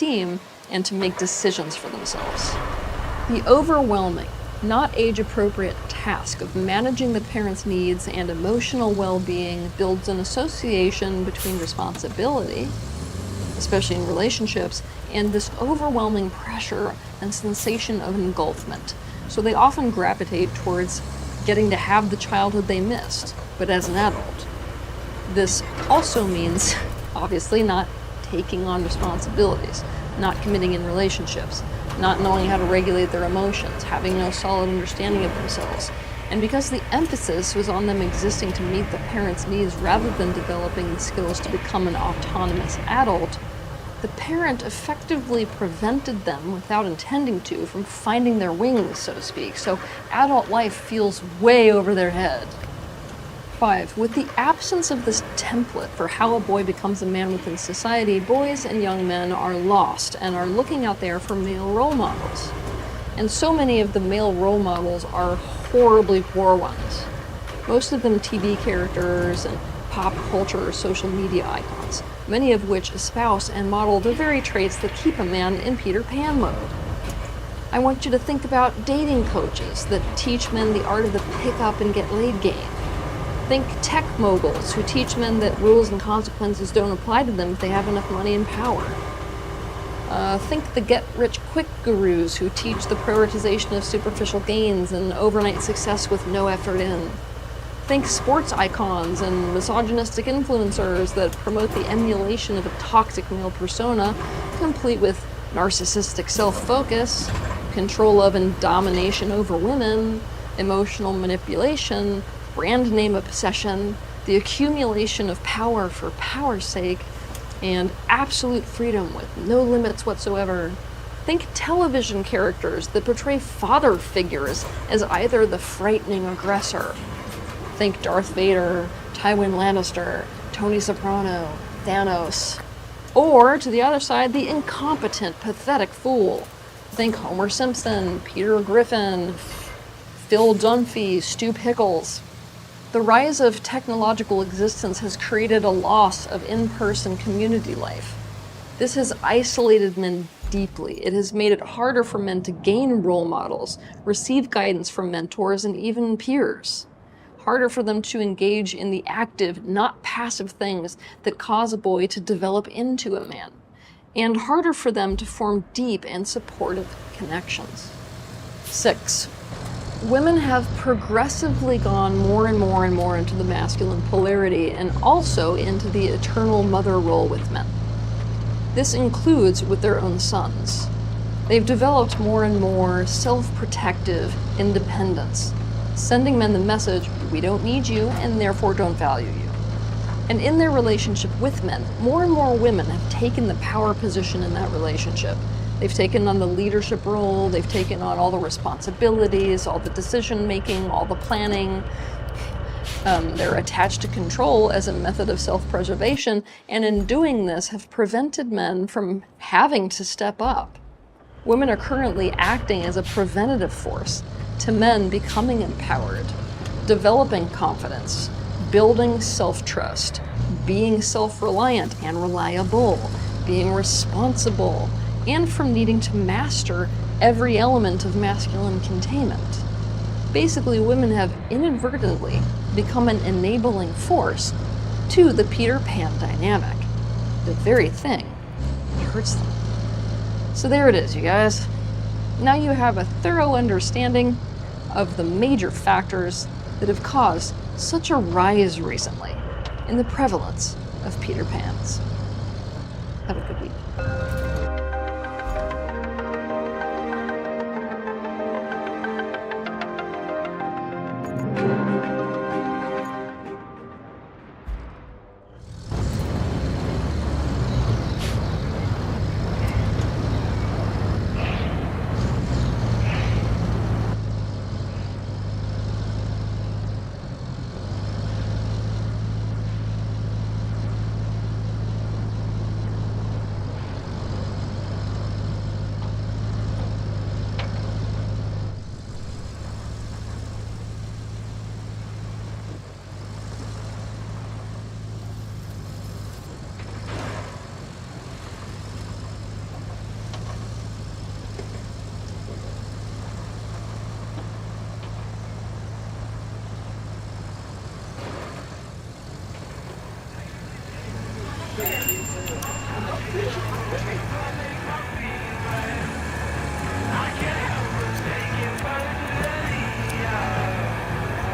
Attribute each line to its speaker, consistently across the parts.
Speaker 1: self-esteem and to make decisions for themselves. The overwhelming, not age-appropriate task of managing the parent's needs and emotional well-being builds an association between responsibility, especially in relationships, and this overwhelming pressure and sensation of engulfment. So they often gravitate towards getting to have the childhood they missed, but as an adult. This also means, obviously, not taking on responsibilities, not committing in relationships, not knowing how to regulate their emotions, having no solid understanding of themselves. And because the emphasis was on them existing to meet the parents' needs rather than developing the skills to become an autonomous adult, the parent effectively prevented them, without intending to, from finding their wings, so to speak. So adult life feels way over their head. 5. With the absence of this template for how a boy becomes a man within society, boys and young men are lost and are looking out there for male role models. And so many of the male role models are horribly poor ones. Most of them TV characters and pop culture or social media icons, many of which espouse and model the very traits that keep a man in Peter Pan mode. I want you to think about dating coaches that teach men the art of the pick up and get laid game. Think tech moguls who teach men that rules and consequences don't apply to them if they have enough money and power. Think the get-rich-quick gurus who teach the prioritization of superficial gains and overnight success with no effort in. Think sports icons and misogynistic influencers that promote the emulation of a toxic male persona, complete with narcissistic self-focus, control of and domination over women, emotional manipulation, brand name obsession, the accumulation of power for power's sake, and absolute freedom with no limits whatsoever. Think television characters that portray father figures as either the frightening aggressor. Think Darth Vader, Tywin Lannister, Tony Soprano, Thanos. Or, to the other side, the incompetent, pathetic fool. Think Homer Simpson, Peter Griffin, Phil Dunphy, Stu Pickles. The rise of technological existence has created a loss of in-person community life. This has isolated men deeply. It has made it harder for men to gain role models, receive guidance from mentors, and even peers. Harder for them to engage in the active, not passive things that cause a boy to develop into a man. And harder for them to form deep and supportive connections. 6. Women have progressively gone more and more and more into the masculine polarity and also into the eternal mother role with men. This includes with their own sons. They've developed more and more self-protective independence, sending men the message, we don't need you and therefore don't value you. And in their relationship with men, more and more women have taken the power position in that relationship. They've taken on the leadership role, they've taken on all the responsibilities, all the decision-making, all the planning. They're attached to control as a method of self-preservation, and in doing this have prevented men from having to step up. Women are currently acting as a preventative force to men becoming empowered, developing confidence, building self-trust, being self-reliant and reliable, being responsible, and from needing to master every element of masculine containment. Basically, women have inadvertently become an enabling force to the Peter Pan dynamic. The very thing that hurts them. So there it is, you guys. Now you have a thorough understanding of the major factors that have caused such a rise recently in the prevalence of Peter Pans. Have a good week.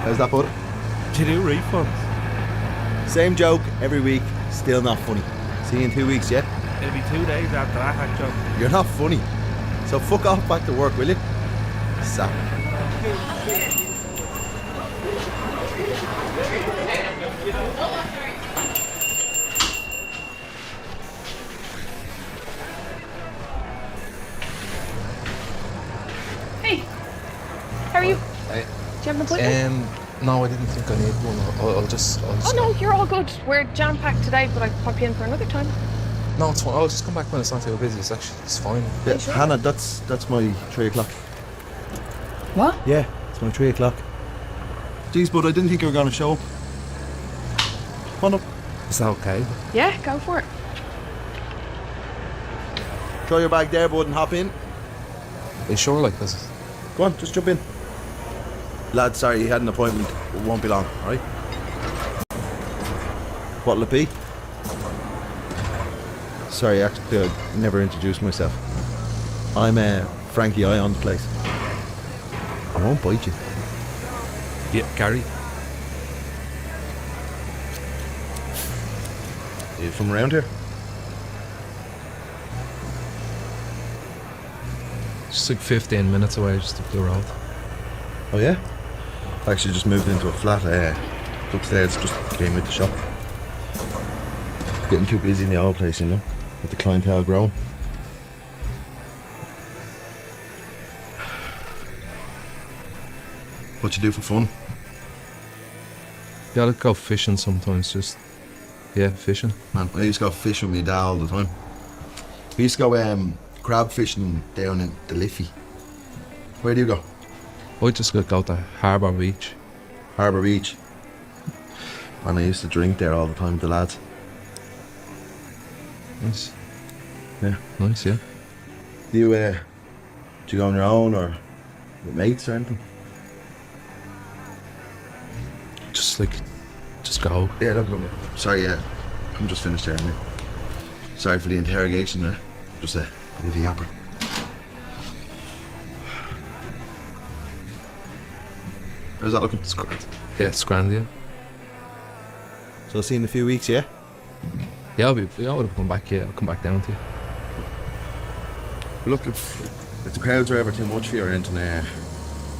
Speaker 2: How's that, bud?
Speaker 3: Do you do refunds?
Speaker 2: Same joke every week, still not funny. See you in 2 weeks, yeah?
Speaker 3: It'll be 2 days after that hack job.
Speaker 2: You're not funny. So fuck off back to work, will you? Sap.
Speaker 4: Hey, how are you?
Speaker 5: Hey.
Speaker 4: Do you have an appointment?
Speaker 5: No, I didn't think I need one. I'll just.
Speaker 4: Oh no, you're all good. We're jam-packed today, but I can pop you in for another time.
Speaker 5: No, it's fine. I'll just come back when it's not too busy. It's fine.
Speaker 2: Yeah,
Speaker 4: sure?
Speaker 2: Hannah, that's my 3 o'clock.
Speaker 4: What?
Speaker 2: Yeah, it's my 3 o'clock. Jeez, bud, I didn't think you were going to show up. Come on up.
Speaker 5: Is that okay?
Speaker 4: Yeah, go for it.
Speaker 2: Throw your bag there, bud, and hop in.
Speaker 5: Are you sure like this?
Speaker 2: Go on, just jump in. Lad, sorry, you had an appointment. It won't be long, alright? What'll it be? Sorry, actually, I never introduced myself. I'm Frankie Ion's place. I won't bite you.
Speaker 5: Yeah, Gary.
Speaker 2: Are you from around here?
Speaker 5: Just like 15 minutes away, just up the road.
Speaker 2: Oh yeah? I actually just moved into a flat upstairs, just came with the shop. Getting too busy in the old place, you know, with the clientele growing. What you do for fun?
Speaker 5: Yeah, I go fishing sometimes, just. Yeah, fishing.
Speaker 2: Man, I used to go fishing with my dad all the time. We used to go crab fishing down in the Liffey. Where do you go?
Speaker 5: I just go to Harbour Beach.
Speaker 2: Harbour Beach. And I used to drink there all the time with the lads.
Speaker 5: Nice.
Speaker 2: Yeah.
Speaker 5: Nice, yeah.
Speaker 2: Do you go on your own or with mates or anything?
Speaker 5: Just go.
Speaker 2: Yeah, look, sorry, I'm just finished there, mate. Sorry for the interrogation there. Just a bit of a yapper. How's that looking?
Speaker 5: It's grand. Yeah, it's grand, yeah.
Speaker 2: So I'll see you in a few weeks, yeah?
Speaker 5: Yeah, I would have come back, yeah. I'll come back down to you.
Speaker 2: But look, if the crowds are ever too much for you or anything,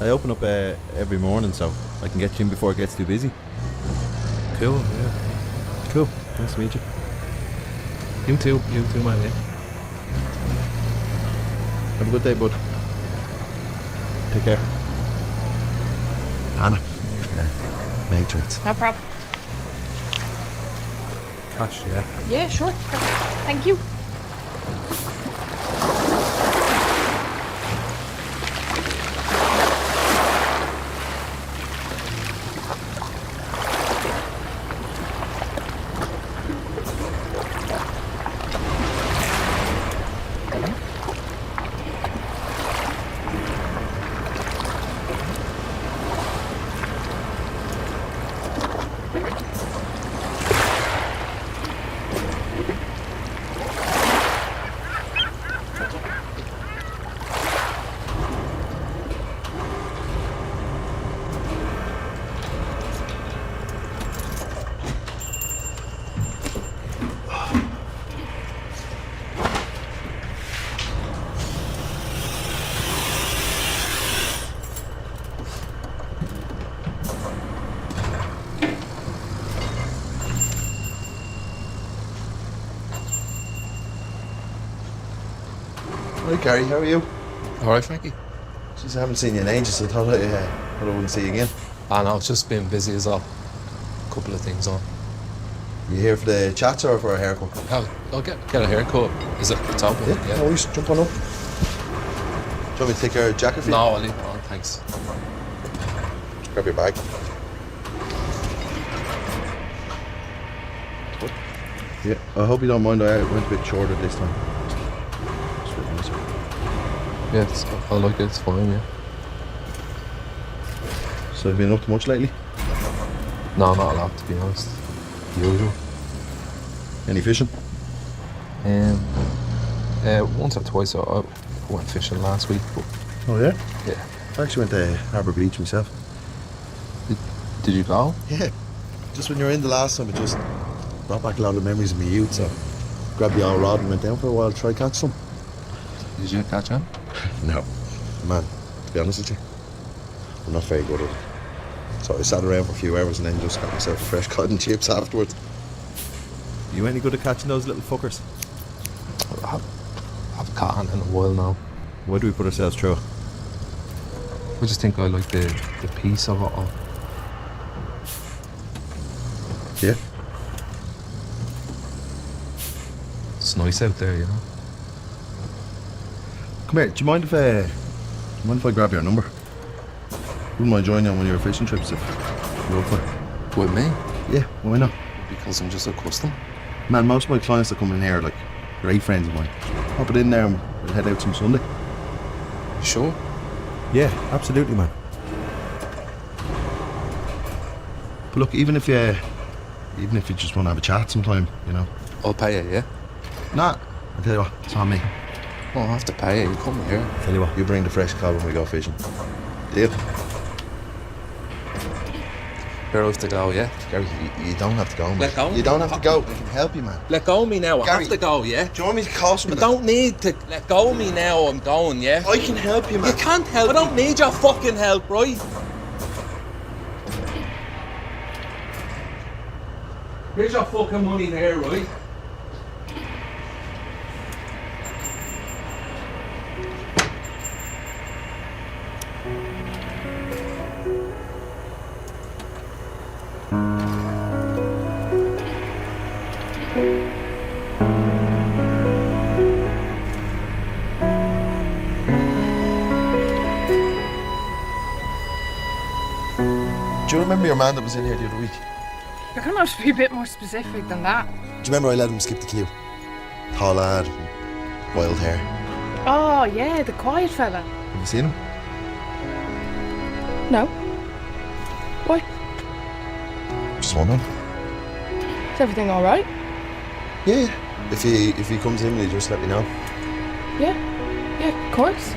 Speaker 2: I open up every morning so I can get you in before it gets too busy.
Speaker 5: Cool, yeah.
Speaker 2: Cool. Nice to meet you.
Speaker 5: You too, man, yeah.
Speaker 2: Have a good day, bud. Take care. Hannah. Matrix.
Speaker 4: No problem.
Speaker 5: Cash, yeah.
Speaker 4: Yeah, sure. Thank you.
Speaker 2: Hi, Gary, how are you?
Speaker 5: Alright, Frankie.
Speaker 2: Jeez, I haven't seen you in ages, so I thought I wouldn't see you again.
Speaker 5: I know, it's just been busy as well. Couple of things on.
Speaker 2: You here for the chats or for a haircut?
Speaker 5: I'll get a haircut. Is it top?
Speaker 2: Yeah, no worries, jump on up. Do you want me to take your jacket for you?
Speaker 5: No, I'll leave it on, thanks.
Speaker 2: Just grab your bag. Yeah, I hope you don't mind, I went a bit shorter this time. Just a bit nicer.
Speaker 5: Yeah, I like it, it's fine, yeah.
Speaker 2: So have you been up to much lately?
Speaker 5: No, not a lot, to be honest. The usual.
Speaker 2: Any fishing?
Speaker 5: Once or twice I went fishing last week, but
Speaker 2: Oh, yeah?
Speaker 5: yeah.
Speaker 2: I actually went to Harbour Beach myself.
Speaker 5: Did you go?
Speaker 2: Yeah. Just when you were in the last time, it just brought back a lot of memories of my youth, so grabbed the old rod and went down for a while to try catch some.
Speaker 5: Did you catch him?
Speaker 2: No. Man, to be honest with you, I'm not very good at it. So I sat around for a few hours and then just got myself fresh cod and chips afterwards.
Speaker 3: You any good at catching those little fuckers?
Speaker 5: I've caught in a while now.
Speaker 3: Why do we put ourselves through it?
Speaker 5: I just think I like the peace of it all.
Speaker 2: Yeah?
Speaker 5: It's nice out there, you know.
Speaker 2: Come here, do you mind if I grab your number? Wouldn't mind joining you on one of your fishing trips if you're up for it.
Speaker 5: With me?
Speaker 2: Yeah, why not?
Speaker 5: Because I'm just accustomed.
Speaker 2: Man, most of my clients that come in here are like great friends of mine. Pop it in there and we'll head out some Sunday.
Speaker 5: Sure?
Speaker 3: Yeah, absolutely, man.
Speaker 2: But look, even if you just want to have a chat sometime, you know.
Speaker 5: I'll pay you, yeah?
Speaker 2: Nah, I'll tell you what, it's on me.
Speaker 5: Oh, I have to pay you. You come here.
Speaker 3: Tell you what.
Speaker 2: You bring the fresh cod when we go fishing. Deal?
Speaker 5: You're off to go, yeah?
Speaker 2: Gary, you don't have to go, man.
Speaker 5: Let go.
Speaker 2: You don't have to go. I can help you, man.
Speaker 5: Let go of me now. I
Speaker 2: Gary,
Speaker 5: have to go, yeah?
Speaker 2: Do you want me to call
Speaker 5: I
Speaker 2: someone?
Speaker 5: don't need to let go of me now. I'm going, yeah?
Speaker 2: I can help you, man.
Speaker 5: You can't help. I don't need your fucking help, right? Here's your fucking money there, right?
Speaker 2: Do you remember your man that was in here the other week?
Speaker 4: You're gonna have to be a bit more specific than that.
Speaker 2: Do you remember I let him skip the queue? Tall lad, wild hair.
Speaker 4: Oh, yeah, the quiet fella.
Speaker 2: Have you seen him?
Speaker 4: No. Why?
Speaker 2: Just wondering.
Speaker 4: Is everything all right?
Speaker 2: Yeah. If he comes in, will you just let me know?
Speaker 4: Yeah. Yeah, of course.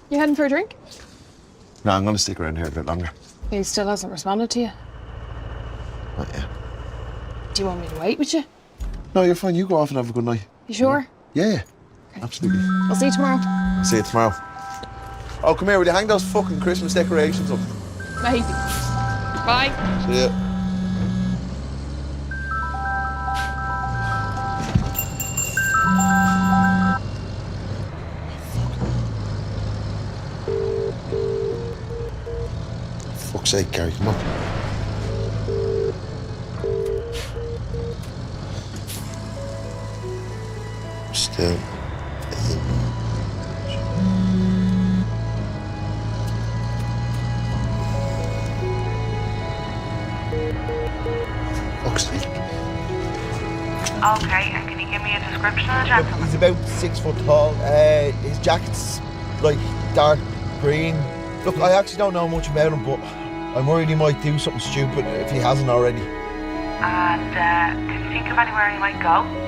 Speaker 4: You heading for a drink?
Speaker 2: No, I'm going to stick around here a bit longer.
Speaker 4: He still hasn't responded to you.
Speaker 2: Not yet.
Speaker 4: Do you want me to wait with you?
Speaker 2: No, you're fine. You go off and have a good night.
Speaker 4: You sure?
Speaker 2: Yeah, absolutely.
Speaker 4: I'll see you tomorrow.
Speaker 2: See you tomorrow. Oh, come here. Will you hang those fucking Christmas decorations up?
Speaker 4: Maybe. Bye.
Speaker 2: See ya. Fuck's sake, Gary, come on. Still. Fuck's sake.
Speaker 6: Okay, I'm gonna give me a description of the gentleman?
Speaker 2: He's about 6 foot tall. His jacket's like dark green. Look, I actually don't know much about him, but I'm worried he might do something stupid if he hasn't already.
Speaker 6: And can you think of anywhere he might go?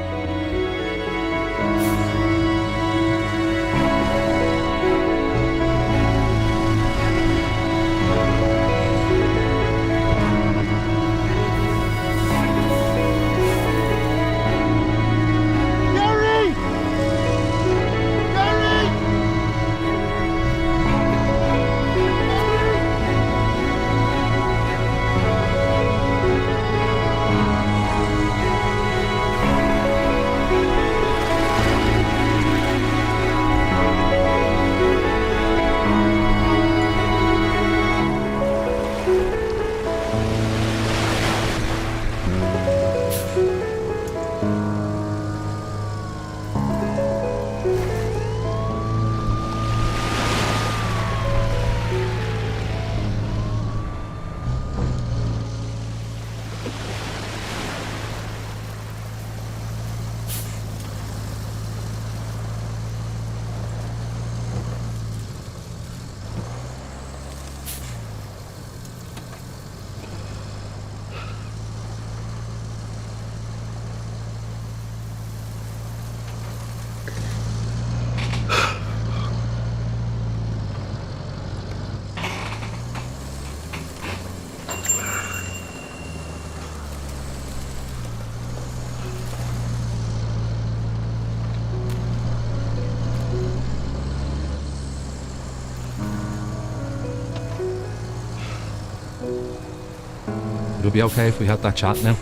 Speaker 5: It'll be okay if we had that chat now.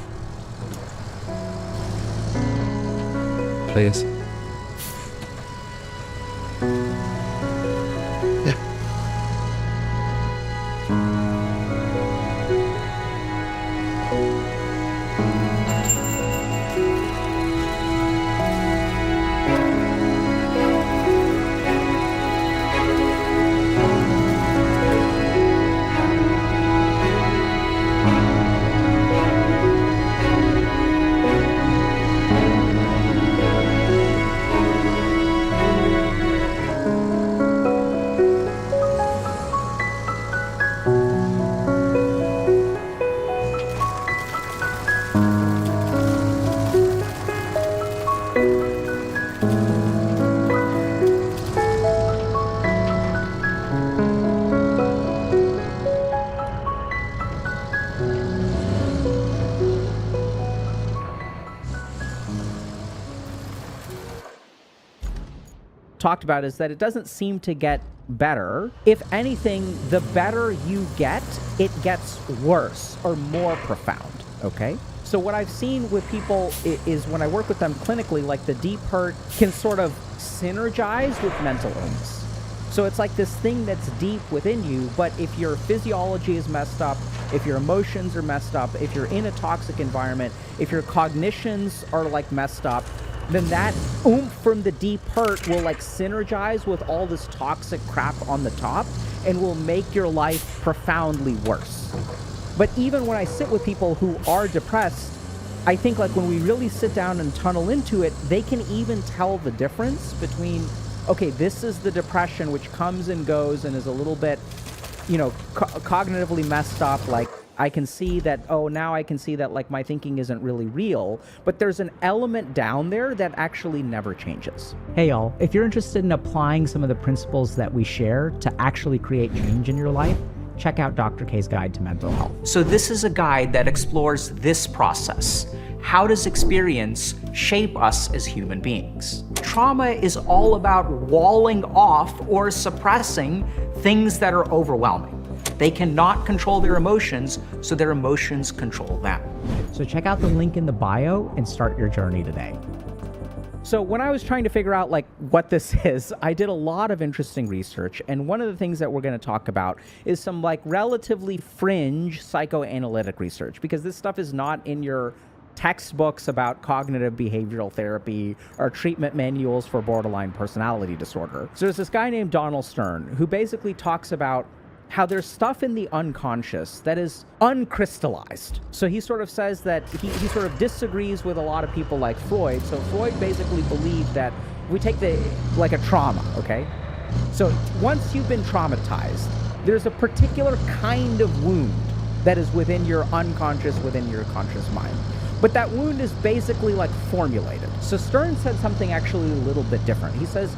Speaker 5: Please.
Speaker 7: talked about is that it doesn't seem to get better. If anything, the better you get, it gets worse or more profound, okay? So what I've seen with people is when I work with them clinically, like the deep hurt can sort of synergize with mental illness. So it's like this thing that's deep within you, but if your physiology is messed up, if your emotions are messed up, if you're in a toxic environment, if your cognitions are like messed up, then that oomph from the deep hurt will like synergize with all this toxic crap on the top and will make your life profoundly worse. But even when I sit with people who are depressed, I think like when we really sit down and tunnel into it, they can even tell the difference between, okay, this is the depression which comes and goes and is a little bit, you know, cognitively messed up. Like I can see that, oh, now I can see that like my thinking isn't really real, but there's an element down there that actually never changes.
Speaker 8: Hey y'all, if you're interested in applying some of the principles that we share to actually create change in your life, check out Dr. K's Guide to Mental Health.
Speaker 9: So this is a guide that explores this process. How does experience shape us as human beings? Trauma is all about walling off or suppressing things that are overwhelming. They cannot control their emotions, so their emotions control them.
Speaker 8: So check out the link in the bio and start your journey today.
Speaker 7: So when I was trying to figure out like what this is, I did a lot of interesting research, and one of the things that we're going to talk about is some like relatively fringe psychoanalytic research, because this stuff is not in your textbooks about cognitive behavioral therapy or treatment manuals for borderline personality disorder. So there's this guy named Donald Stern who basically talks about how there's stuff in the unconscious that is uncrystallized. So he sort of says that he sort of disagrees with a lot of people like Freud. So Freud basically believed that we take like a trauma, okay? So once you've been traumatized, there's a particular kind of wound that is within your unconscious, within your conscious mind. But that wound is basically like formulated. So Stern said something actually a little bit different. He says,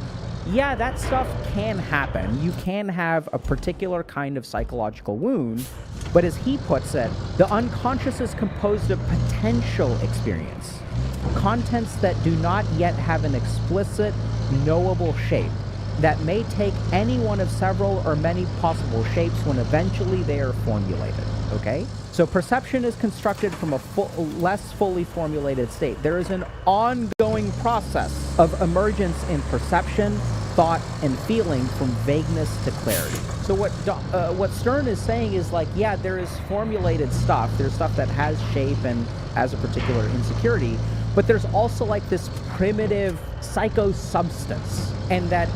Speaker 7: yeah, that stuff can happen. You can have a particular kind of psychological wound, but as he puts it, the unconscious is composed of potential experience, contents that do not yet have an explicit, knowable shape, that may take any one of several or many possible shapes when eventually they are formulated, okay? So perception is constructed from a less fully formulated state. There is an ongoing process of emergence in perception, thought, and feeling from vagueness to clarity. So what Stern is saying is like, yeah, there is formulated stuff. There's stuff that has shape and has a particular insecurity, but there's also like this primitive psycho-substance, and that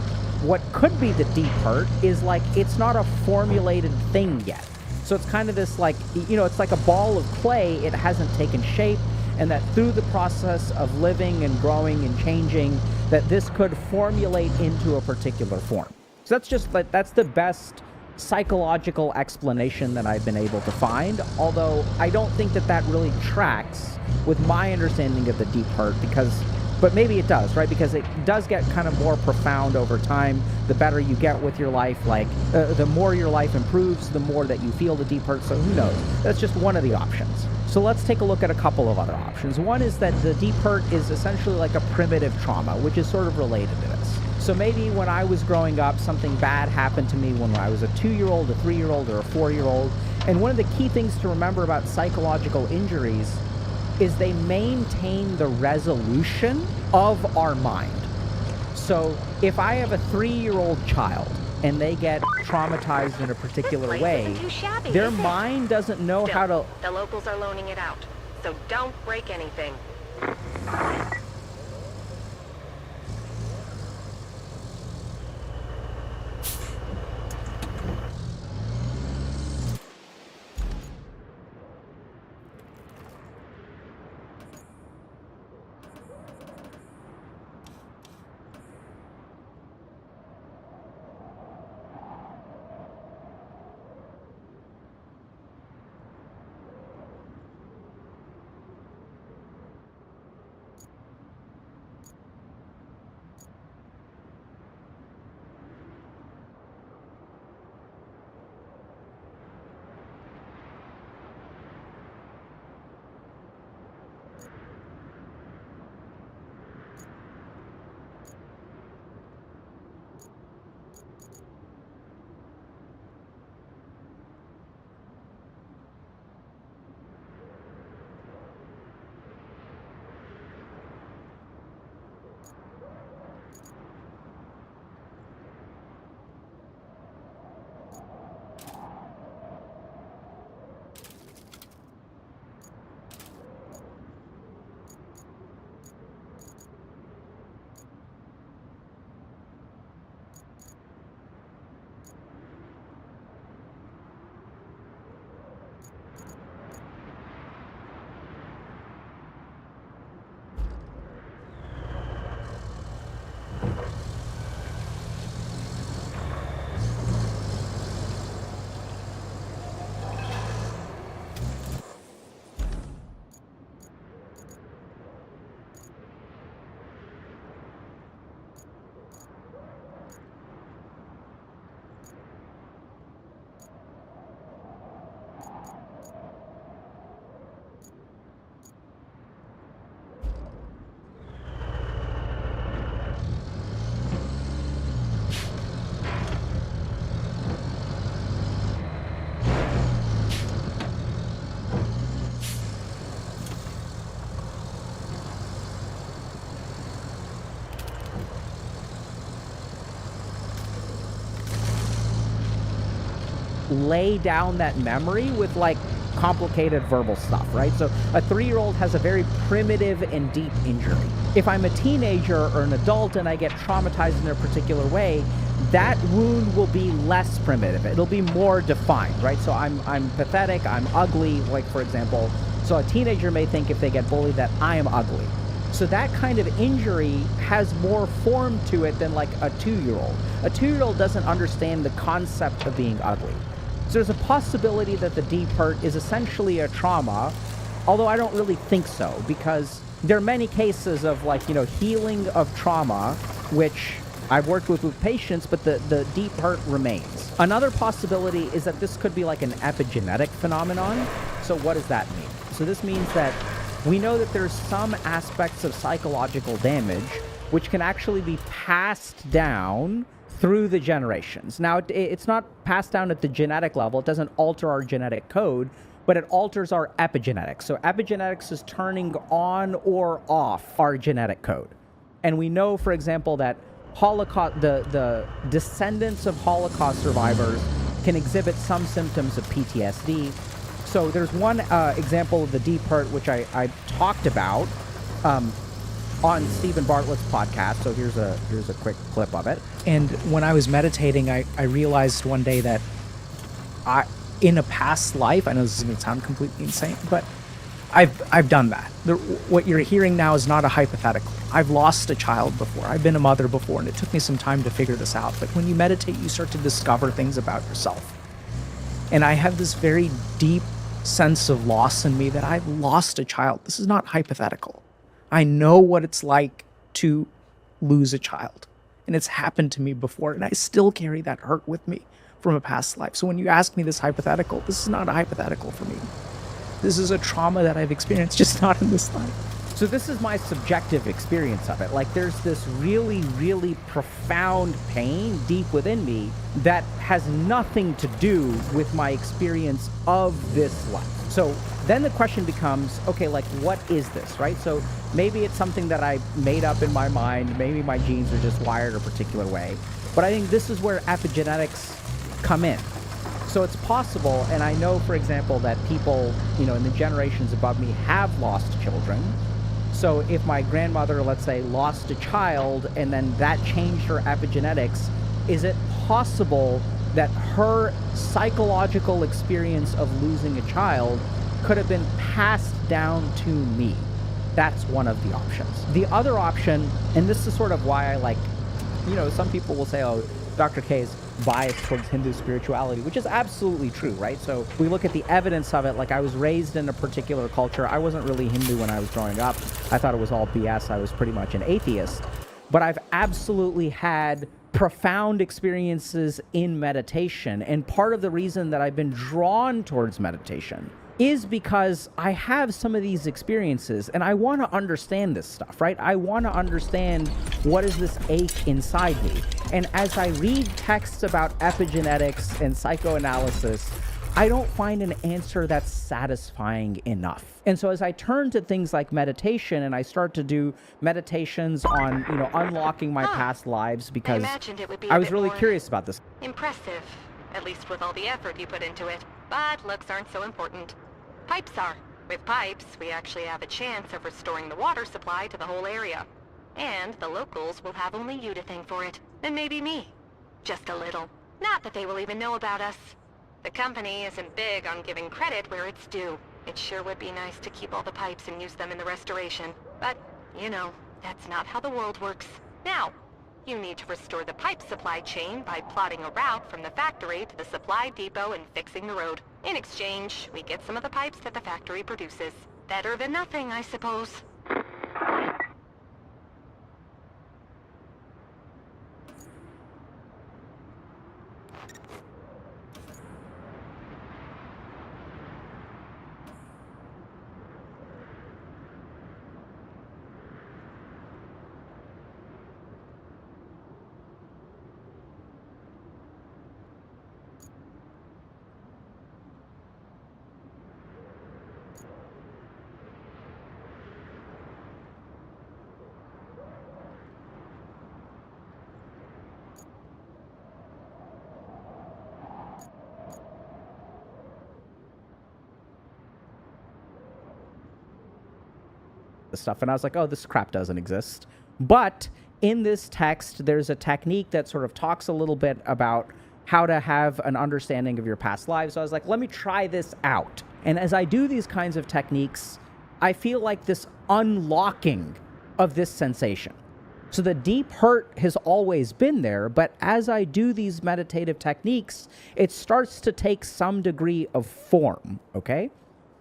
Speaker 7: what could be the deep hurt is like, it's not a formulated thing yet. So it's kind of this like, you know, it's like a ball of clay. It hasn't taken shape, and that through the process of living and growing and changing, that this could formulate into a particular form. So that's just like, that's the best psychological explanation that I've been able to find, although I don't think that that really tracks with my understanding of the deep hurt, but maybe it does, right? Because it does get kind of more profound over time. The better you get with your life, like the more your life improves, the more that you feel the deep hurt. So who knows? That's just one of the options. So let's take a look at a couple of other options. One is that the deep hurt is essentially like a primitive trauma, which is sort of related to this. So maybe when I was growing up, something bad happened to me when I was a 2-year-old, a 3-year-old, or a 4-year-old. And one of the key things to remember about psychological injuries is they maintain the resolution of our mind. So if I have a 3-year-old child and they get traumatized in a particular way, their mind doesn't know how to...
Speaker 10: The locals are loaning it out, so don't break anything.
Speaker 7: lay down that memory with like complicated verbal stuff, right? So a 3-year-old has a very primitive and deep injury. If I'm a teenager or an adult and I get traumatized in a particular way, that wound will be less primitive. It'll be more defined, right? So I'm pathetic, I'm ugly, like for example. So a teenager may think if they get bullied that I am ugly. So that kind of injury has more form to it than like a 2-year-old. A 2-year-old doesn't understand the concept of being ugly. So there's a possibility that the deep hurt is essentially a trauma, although I don't really think so, because there are many cases of like, you know, healing of trauma, which I've worked with patients, but the deep hurt remains. Another possibility is that this could be like an epigenetic phenomenon. So what does that mean? So this means that we know that there's some aspects of psychological damage which can actually be passed down through the generations. Now, it's not passed down at the genetic level. It doesn't alter our genetic code, but it alters our epigenetics. So epigenetics is turning on or off our genetic code. And we know, for example, that Holocaust, the descendants of Holocaust survivors can exhibit some symptoms of PTSD. So there's one example of the deep hurt, which I talked about on Stephen Bartlett's podcast. So here's a quick clip of it.
Speaker 11: And when I was meditating, I realized one day that in a past life, I know this is going to sound completely insane, but I've done that. What you're hearing now is not a hypothetical. I've lost a child before. I've been a mother before, and it took me some time to figure this out. But when you meditate, you start to discover things about yourself. And I have this very deep sense of loss in me that I've lost a child. This is not hypothetical. I know what it's like to lose a child. And it's happened to me before, and I still carry that hurt with me from a past life. So when you ask me this hypothetical, this is not a hypothetical for me. This is a trauma that I've experienced, just not in this life.
Speaker 7: So this is my subjective experience of it. Like there's this really, really profound pain deep within me that has nothing to do with my experience of this life. So then the question becomes, okay, like what is this, right? So maybe it's something that I made up in my mind. Maybe my genes are just wired a particular way. But I think this is where epigenetics come in. So it's possible, and I know, for example, that people, you know, in the generations above me have lost children. So if my grandmother, let's say, lost a child and then that changed her epigenetics, is it possible that her psychological experience of losing a child could have been passed down to me? That's one of the options. The other option, and this is sort of why I like, you know, some people will say, oh, Dr. K is biased towards Hindu spirituality, which is absolutely true, right? So we look at the evidence of it. Like I was raised in a particular culture. I wasn't really Hindu when I was growing up. I thought it was all BS. I was pretty much an atheist. But I've absolutely had profound experiences in meditation. And part of the reason that I've been drawn towards meditation is because I have some of these experiences and I want to understand this stuff, right? I want to understand what is this ache inside me. And as I read texts about epigenetics and psychoanalysis, I don't find an answer that's satisfying enough. And so as I turn to things like meditation and I start to do meditations on, you know, unlocking my past lives, because I was really curious about this.
Speaker 10: Impressive, at least with all the effort you put into it. But looks aren't so important. Pipes are. With pipes, we actually have a chance of restoring the water supply to the whole area. And the locals will have only you to thank for it, and maybe me. Just a little. Not that they will even know about us. The company isn't big on giving credit where it's due. It sure would be nice to keep all the pipes and use them in the restoration. But, you know, that's not how the world works. Now, you need to restore the pipe supply chain by plotting a route from the factory to the supply depot and fixing the road. In exchange, we get some of the pipes that the factory produces. Better than nothing, I suppose.
Speaker 7: Stuff, and I was like, oh, this crap doesn't exist. But in this text, there's a technique that sort of talks a little bit about how to have an understanding of your past lives. So I was like, let me try this out. And as I do these kinds of techniques, I feel like this unlocking of this sensation. So the deep hurt has always been there, but as I do these meditative techniques, it starts to take some degree of form, okay?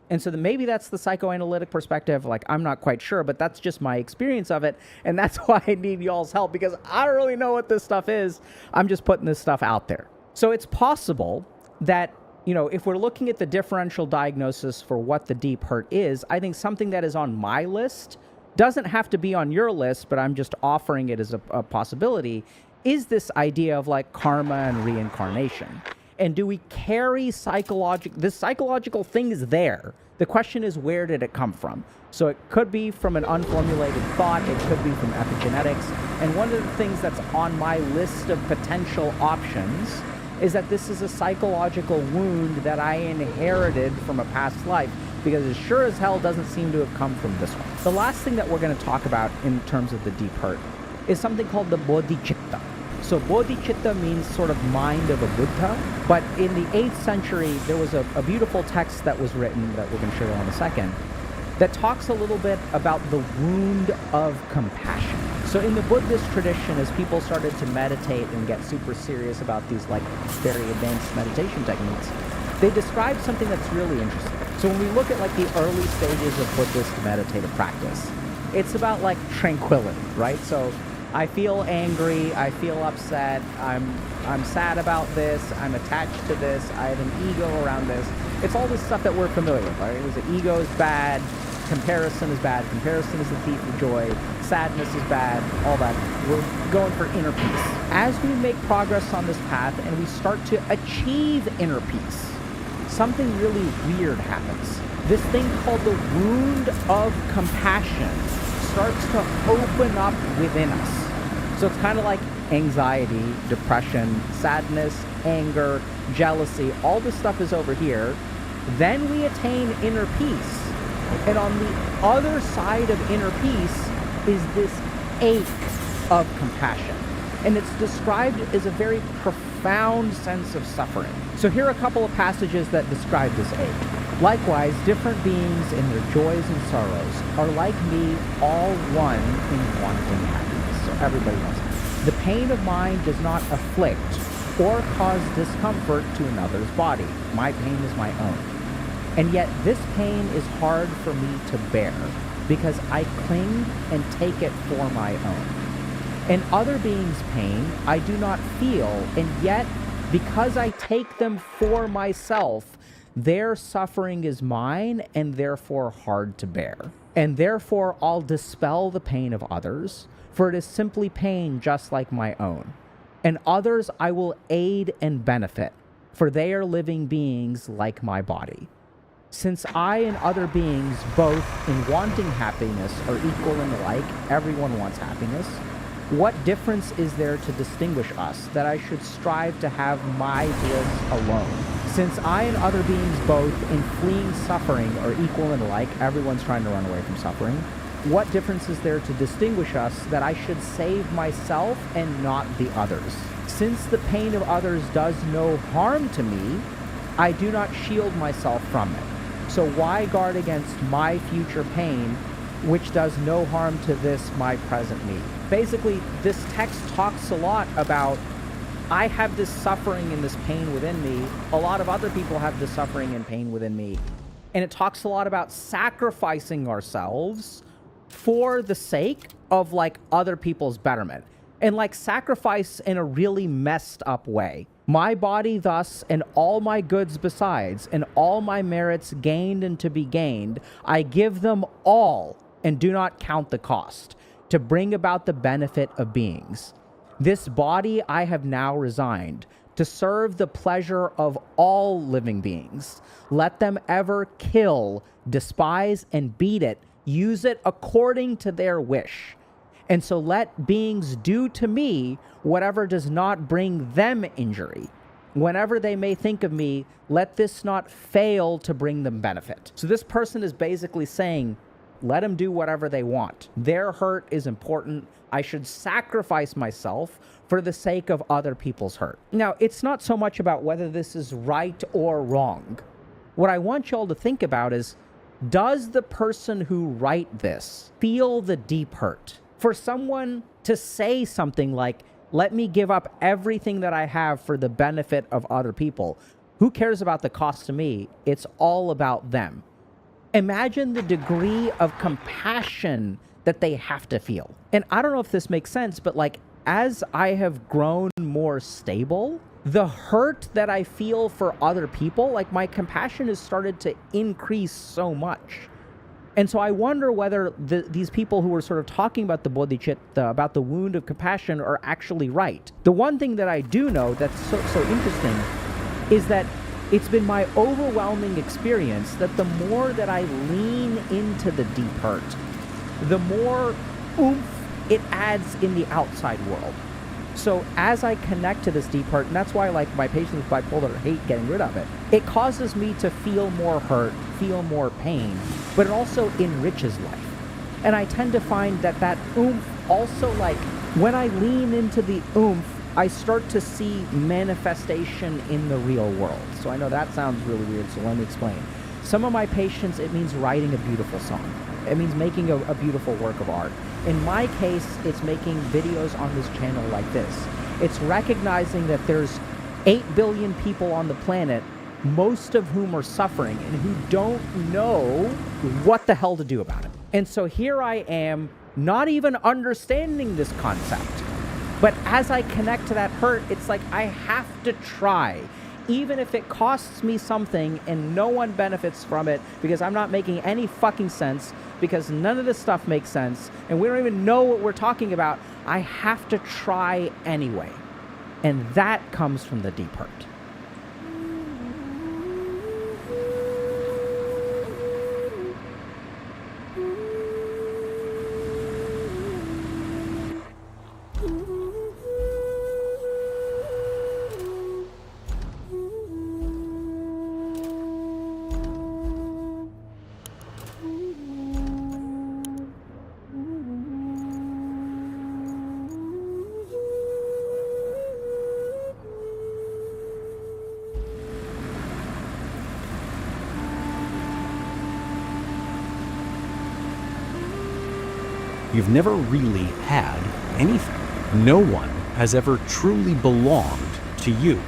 Speaker 7: And so maybe that's the psychoanalytic perspective. Like, I'm not quite sure, but that's just my experience of it. And that's why I need y'all's help, because I don't really know what this stuff is. I'm just putting this stuff out there. So it's possible that, you know, if we're looking at the differential diagnosis for what the deep hurt is, I think something that is on my list doesn't have to be on your list, but I'm just offering it as a possibility, is this idea of like karma and reincarnation. And do we carry this psychological thing is there. The question is, where did it come from? So it could be from an unformulated thought. It could be from epigenetics. And one of the things that's on my list of potential options is that this is a psychological wound that I inherited from a past life, because it sure as hell doesn't seem to have come from this one. The last thing that we're going to talk about in terms of the deep hurt is something called the bodhicitta. So bodhicitta means sort of mind of a Buddha, but in the 8th century, there was a beautiful text that was written that we're going to show you in a second that talks a little bit about the wound of compassion. So in the Buddhist tradition, as people started to meditate and get super serious about these like very advanced meditation techniques, they describe something that's really interesting. So when we look at like the early stages of Buddhist meditative practice, it's about like tranquility, right? So I feel angry, I feel upset, I'm sad about this, I'm attached to this, I have an ego around this. It's all this stuff that we're familiar with, right? It the ego is bad, comparison is bad, comparison is the thief of joy, sadness is bad, all that. We're going for inner peace. As we make progress on this path and we start to achieve inner peace, something really weird happens. This thing called the wound of compassion starts to open up within us. So it's kind of like anxiety, depression, sadness, anger, jealousy, all this stuff is over here. Then we attain inner peace. And on the other side of inner peace is this ache of compassion. And it's described as a very profound sense of suffering. So here are a couple of passages that describe this ache. Likewise, different beings in their joys and sorrows are like me, all one in wanting happiness. So everybody knows it. The pain of mine does not afflict or cause discomfort to another's body. My pain is my own. And yet this pain is hard for me to bear because I cling and take it for my own. And other beings' pain I do not feel, and yet because I take them for myself, their suffering is mine and therefore hard to bear. And therefore I'll dispel the pain of others, for it is simply pain just like my own. And others I will aid and benefit, for they are living beings like my body. Since I and other beings, both in wanting happiness, are equal and alike, everyone wants happiness, what difference is there to distinguish us that I should strive to have my bliss alone? Since I and other beings both in fleeing suffering are equal and alike, everyone's trying to run away from suffering, what difference is there to distinguish us that I should save myself and not the others? Since the pain of others does no harm to me, I do not shield myself from it. So why guard against my future pain, which does no harm to this, my present me? Basically, this text talks a lot about, I have this suffering and this pain within me. A lot of other people have this suffering and pain within me. And it talks a lot about sacrificing ourselves for the sake of like other people's betterment. And like sacrifice in a really messed up way. My body thus, and all my goods besides, and all my merits gained and to be gained, I give them all, and do not count the cost, to bring about the benefit of beings. This body I have now resigned, to serve the pleasure of all living beings. Let them ever kill, despise, and beat it, use it according to their wish. And so let beings do to me whatever does not bring them injury. Whenever they may think of me, let this not fail to bring them benefit. So this person is basically saying, Let them do whatever they want. Their hurt is important. I should sacrifice myself for the sake of other people's hurt. Now, it's not so much about whether this is right or wrong. What I want y'all to think about is, does the person who write this feel the deep hurt? For someone to say something like, let me give up everything that I have for the benefit of other people. Who cares about the cost to me? It's all about them. Imagine the degree of compassion that they have to feel. And I don't know if this makes sense, but like, as I have grown more stable, the hurt that I feel for other people, like my compassion has started to increase so much. And so I wonder whether these people who are sort of talking about the bodhicitta, about the wound of compassion, are actually right. The one thing that I do know that's so interesting is that it's been my overwhelming experience that the more that I lean into the deep hurt, the more oomph it adds in the outside world. So as I connect to this deep hurt, and that's why like my patients with bipolar hate getting rid of it, it causes me to feel more hurt, feel more pain, but it also enriches life. And I tend to find that that oomph also, like, when I lean into the oomph, I start to see manifestation in the real world. So I know that sounds really weird, so let me explain. Some of my patients, it means writing a beautiful song. It means making a beautiful work of art. In my case, it's making videos on this channel like this. It's recognizing that there's 8 billion people on the planet, most of whom are suffering and who don't know what the hell to do about it. And so here I am, not even understanding this concept. But as I connect to that hurt, it's like I have to try. Even if it costs me something and no one benefits from it because I'm not making any fucking sense, because none of this stuff makes sense, and we don't even know what we're talking about, I have to try anyway. And that comes from the deep hurt.
Speaker 12: You've never really had anything. No one has ever truly belonged to you.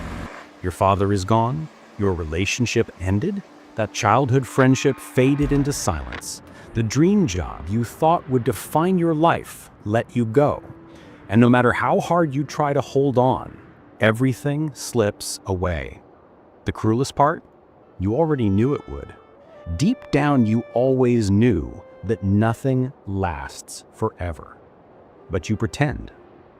Speaker 12: Your father is gone, your relationship ended, that childhood friendship faded into silence. The dream job you thought would define your life let you go. And no matter how hard you try to hold on, everything slips away. The cruelest part? You already knew it would. Deep down, you always knew that nothing lasts forever. But you pretend.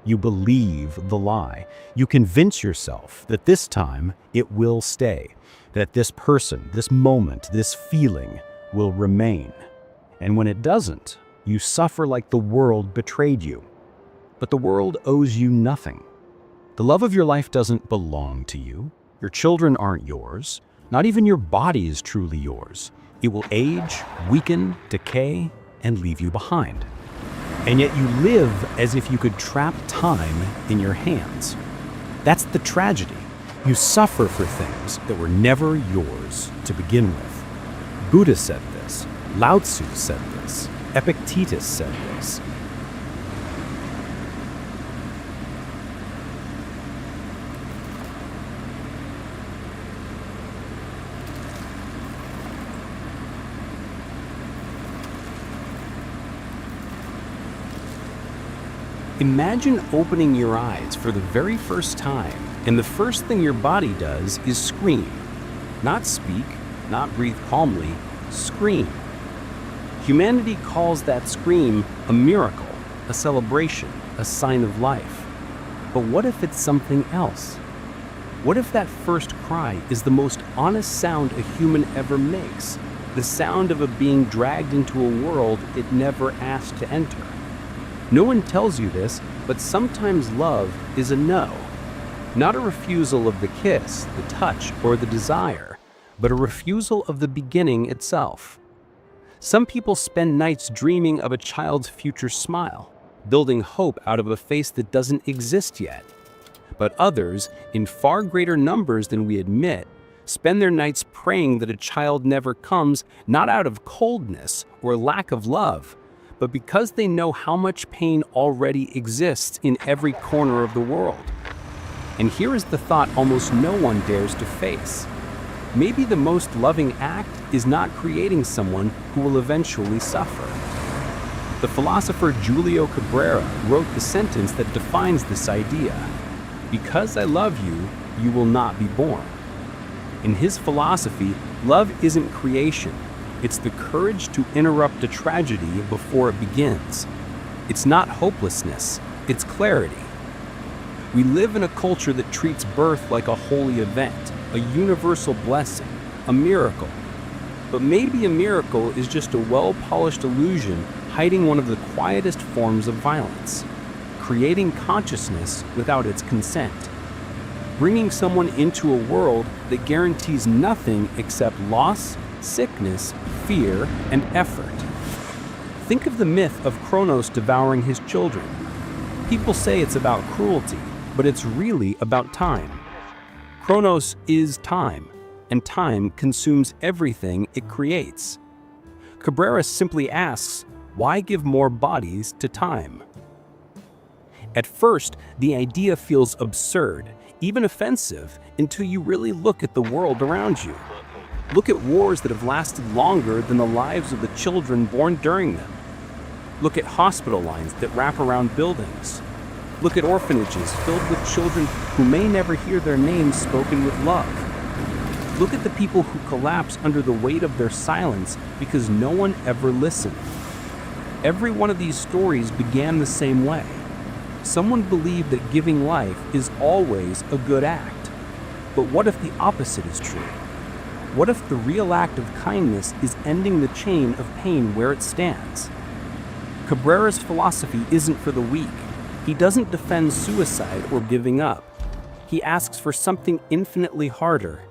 Speaker 12: You believe the lie. You convince yourself that this time it will stay, that this person, this moment, this feeling will remain. And when it doesn't, you suffer like the world betrayed you. But the world owes you nothing. The love of your life doesn't belong to you. Your children aren't yours. Not even your body is truly yours. It will age, weaken, decay, and leave you behind. And yet you live as if you could trap time in your hands. That's the tragedy. You suffer for things that were never yours to begin with. Buddha said this. Lao Tzu said this. Epictetus said this. Imagine opening your eyes for the very first time, and the first thing your body does is scream. Not speak, not breathe calmly, scream. Humanity calls that scream a miracle, a celebration, a sign of life. But what if it's something else? What if that first cry is the most honest sound a human ever makes? The sound of a being dragged into a world it never asked to enter. No one tells you this, but sometimes love is a no. Not a refusal of the kiss, the touch, or the desire, but a refusal of the beginning itself. Some people spend nights dreaming of a child's future smile, building hope out of a face that doesn't exist yet. But others, in far greater numbers than we admit, spend their nights praying that a child never comes, not out of coldness or lack of love, but because they know how much pain already exists in every corner of the world. And here is the thought almost no one dares to face. Maybe the most loving act is not creating someone who will eventually suffer. The philosopher Julio Cabrera wrote the sentence that defines this idea: "Because I love you, you will not be born." In his philosophy, love isn't creation. It's the courage to interrupt a tragedy before it begins. It's not hopelessness, it's clarity. We live in a culture that treats birth like a holy event, a universal blessing, a miracle. But maybe a miracle is just a well-polished illusion hiding one of the quietest forms of violence, creating consciousness without its consent, bringing someone into a world that guarantees nothing except loss, sickness, fear, and effort. Think of the myth of Kronos devouring his children. People say it's about cruelty, but it's really about time. Kronos is time, and time consumes everything it creates. Cabrera simply asks, why give more bodies to time? At first, the idea feels absurd, even offensive, until you really look at the world around you. Look at wars that have lasted longer than the lives of the children born during them. Look at hospital lines that wrap around buildings. Look at orphanages filled with children who may never hear their names spoken with love. Look at the people who collapse under the weight of their silence because no one ever listened. Every one of these stories began the same way. Someone believed that giving life is always a good act. But what if the opposite is true? What if the real act of kindness is ending the chain of pain where it stands? Cabrera's philosophy isn't for the weak. He doesn't defend suicide or giving up. He asks for something infinitely harder: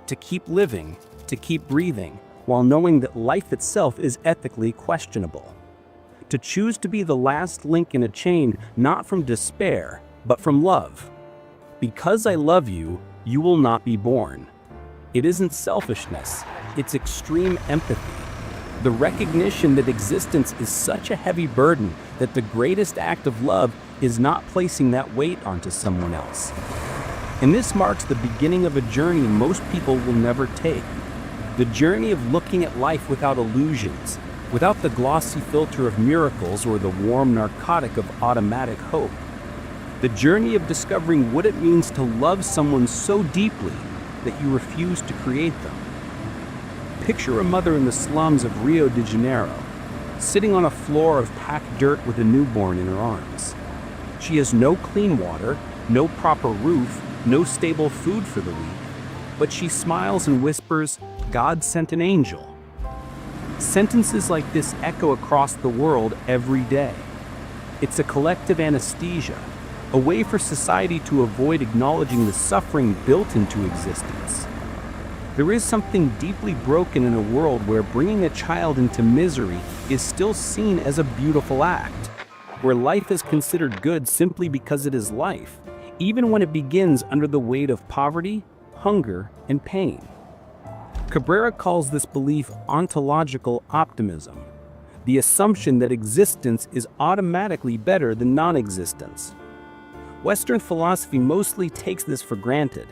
Speaker 12: to keep living, to keep breathing, while knowing that life itself is ethically questionable. To choose to be the last link in a chain, not from despair, but from love. Because I love you, you will not be born. It isn't selfishness, it's extreme empathy. The recognition that existence is such a heavy burden that the greatest act of love is not placing that weight onto someone else. And this marks the beginning of a journey most people will never take. The journey of looking at life without illusions, without the glossy filter of miracles or the warm narcotic of automatic hope. The journey of discovering what it means to love someone so deeply that you refuse to create them. Picture a mother in the slums of Rio de Janeiro, sitting on a floor of packed dirt with a newborn in her arms. She has no clean water, no proper roof, no stable food for the week, but she smiles and whispers, "God sent an angel." Sentences like this echo across the world every day. It's a collective anesthesia, a way for society to avoid acknowledging the suffering built into existence. There is something deeply broken in a world where bringing a child into misery is still seen as a beautiful act, where life is considered good simply because it is life, even when it begins under the weight of poverty, hunger, and pain. Cabrera calls this belief ontological optimism, the assumption that existence is automatically better than non-existence. Western philosophy mostly takes this for granted.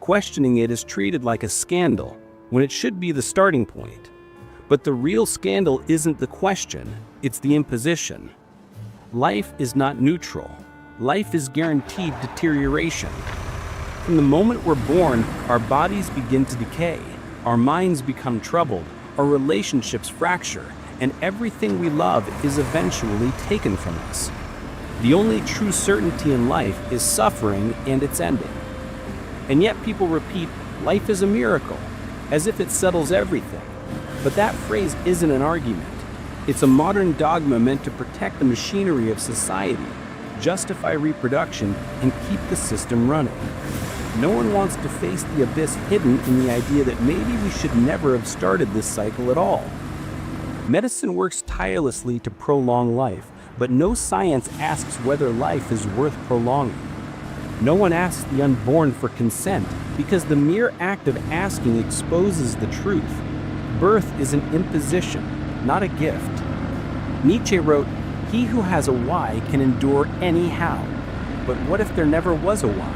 Speaker 12: Questioning it is treated like a scandal, when it should be the starting point. But the real scandal isn't the question, it's the imposition. Life is not neutral. Life is guaranteed deterioration. From the moment we're born, our bodies begin to decay, our minds become troubled, our relationships fracture, and everything we love is eventually taken from us. The only true certainty in life is suffering and its ending. And yet people repeat, life is a miracle, as if it settles everything. But that phrase isn't an argument. It's a modern dogma meant to protect the machinery of society, justify reproduction, and keep the system running. No one wants to face the abyss hidden in the idea that maybe we should never have started this cycle at all. Medicine works tirelessly to prolong life, but no science asks whether life is worth prolonging. No one asks the unborn for consent because the mere act of asking exposes the truth. Birth is an imposition, not a gift. Nietzsche wrote, "He who has a why can endure any how." But what if there never was a why?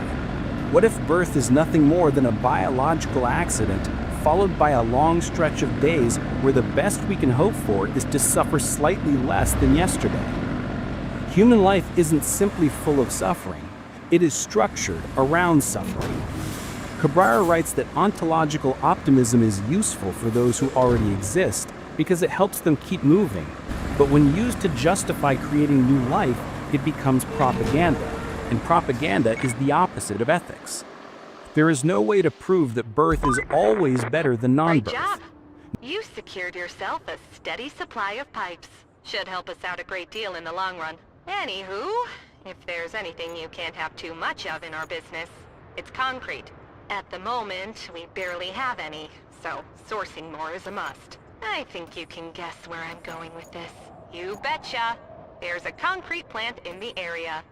Speaker 12: What if birth is nothing more than a biological accident, followed by a long stretch of days where the best we can hope for is to suffer slightly less than yesterday? Human life isn't simply full of suffering. It is structured around suffering. Cabrera writes that ontological optimism is useful for those who already exist because it helps them keep moving. But when used to justify creating new life, it becomes propaganda, and propaganda is the opposite of ethics. There is no way to prove that birth is always better than non-birth.
Speaker 10: Great job! You secured yourself a steady supply of pipes. Should help us out a great deal in the long run. Anywho, if there's anything you can't have too much of in our business, it's concrete. At the moment, we barely have any, so sourcing more is a must. I think you can guess where I'm going with this. You betcha! There's a concrete plant in the area.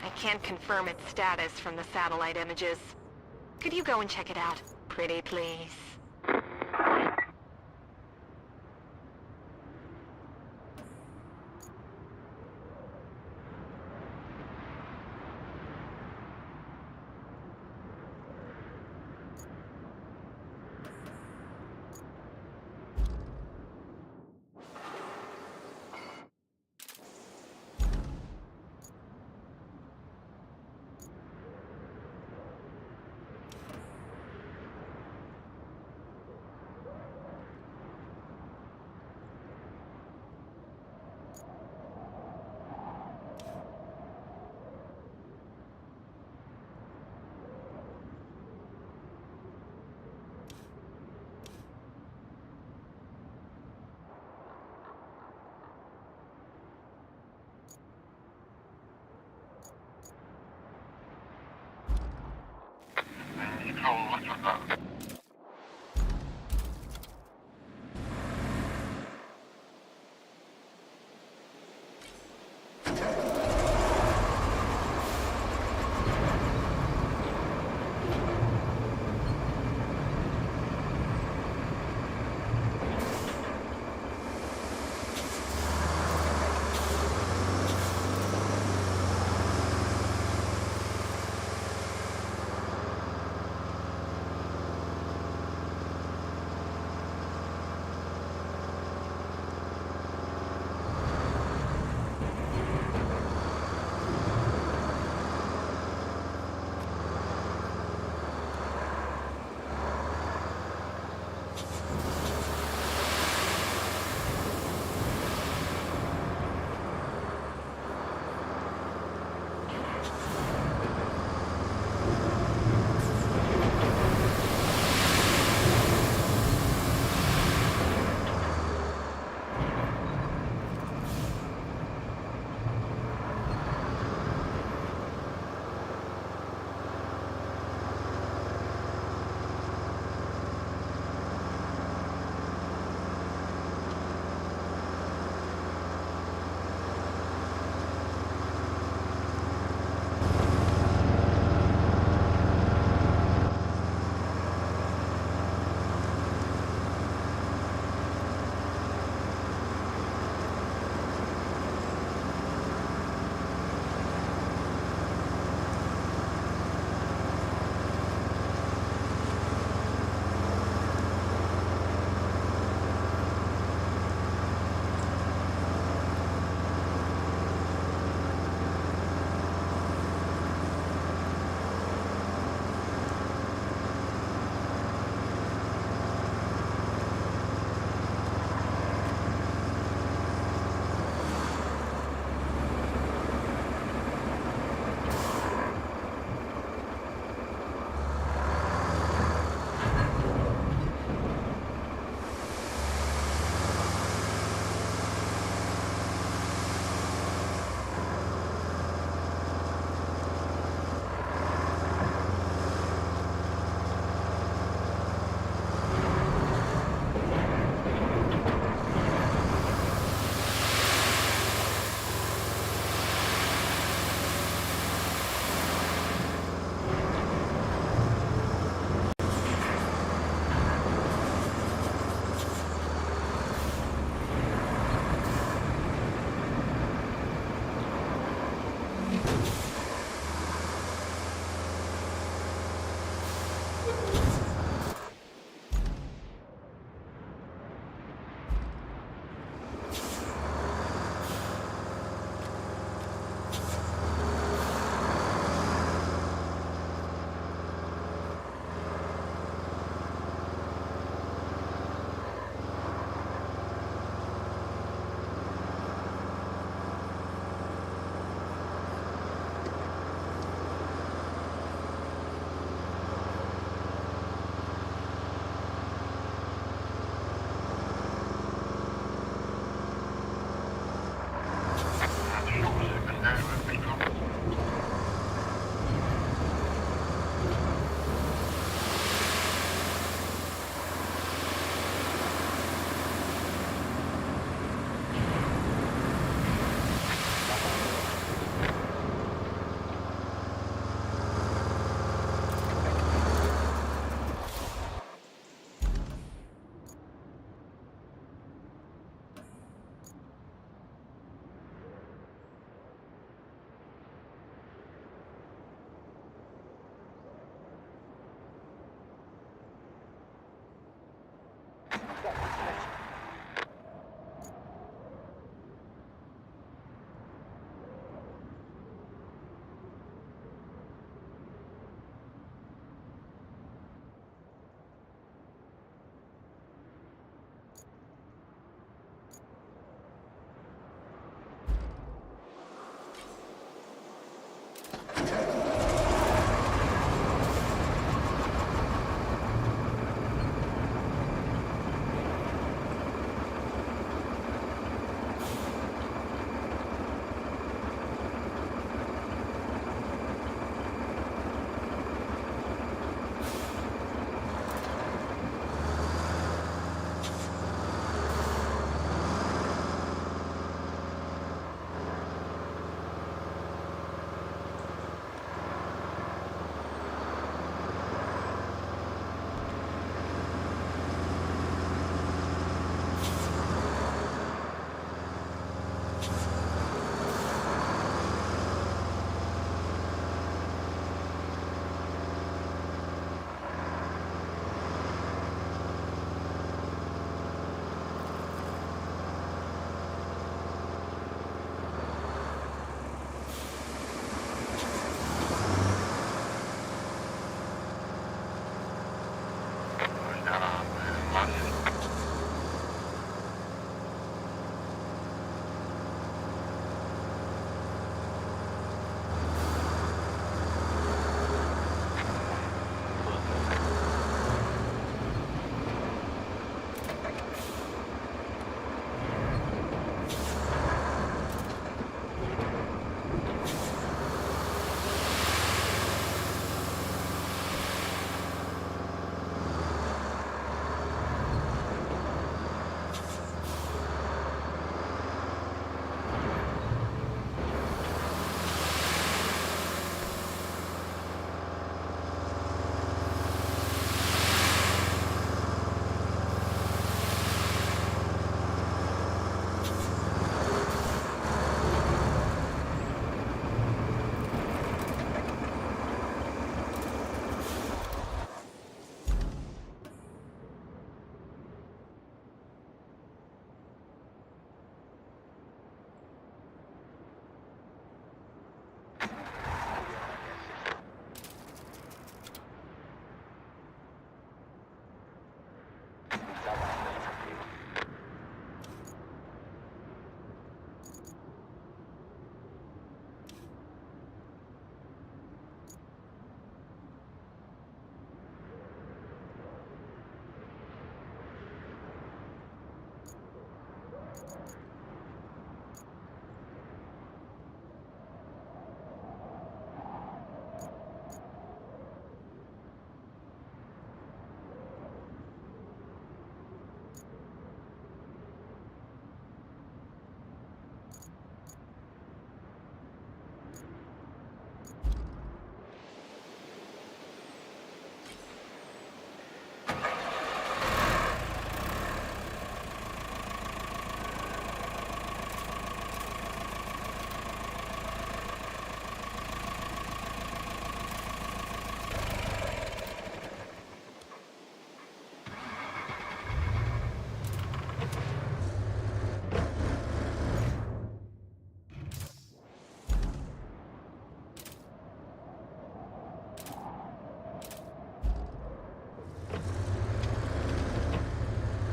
Speaker 10: I can't confirm its status from the satellite images. Could you go and check it out? Pretty please.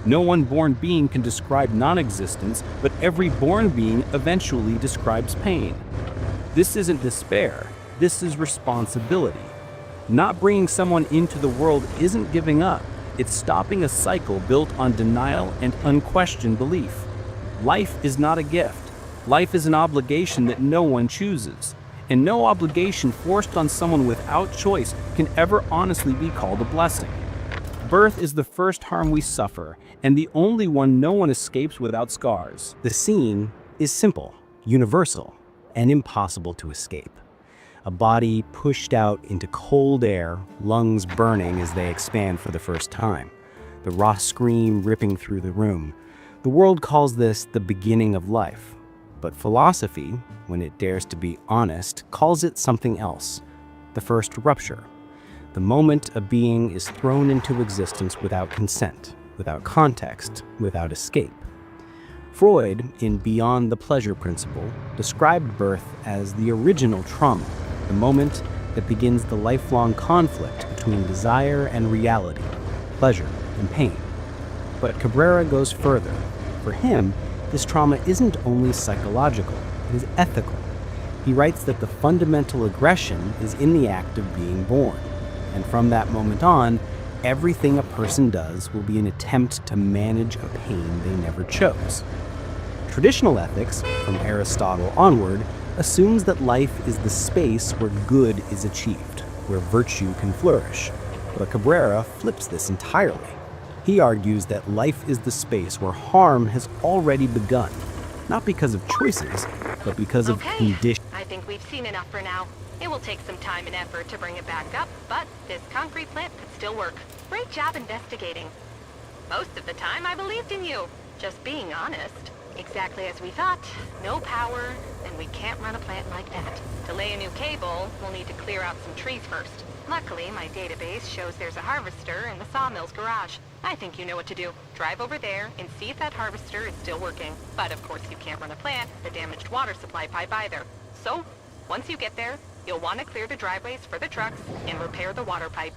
Speaker 12: No one born being can describe non-existence, but every born being eventually describes pain. This isn't despair, this is responsibility. Not bringing someone into the world isn't giving up, it's stopping a cycle built on denial and unquestioned belief. Life is not a gift. Life is an obligation that no one chooses. And no obligation forced on someone without choice can ever honestly be called a blessing. Birth is the first harm we suffer, and the only one no one escapes without scars. The scene is simple, universal, and impossible to escape. A body pushed out into cold air, lungs burning as they expand for the first time. The raw scream ripping through the room. The world calls this the beginning of life. But philosophy, when it dares to be honest, calls it something else. The first rupture. The moment a being is thrown into existence without consent, without context, without escape. Freud, in Beyond the Pleasure Principle, described birth as the original trauma, the moment that begins the lifelong conflict between desire and reality, pleasure and pain. But Cabrera goes further. For him, this trauma isn't only psychological, it is ethical. He writes that the fundamental aggression is in the act of being born, and from that moment on, everything a person does will be an attempt to manage a pain they never chose. Traditional ethics, from Aristotle onward, assumes that life is the space where good is achieved, where virtue can flourish. But Cabrera flips this entirely. He argues that life is the space where harm has already begun, not because of choices, but because of conditions.
Speaker 10: I think we've seen enough for now. It will take some time and effort to bring it back up, but this concrete plant could still work. Great job investigating. Most of the time, I believed in you. Just being honest. Exactly as we thought. No power, and we can't run a plant like that. To lay a new cable, we'll need to clear out some trees first. Luckily, my database shows there's a harvester in the sawmill's garage. I think you know what to do. Drive over there and see if that harvester is still working. But of course you can't run a plant, the damaged water supply pipe either. So, once you get there, you'll want to clear the driveways for the trucks and repair the water pipe.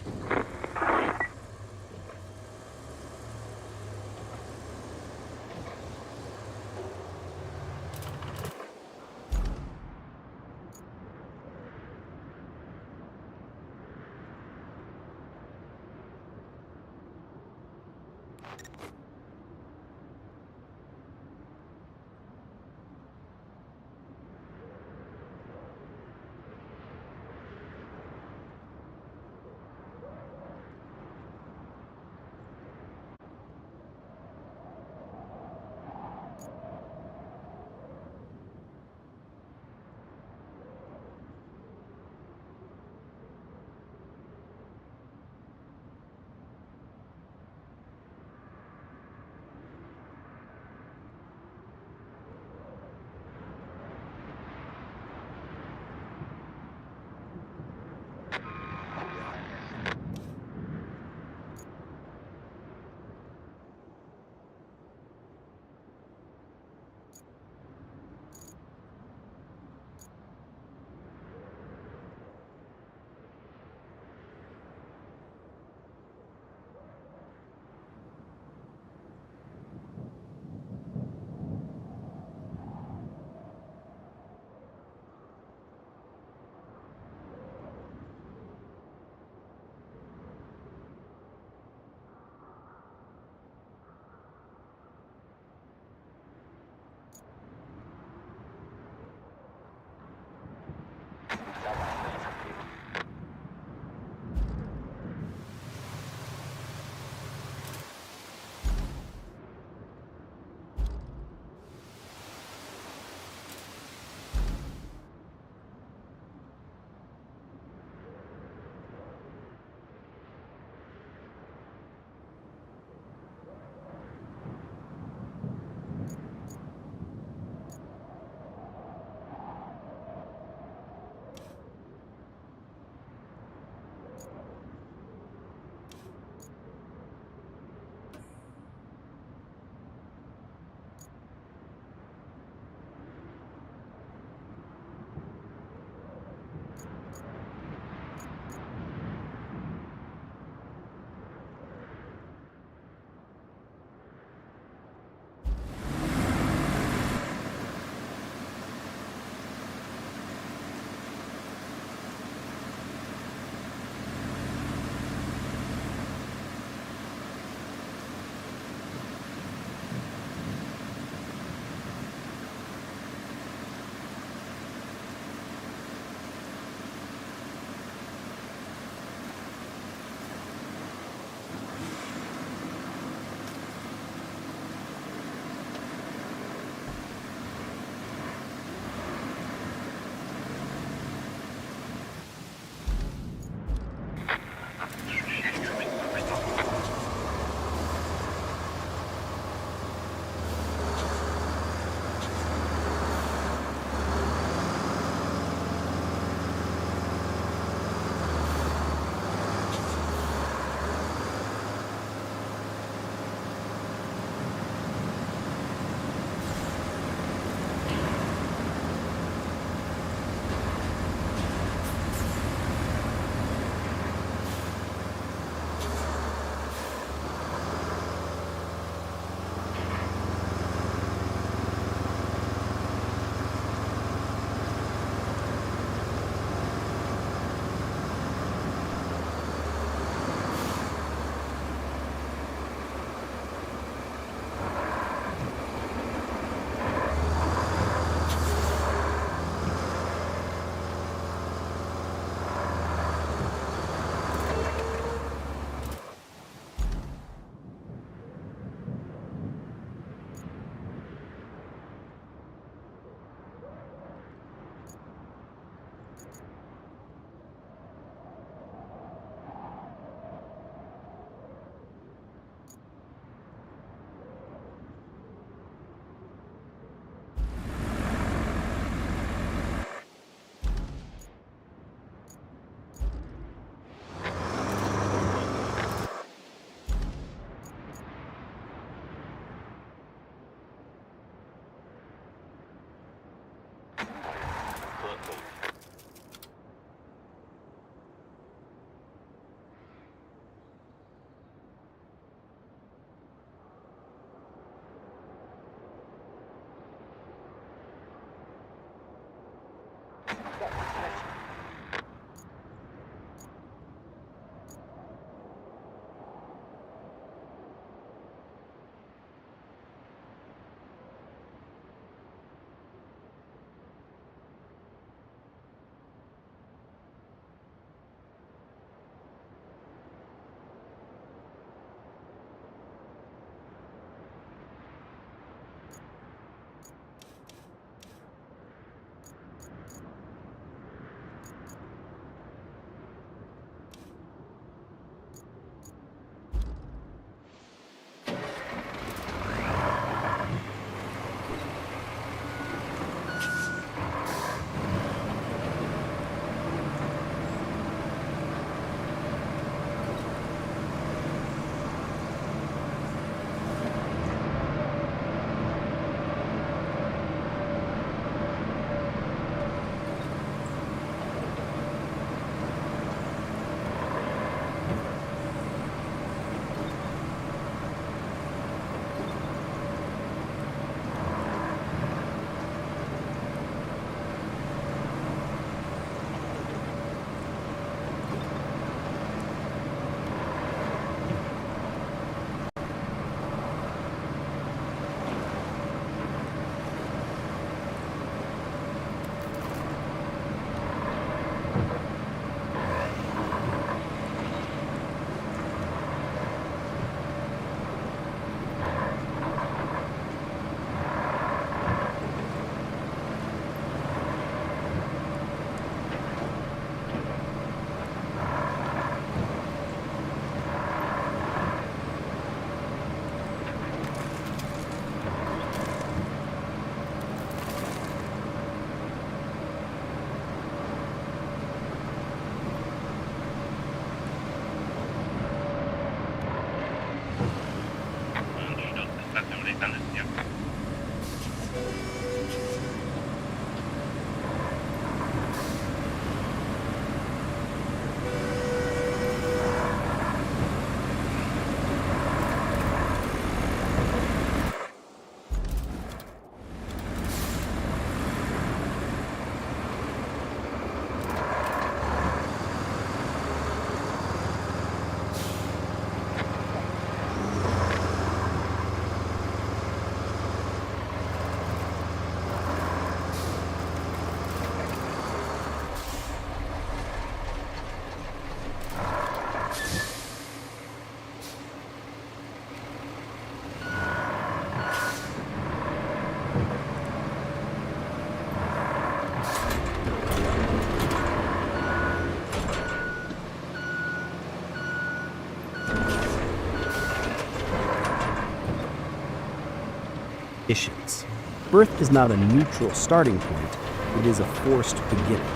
Speaker 13: Issues. Birth is not a neutral starting point, it is a forced beginning.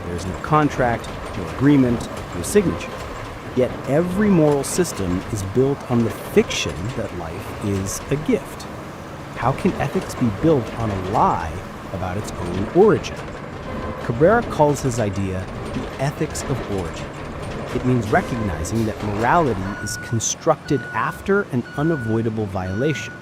Speaker 13: There is no contract, no agreement, no signature. Yet every moral system is built on the fiction that life is a gift. How can ethics be built on a lie about its own origin? Cabrera calls his idea the ethics of origin. It means recognizing that morality is constructed after an unavoidable violation.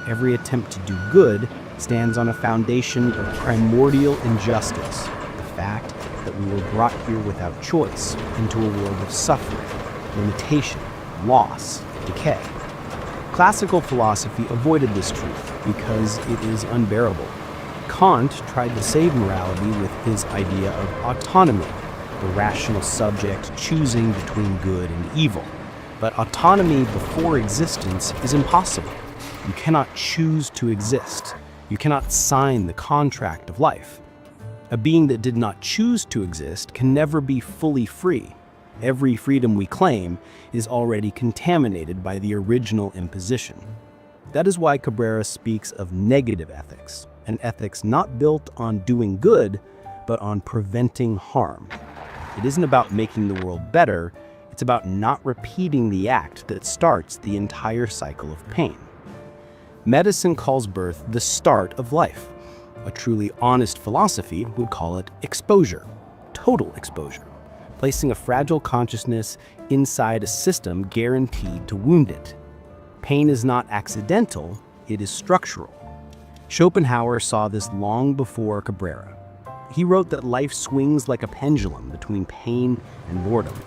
Speaker 13: Every attempt to do good stands on a foundation of primordial injustice, the fact that we were brought here without choice into a world of suffering, limitation, loss, decay. Classical philosophy avoided this truth because it is unbearable. Kant tried to save morality with his idea of autonomy, the rational subject choosing between good and evil. But autonomy before existence is impossible. You cannot choose to exist. You cannot sign the contract of life. A being that did not choose to exist can never be fully free. Every freedom we claim is already contaminated by the original imposition. That is why Cabrera speaks of negative ethics, an ethics not built on doing good, but on preventing harm. It isn't about making the world better, it's about not repeating the act that starts the entire cycle of pain. Medicine calls birth the start of life. A truly honest philosophy would call it exposure, total exposure, placing a fragile consciousness inside a system guaranteed to wound it. Pain is not accidental, it is structural. Schopenhauer saw this long before Cabrera. He wrote that life swings like a pendulum between pain and boredom.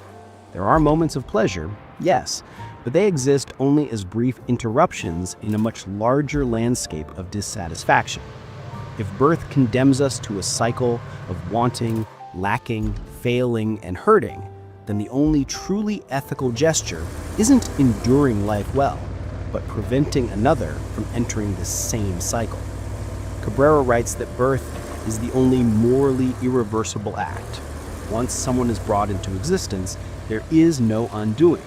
Speaker 13: There are moments of pleasure, yes, but they exist only as brief interruptions in a much larger landscape of dissatisfaction. If birth condemns us to a cycle of wanting, lacking, failing, and hurting, then the only truly ethical gesture isn't enduring life well, but preventing another from entering the same cycle. Cabrera writes that birth is the only morally irreversible act. Once someone is brought into existence, there is no undoing,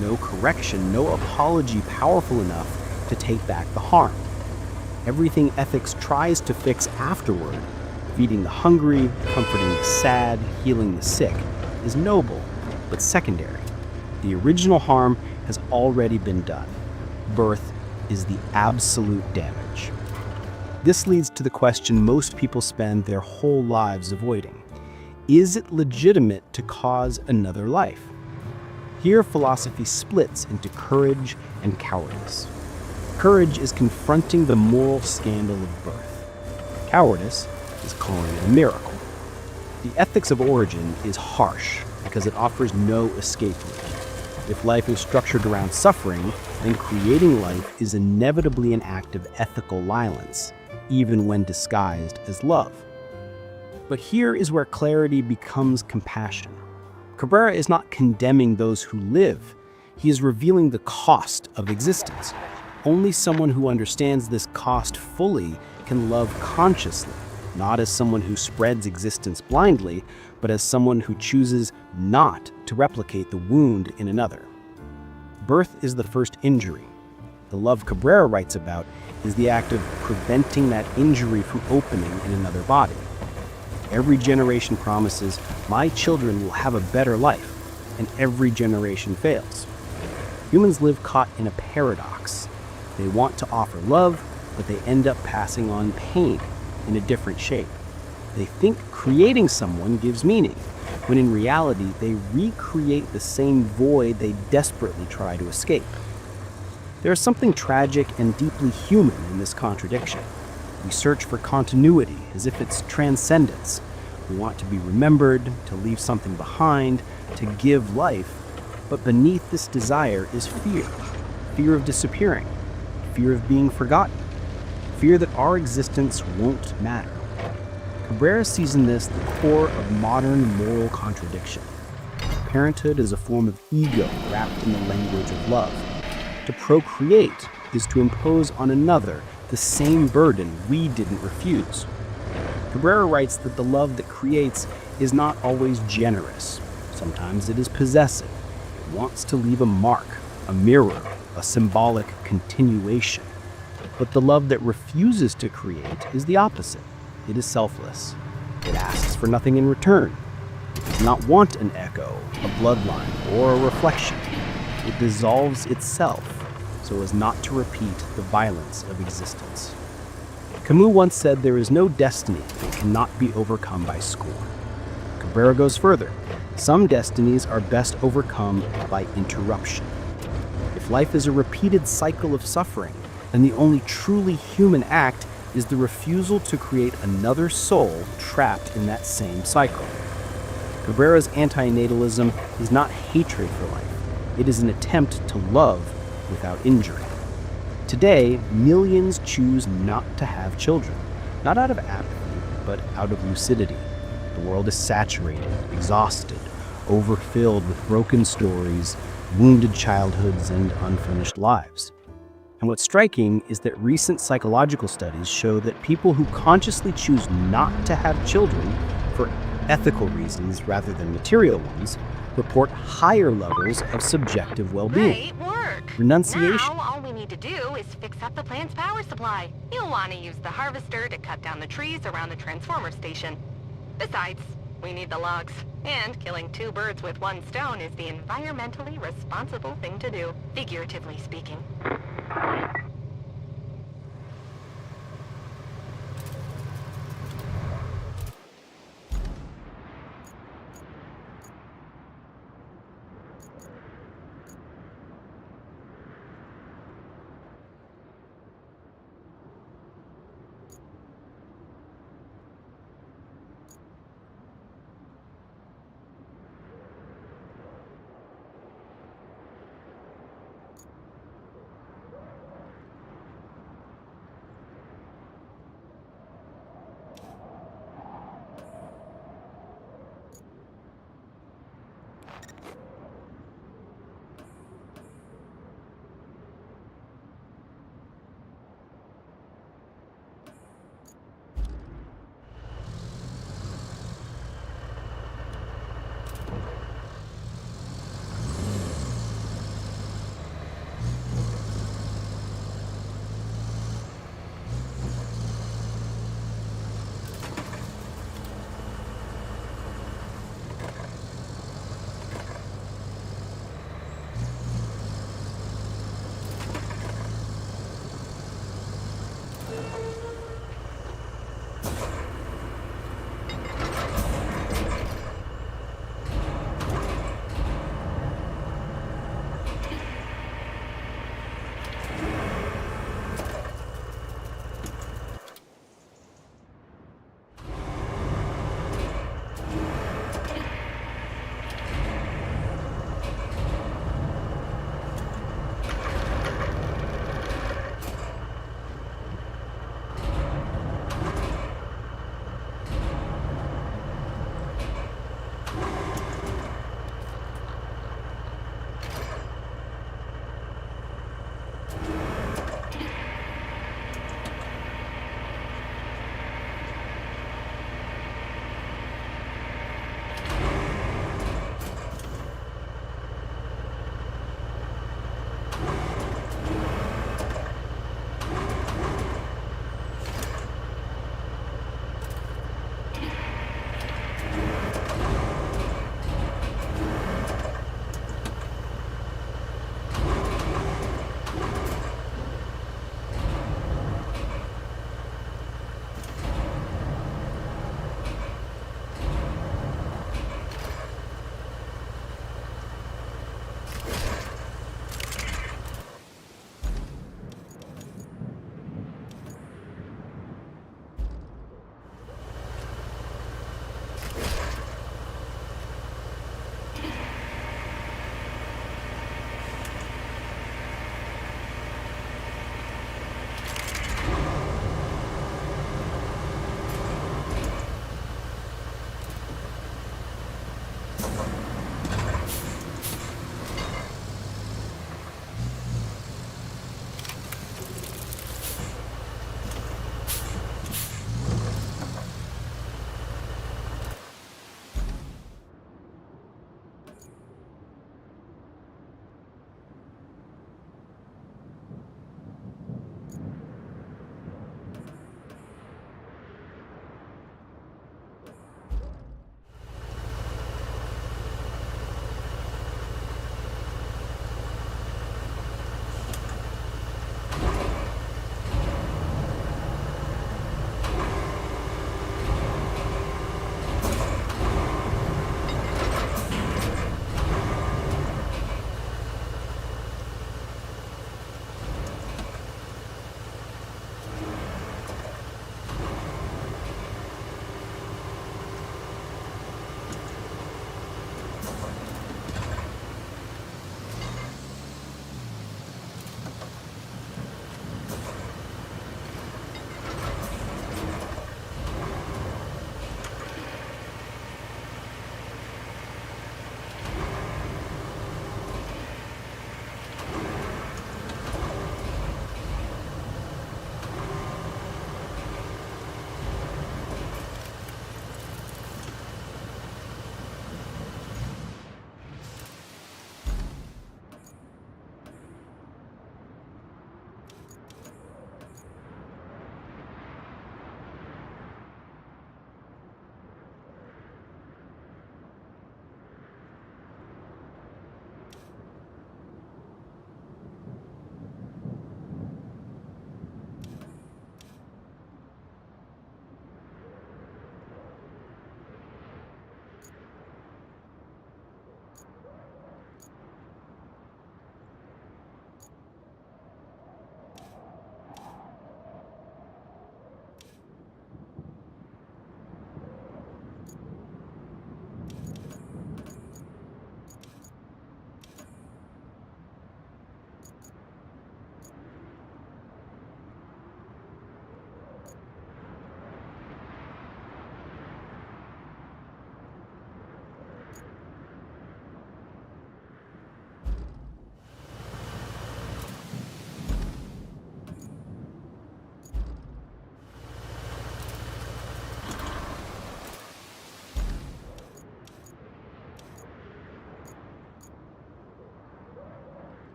Speaker 13: no correction, no apology powerful enough to take back the harm. Everything ethics tries to fix afterward, feeding the hungry, comforting the sad, healing the sick, is noble, but secondary. The original harm has already been done. Birth is the absolute damage. This leads to the question most people spend their whole lives avoiding. Is it legitimate to cause another life? Here, philosophy splits into courage and cowardice. Courage is confronting the moral scandal of birth. Cowardice is calling it a miracle. The ethics of origin is harsh because it offers no escape route. If life is structured around suffering, then creating life is inevitably an act of ethical violence, even when disguised as love. But here is where clarity becomes compassion. Cabrera is not condemning those who live. He is revealing the cost of existence. Only someone who understands this cost fully can love consciously, not as someone who spreads existence blindly, but as someone who chooses not to replicate the wound in another. Birth is the first injury. The love Cabrera writes about is the act of preventing that injury from opening in another body. Every generation promises, my children will have a better life, and every generation fails. Humans live caught in a paradox. They want to offer love, but they end up passing on pain in a different shape. They think creating someone gives meaning, when in reality they recreate the same void they desperately try to escape. There is something tragic and deeply human in this contradiction. We search for continuity as if it's transcendence. We want to be remembered, to leave something behind, to give life, but beneath this desire is fear. Fear of disappearing, fear of being forgotten, fear that our existence won't matter. Cabrera sees in this the core of modern moral contradiction. Parenthood is a form of ego wrapped in the language of love. To procreate is to impose on another the same burden we didn't refuse. Cabrera writes that the love that creates is not always generous. Sometimes it is possessive. It wants to leave a mark, a mirror, a symbolic continuation. But the love that refuses to create is the opposite. It is selfless. It asks for nothing in return. It does not want an echo, a bloodline, or a reflection. It dissolves itself so as not to repeat the violence of existence. Camus once said there is no destiny that cannot be overcome by scorn. Cabrera goes further. Some destinies are best overcome by interruption. If life is a repeated cycle of suffering, then the only truly human act is the refusal to create another soul trapped in that same cycle. Cabrera's antinatalism is not hatred for life. It is an attempt to love without injury. Today, millions choose not to have children, not out of apathy, but out of lucidity. The world is saturated, exhausted, overfilled with broken stories, wounded childhoods, and unfinished lives. And what's striking is that recent psychological studies show that people who consciously choose not to have children for ethical reasons rather than material ones report higher levels of subjective well-being.
Speaker 10: Great work!
Speaker 13: Renunciation.
Speaker 10: Now all we need to do is fix up the plant's power supply. You'll want to use the harvester to cut down the trees around the transformer station. Besides, we need the logs. And killing 2 birds with 1 stone is the environmentally responsible thing to do, figuratively speaking.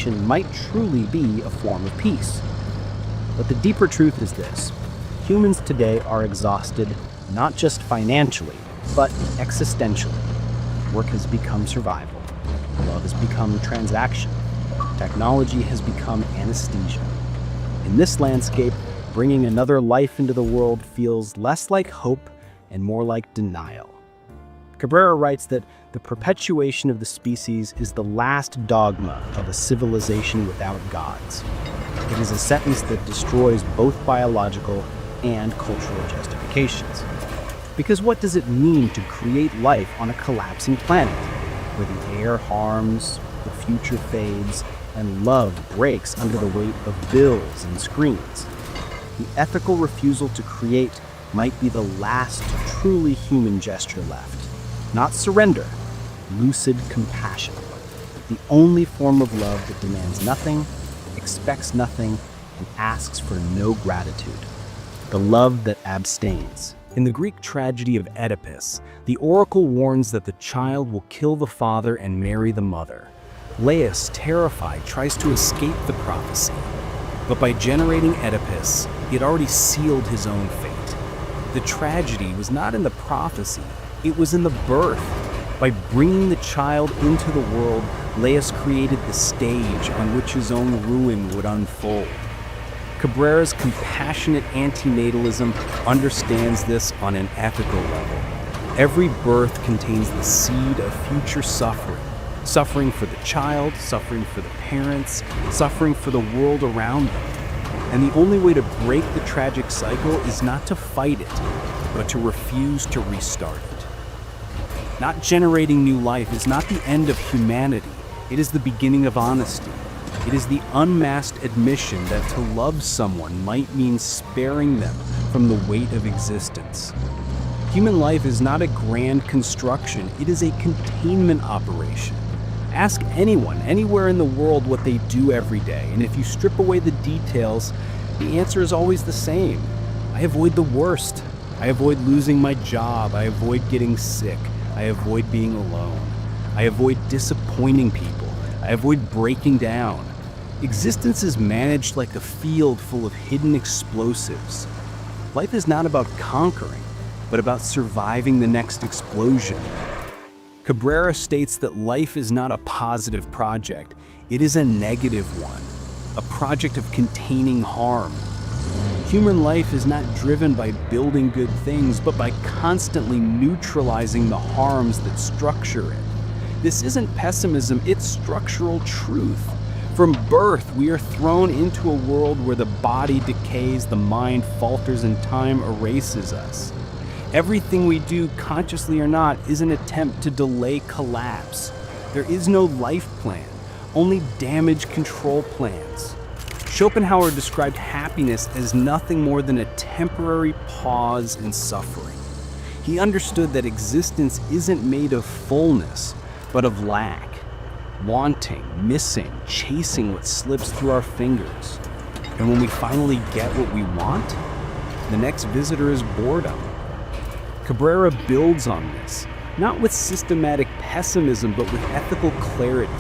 Speaker 13: civilization might truly be a form of peace. But the deeper truth is this: humans today are exhausted not just financially, but existentially. Work has become survival. Love has become transaction. Technology has become anesthesia. In this landscape, bringing another life into the world feels less like hope and more like denial. Cabrera writes that the perpetuation of the species is the last dogma of a civilization without gods. It is a sentence that destroys both biological and cultural justifications. Because what does it mean to create life on a collapsing planet, where the air harms, the future fades, and love breaks under the weight of bills and screens? The ethical refusal to create might be the last truly human gesture left. Not surrender, lucid compassion. The only form of love that demands nothing, expects nothing, and asks for no gratitude. The love that abstains.
Speaker 12: In the Greek tragedy of Oedipus, the oracle warns that the child will kill the father and marry the mother. Laius, terrified, tries to escape the prophecy. But by generating Oedipus, he had already sealed his own fate. The tragedy was not in the prophecy, it was in the birth. By bringing the child into the world, Laius created the stage on which his own ruin would unfold. Cabrera's compassionate antinatalism understands this on an ethical level. Every birth contains the seed of future suffering. Suffering for the child, suffering for the parents, suffering for the world around them. And the only way to break the tragic cycle is not to fight it, but to refuse to restart it. Not generating new life is not the end of humanity. It is the beginning of honesty. It is the unmasked admission that to love someone might mean sparing them from the weight of existence. Human life is not a grand construction, it is a containment operation. Ask anyone, anywhere in the world, what they do every day, and if you strip away the details, the answer is always the same. I avoid the worst. I avoid losing my job. I avoid getting sick. I avoid being alone. I avoid disappointing people. I avoid breaking down. Existence is managed like a field full of hidden explosives. Life is not about conquering, but about surviving the next explosion. Cabrera states that life is not a positive project, it is a negative one, a project of containing harm. Human life is not driven by building good things, but by constantly neutralizing the harms that structure it. This isn't pessimism, it's structural truth. From birth, we are thrown into a world where the body decays, the mind falters, and time erases us. Everything we do, consciously or not, is an attempt to delay collapse. There is no life plan, only damage control plans. Schopenhauer described happiness as nothing more than a temporary pause in suffering. He understood that existence isn't made of fullness, but of lack. Wanting, missing, chasing what slips through our fingers. And when we finally get what we want, the next visitor is boredom. Cabrera builds on this, not with systematic pessimism, but with ethical clarity.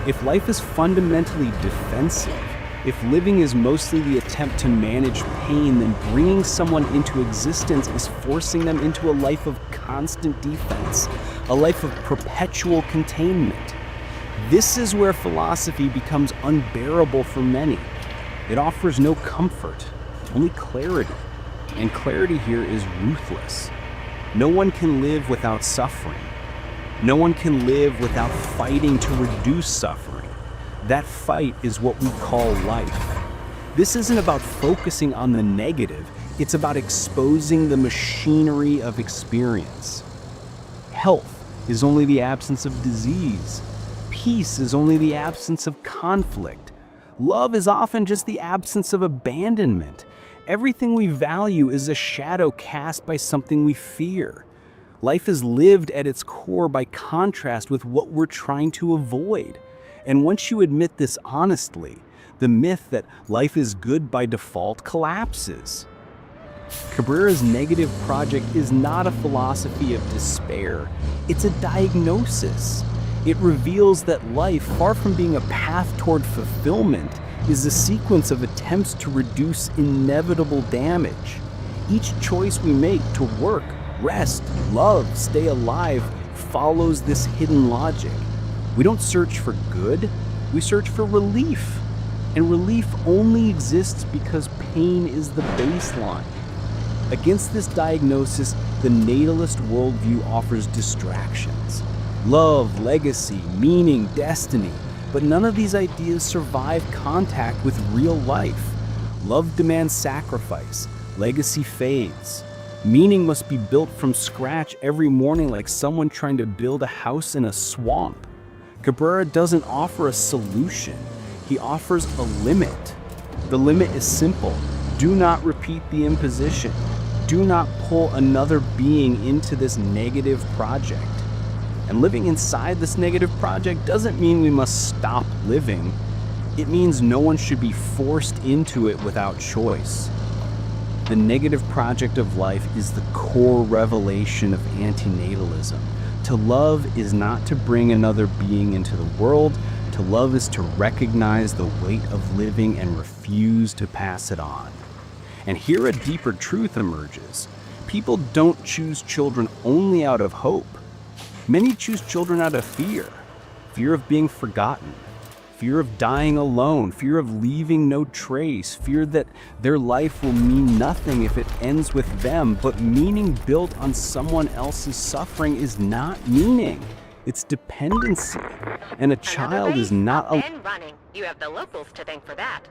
Speaker 12: If life is fundamentally defensive, if living is mostly the attempt to manage pain, then bringing someone into existence is forcing them into a life of constant defense, a life of perpetual containment. This is where philosophy becomes unbearable for many. It offers no comfort, only clarity. And clarity here is ruthless. No one can live without suffering. No one can live without fighting to reduce suffering. That fight is what we call life. This isn't about focusing on the negative, it's about exposing the machinery of experience. Health is only the absence of disease. Peace is only the absence of conflict. Love is often just the absence of abandonment. Everything we value is a shadow cast by something we fear. Life is lived at its core by contrast with what we're trying to avoid. And once you admit this honestly, the myth that life is good by default collapses. Cabrera's negative project is not a philosophy of despair. It's a diagnosis.
Speaker 13: It reveals that life, far from being a path toward fulfillment, is a sequence of attempts to reduce inevitable damage. Each choice we make to work, rest, love, stay alive follows this hidden logic. We don't search for good, we search for relief. And relief only exists because pain is the baseline. Against this diagnosis, the natalist worldview offers distractions. Love, legacy, meaning, destiny. But none of these ideas survive contact with real life. Love demands sacrifice. Legacy fades. Meaning must be built from scratch every morning like someone trying to build a house in a swamp. Cabrera doesn't offer a solution. He offers a limit. The limit is simple. Do not repeat the imposition. Do not pull another being into this negative project. And living inside this negative project doesn't mean we must stop living. It means no one should be forced into it without choice. The negative project of life is the core revelation of antinatalism. To love is not to bring another being into the world. To love is to recognize the weight of living and refuse to pass it on. And here a deeper truth emerges. People don't choose children only out of hope. Many choose children out of fear. Fear of being forgotten. Fear of dying alone. Fear of leaving no trace. Fear that their life will mean nothing if it ends with them. But meaning built on someone else's suffering is not meaning. It's dependency. And a child is not a...
Speaker 10: And running. You have the locals to thank for that.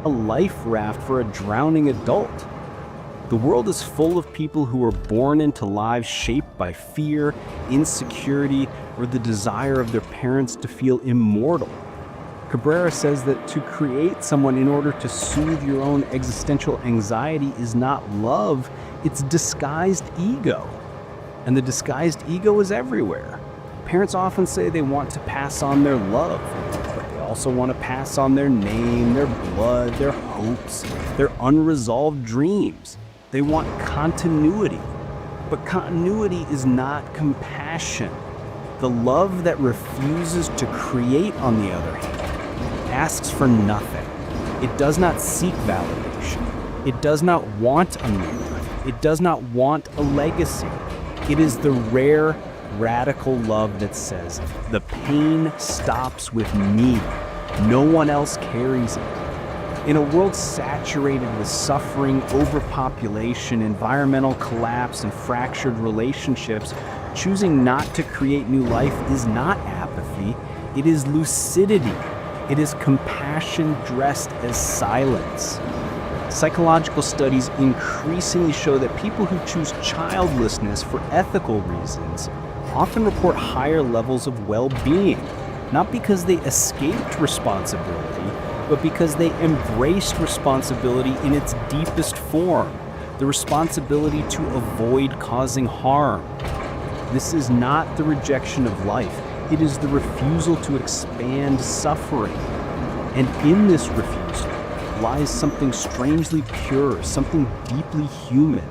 Speaker 13: life raft for a drowning adult. The world is full of people who were born into lives shaped by fear, insecurity, or the desire of their parents to feel immortal. Cabrera says that to create someone in order to soothe your own existential anxiety is not love, it's disguised ego. And the disguised ego is everywhere. Parents often say they want to pass on their love, but they also want to pass on their name, their blood, their hopes, their unresolved dreams. They want continuity. But continuity is not compassion. The love that refuses to create, on the other hand, asks for nothing. It does not seek validation. It does not want a mirror. It does not want a legacy. It is the rare, radical love that says, the pain stops with me. No one else carries it. In a world saturated with suffering, overpopulation, environmental collapse, and fractured relationships, choosing not to create new life is not apathy, it is lucidity. It is compassion dressed as silence. Psychological studies increasingly show that people who choose childlessness for ethical reasons often report higher levels of well-being, not because they escaped responsibility, but because they embraced responsibility in its deepest form, the responsibility to avoid causing harm. This is not the rejection of life. It is the refusal to expand suffering. And in this refusal lies something strangely pure, something deeply human.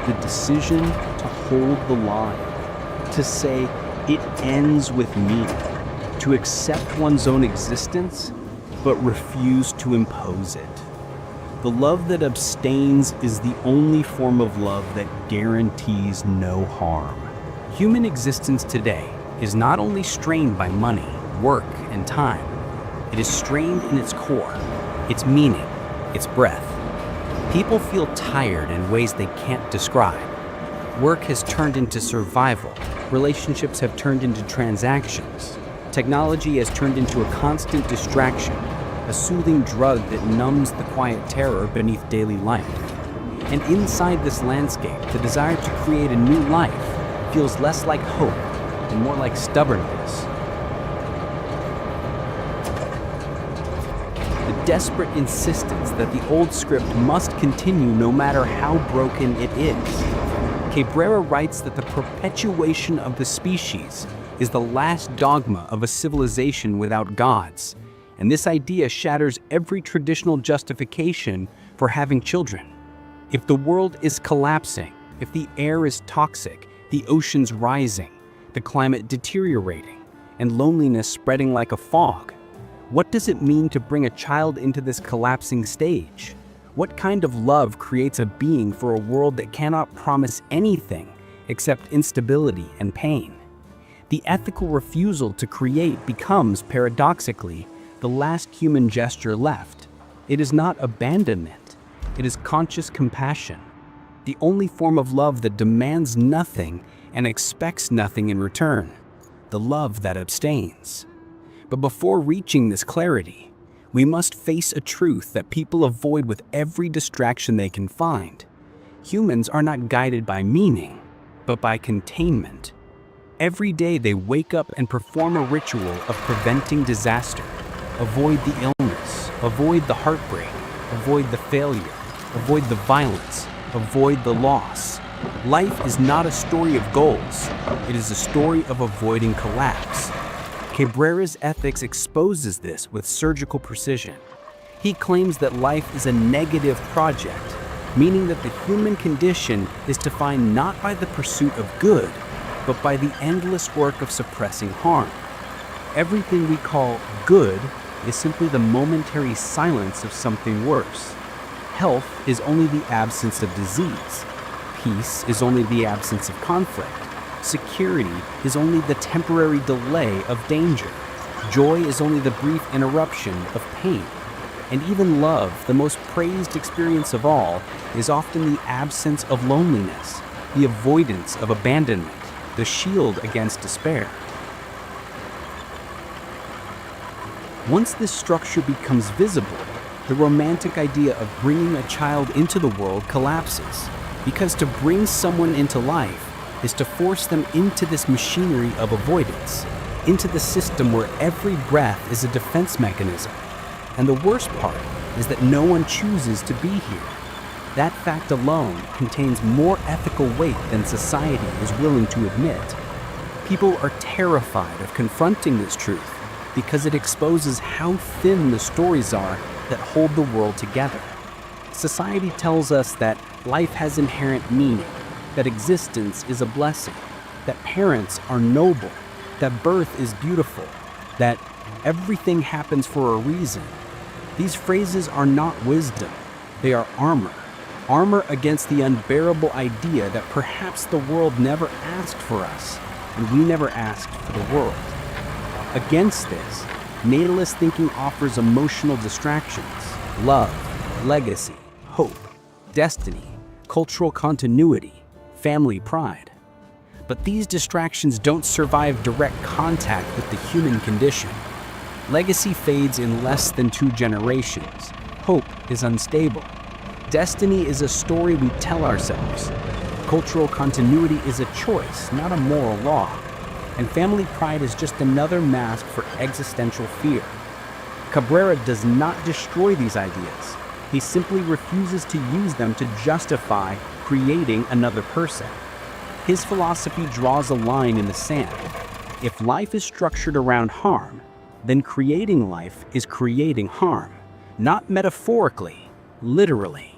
Speaker 13: The decision to hold the line, to say, it ends with me, to accept one's own existence, but refuse to impose it. The love that abstains is the only form of love that guarantees no harm. Human existence today is not only strained by money, work, and time. It is strained in its core, its meaning, its breath. People feel tired in ways they can't describe. Work has turned into survival. Relationships have turned into transactions. Technology has turned into a constant distraction, a soothing drug that numbs the quiet terror beneath daily life. And inside this landscape, the desire to create a new life feels less like hope and more like stubbornness. The desperate insistence that the old script must continue no matter how broken it is. Cabrera writes that the perpetuation of the species is the last dogma of a civilization without gods, and this idea shatters every traditional justification for having children. If the world is collapsing, if the air is toxic, the oceans rising, the climate deteriorating, and loneliness spreading like a fog, what does it mean to bring a child into this collapsing stage? What kind of love creates a being for a world that cannot promise anything except instability and pain? The ethical refusal to create becomes, paradoxically, the last human gesture left. It is not abandonment, it is conscious compassion, the only form of love that demands nothing and expects nothing in return, the love that abstains. But before reaching this clarity, we must face a truth that people avoid with every distraction they can find. Humans are not guided by meaning, but by containment. Every day they wake up and perform a ritual of preventing disaster. Avoid the illness, avoid the heartbreak, avoid the failure, avoid the violence, avoid the loss. Life is not a story of goals, it is a story of avoiding collapse. Cabrera's ethics exposes this with surgical precision. He claims that life is a negative project, meaning that the human condition is defined not by the pursuit of good, but by the endless work of suppressing harm. Everything we call good is simply the momentary silence of something worse. Health is only the absence of disease. Peace is only the absence of conflict. Security is only the temporary delay of danger. Joy is only the brief interruption of pain. And even love, the most praised experience of all, is often the absence of loneliness, the avoidance of abandonment, the shield against despair. Once this structure becomes visible, the romantic idea of bringing a child into the world collapses, because to bring someone into life is to force them into this machinery of avoidance, into the system where every breath is a defense mechanism. And the worst part is that no one chooses to be here. That fact alone contains more ethical weight than society is willing to admit. People are terrified of confronting this truth because it exposes how thin the stories are that hold the world together. Society tells us that life has inherent meaning, that existence is a blessing, that parents are noble, that birth is beautiful, that everything happens for a reason. These phrases are not wisdom, they are armor. Armor against the unbearable idea that perhaps the world never asked for us, and we never asked for the world. Against this, natalist thinking offers emotional distractions: love, legacy, hope, destiny, cultural continuity, family pride. But these distractions don't survive direct contact with the human condition. Legacy fades in less than 2 generations. Hope is unstable. Destiny is a story we tell ourselves. Cultural continuity is a choice, not a moral law. And family pride is just another mask for existential fear. Cabrera does not destroy these ideas. He simply refuses to use them to justify creating another person. His philosophy draws a line in the sand. If life is structured around harm, then creating life is creating harm. Not metaphorically, literally.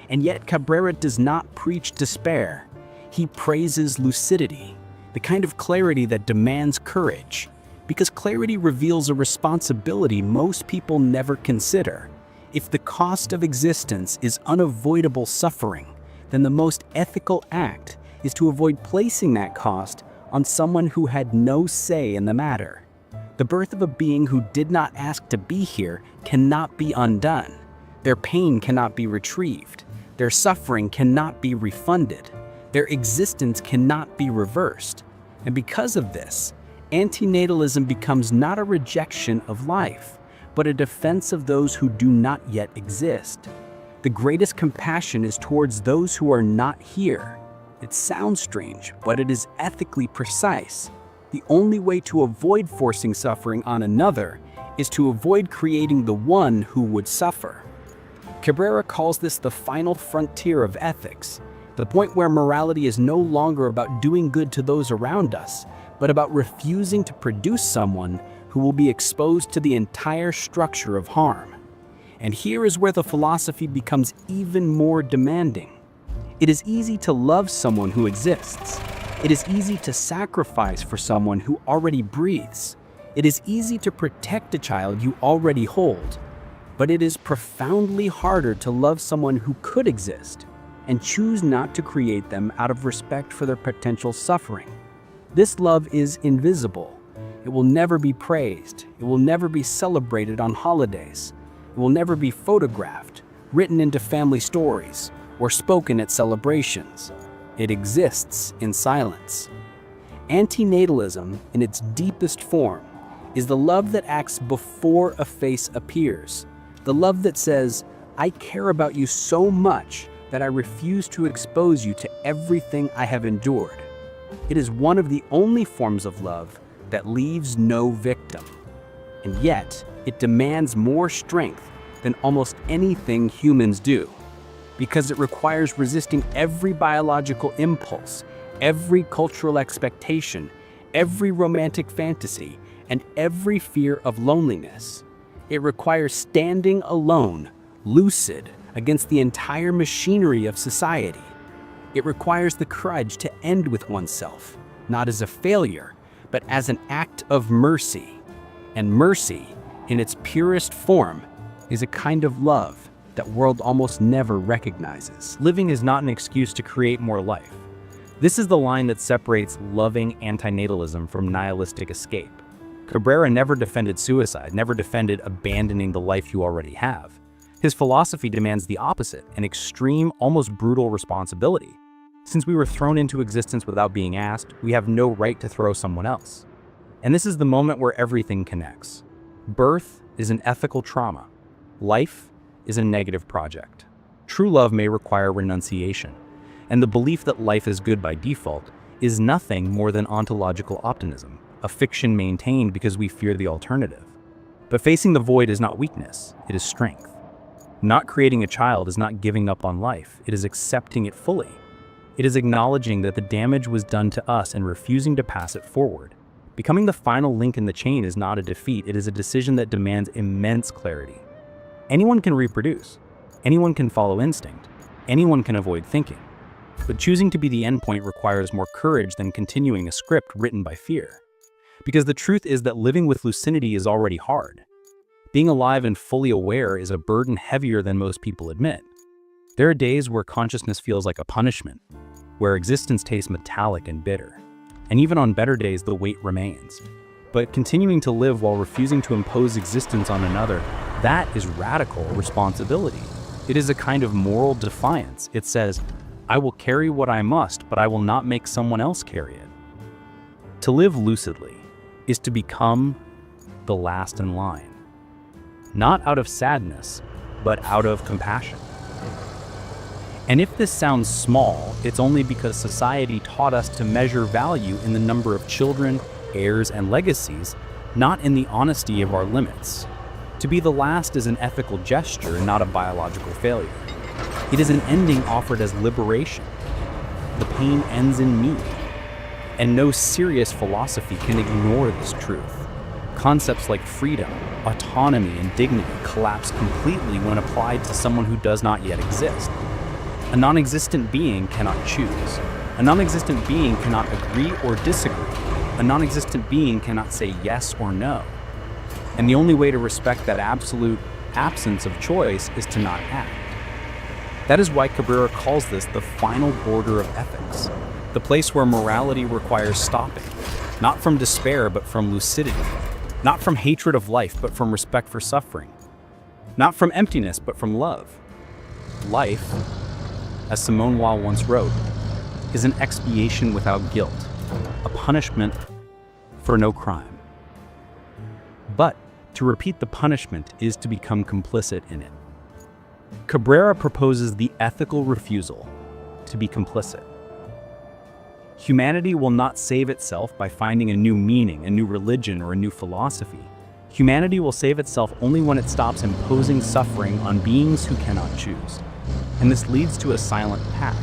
Speaker 13: And yet Cabrera does not preach despair. He praises lucidity, the kind of clarity that demands courage, because clarity reveals a responsibility most people never consider. If the cost of existence is unavoidable suffering, then the most ethical act is to avoid placing that cost on someone who had no say in the matter. The birth of a being who did not ask to be here cannot be undone. Their pain cannot be retrieved. Their suffering cannot be refunded. Their existence cannot be reversed. And because of this, antinatalism becomes not a rejection of life, but a defense of those who do not yet exist. The greatest compassion is towards those who are not here. It sounds strange, but it is ethically precise. The only way to avoid forcing suffering on another is to avoid creating the one who would suffer. Cabrera calls this the final frontier of ethics, the point where morality is no longer about doing good to those around us, but about refusing to produce someone who will be exposed to the entire structure of harm. And here is where the philosophy becomes even more demanding. It is easy to love someone who exists. It is easy to sacrifice for someone who already breathes. It is easy to protect a child you already hold. But it is profoundly harder to love someone who could exist and choose not to create them out of respect for their potential suffering. This love is invisible. It will never be praised. It will never be celebrated on holidays. It will never be photographed, written into family stories, or spoken at celebrations. It exists in silence. Antinatalism, in its deepest form, is the love that acts before a face appears. The love that says, I care about you so much that I refuse to expose you to everything I have endured. It is one of the only forms of love that leaves no victim. And yet, it demands more strength than almost anything humans do, because it requires resisting every biological impulse, every cultural expectation, every romantic fantasy, and every fear of loneliness. It requires standing alone, lucid, against the entire machinery of society. It requires the courage to end with oneself, not as a failure, but as an act of mercy. And mercy, in its purest form, is a kind of love that world almost never recognizes.
Speaker 12: Living is not an excuse to create more life. This is the line that separates loving antinatalism from nihilistic escape. Cabrera never defended suicide, never defended abandoning the life you already have. His philosophy demands the opposite, an extreme, almost brutal responsibility. Since we were thrown into existence without being asked, we have no right to throw someone else. And this is the moment where everything connects. Birth is an ethical trauma. Life is a negative project. True love may require renunciation, and the belief that life is good by default is nothing more than ontological optimism, a fiction maintained because we fear the alternative. But facing the void is not weakness, it is strength. Not creating a child is not giving up on life, it is accepting it fully. It is acknowledging that the damage was done to us and refusing to pass it forward. Becoming the final link in the chain is not a defeat, it is a decision that demands immense clarity. Anyone can reproduce. Anyone can follow instinct. Anyone can avoid thinking. But choosing to be the endpoint requires more courage than continuing a script written by fear. Because the truth is that living with lucidity is already hard. Being alive and fully aware is a burden heavier than most people admit. There are days where consciousness feels like a punishment, where existence tastes metallic and bitter. And even on better days, the weight remains. But continuing to live while refusing to impose existence on another, that is radical responsibility. It is a kind of moral defiance. It says, I will carry what I must, but I will not make someone else carry it. To live lucidly is to become the last in line. Not out of sadness, but out of compassion. And if this sounds small, it's only because society taught us to measure value in the number of children, heirs, and legacies, not in the honesty of our limits. To be the last is an ethical gesture, not a biological failure. It is an ending offered as liberation. the pain ends in me. And no serious philosophy can ignore this truth. Concepts like freedom, autonomy, and dignity collapse completely when applied to someone who does not yet exist. A non-existent being cannot choose. A non-existent being cannot agree or disagree. A non-existent being cannot say yes or no. And the only way to respect that absolute absence of choice is to not act. That is why Cabrera calls this the final border of ethics, the place where morality requires stopping, not from despair but from lucidity, not from hatred of life but from respect for suffering, not from emptiness but from love. Life, as Simone Weil once wrote, is an expiation without guilt, a punishment for no crime. But to repeat the punishment is to become complicit in it. Cabrera proposes the ethical refusal to be complicit. Humanity will not save itself by finding a new meaning, a new religion, or a new philosophy. Humanity will save itself only when it stops imposing suffering on beings who cannot choose. And this leads to a silent pact.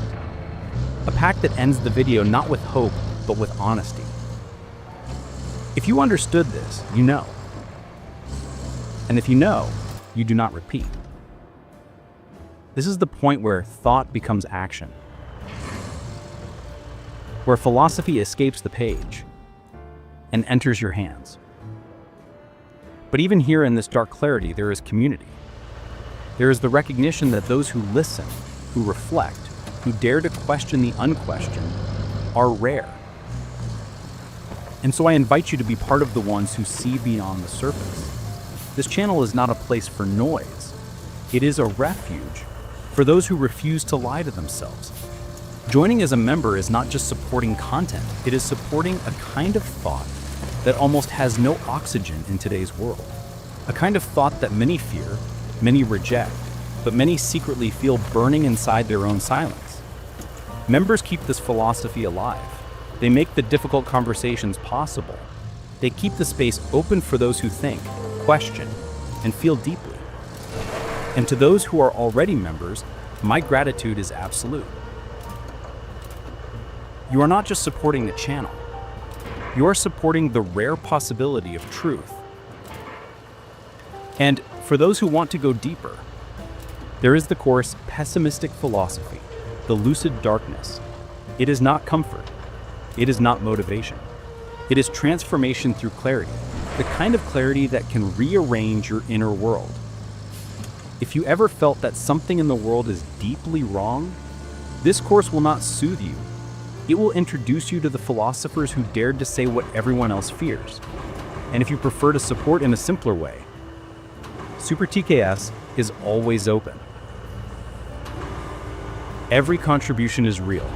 Speaker 12: A pact that ends the video not with hope, but with honesty. If you understood this, you know. And if you know, you do not repeat. This is the point where thought becomes action, where philosophy escapes the page and enters your hands. But even here in this dark clarity, there is community. There is the recognition that those who listen, who reflect, who dare to question the unquestioned, are rare. And so I invite you to be part of the ones who see beyond the surface. This channel is not a place for noise. It is a refuge for those who refuse to lie to themselves. Joining as a member is not just supporting content, it is supporting a kind of thought that almost has no oxygen in today's world. A kind of thought that many fear, many reject, but many secretly feel burning inside their own silence. Members keep this philosophy alive. They make the difficult conversations possible. They keep the space open for those who think, question, and feel deeply. And to those who are already members, my gratitude is absolute. You are not just supporting the channel. You are supporting the rare possibility of truth. And for those who want to go deeper, there is the course Pessimistic Philosophy, the Lucid Darkness. It is not comfort. It is not motivation. It is transformation through clarity, the kind of clarity that can rearrange your inner world. If you ever felt that something in the world is deeply wrong, this course will not soothe you. It will introduce you to the philosophers who dared to say what everyone else fears. And if you prefer to support in a simpler way, Super TKS is always open. Every contribution is real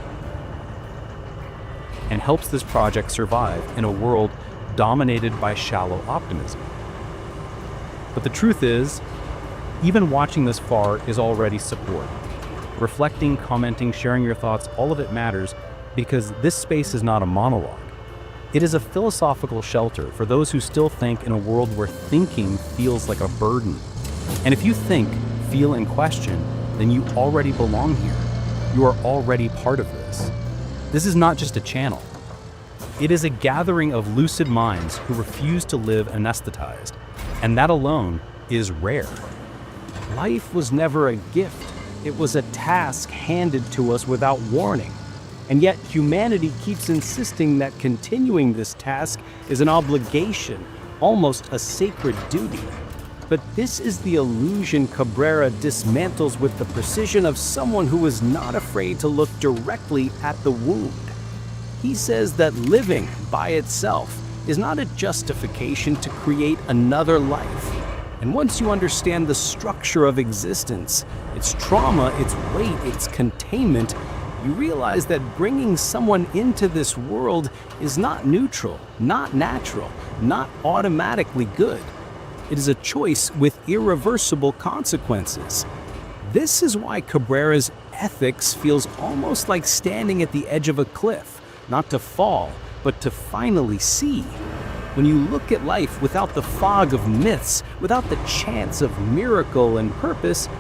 Speaker 12: and helps this project survive in a world dominated by shallow optimism. But the truth is, even watching this far is already support. Reflecting, commenting, sharing your thoughts, all of it matters because this space is not a monologue. It is a philosophical shelter for those who still think in a world where thinking feels like a burden. And if you think, feel, and question, then you already belong here. You are already part of this. This is not just a channel. It is a gathering of lucid minds who refuse to live anesthetized, and that alone is rare. Life was never a gift. It was a task handed to us without warning. And yet humanity keeps insisting that continuing this task is an obligation, almost a sacred duty. But this is the illusion Cabrera dismantles with the precision of someone who is not afraid to look directly at the wound. He says that living by itself is not a justification to create another life. And once you understand the structure of existence, its trauma, its weight, its containment, you realize that bringing someone into this world is not neutral, not natural, not automatically good. It is a choice with irreversible consequences. This is why Cabrera's ethics feels almost like standing at the edge of a cliff, not to fall, but to finally see. When you look at life without the fog of myths, without the chance of miracle and purpose,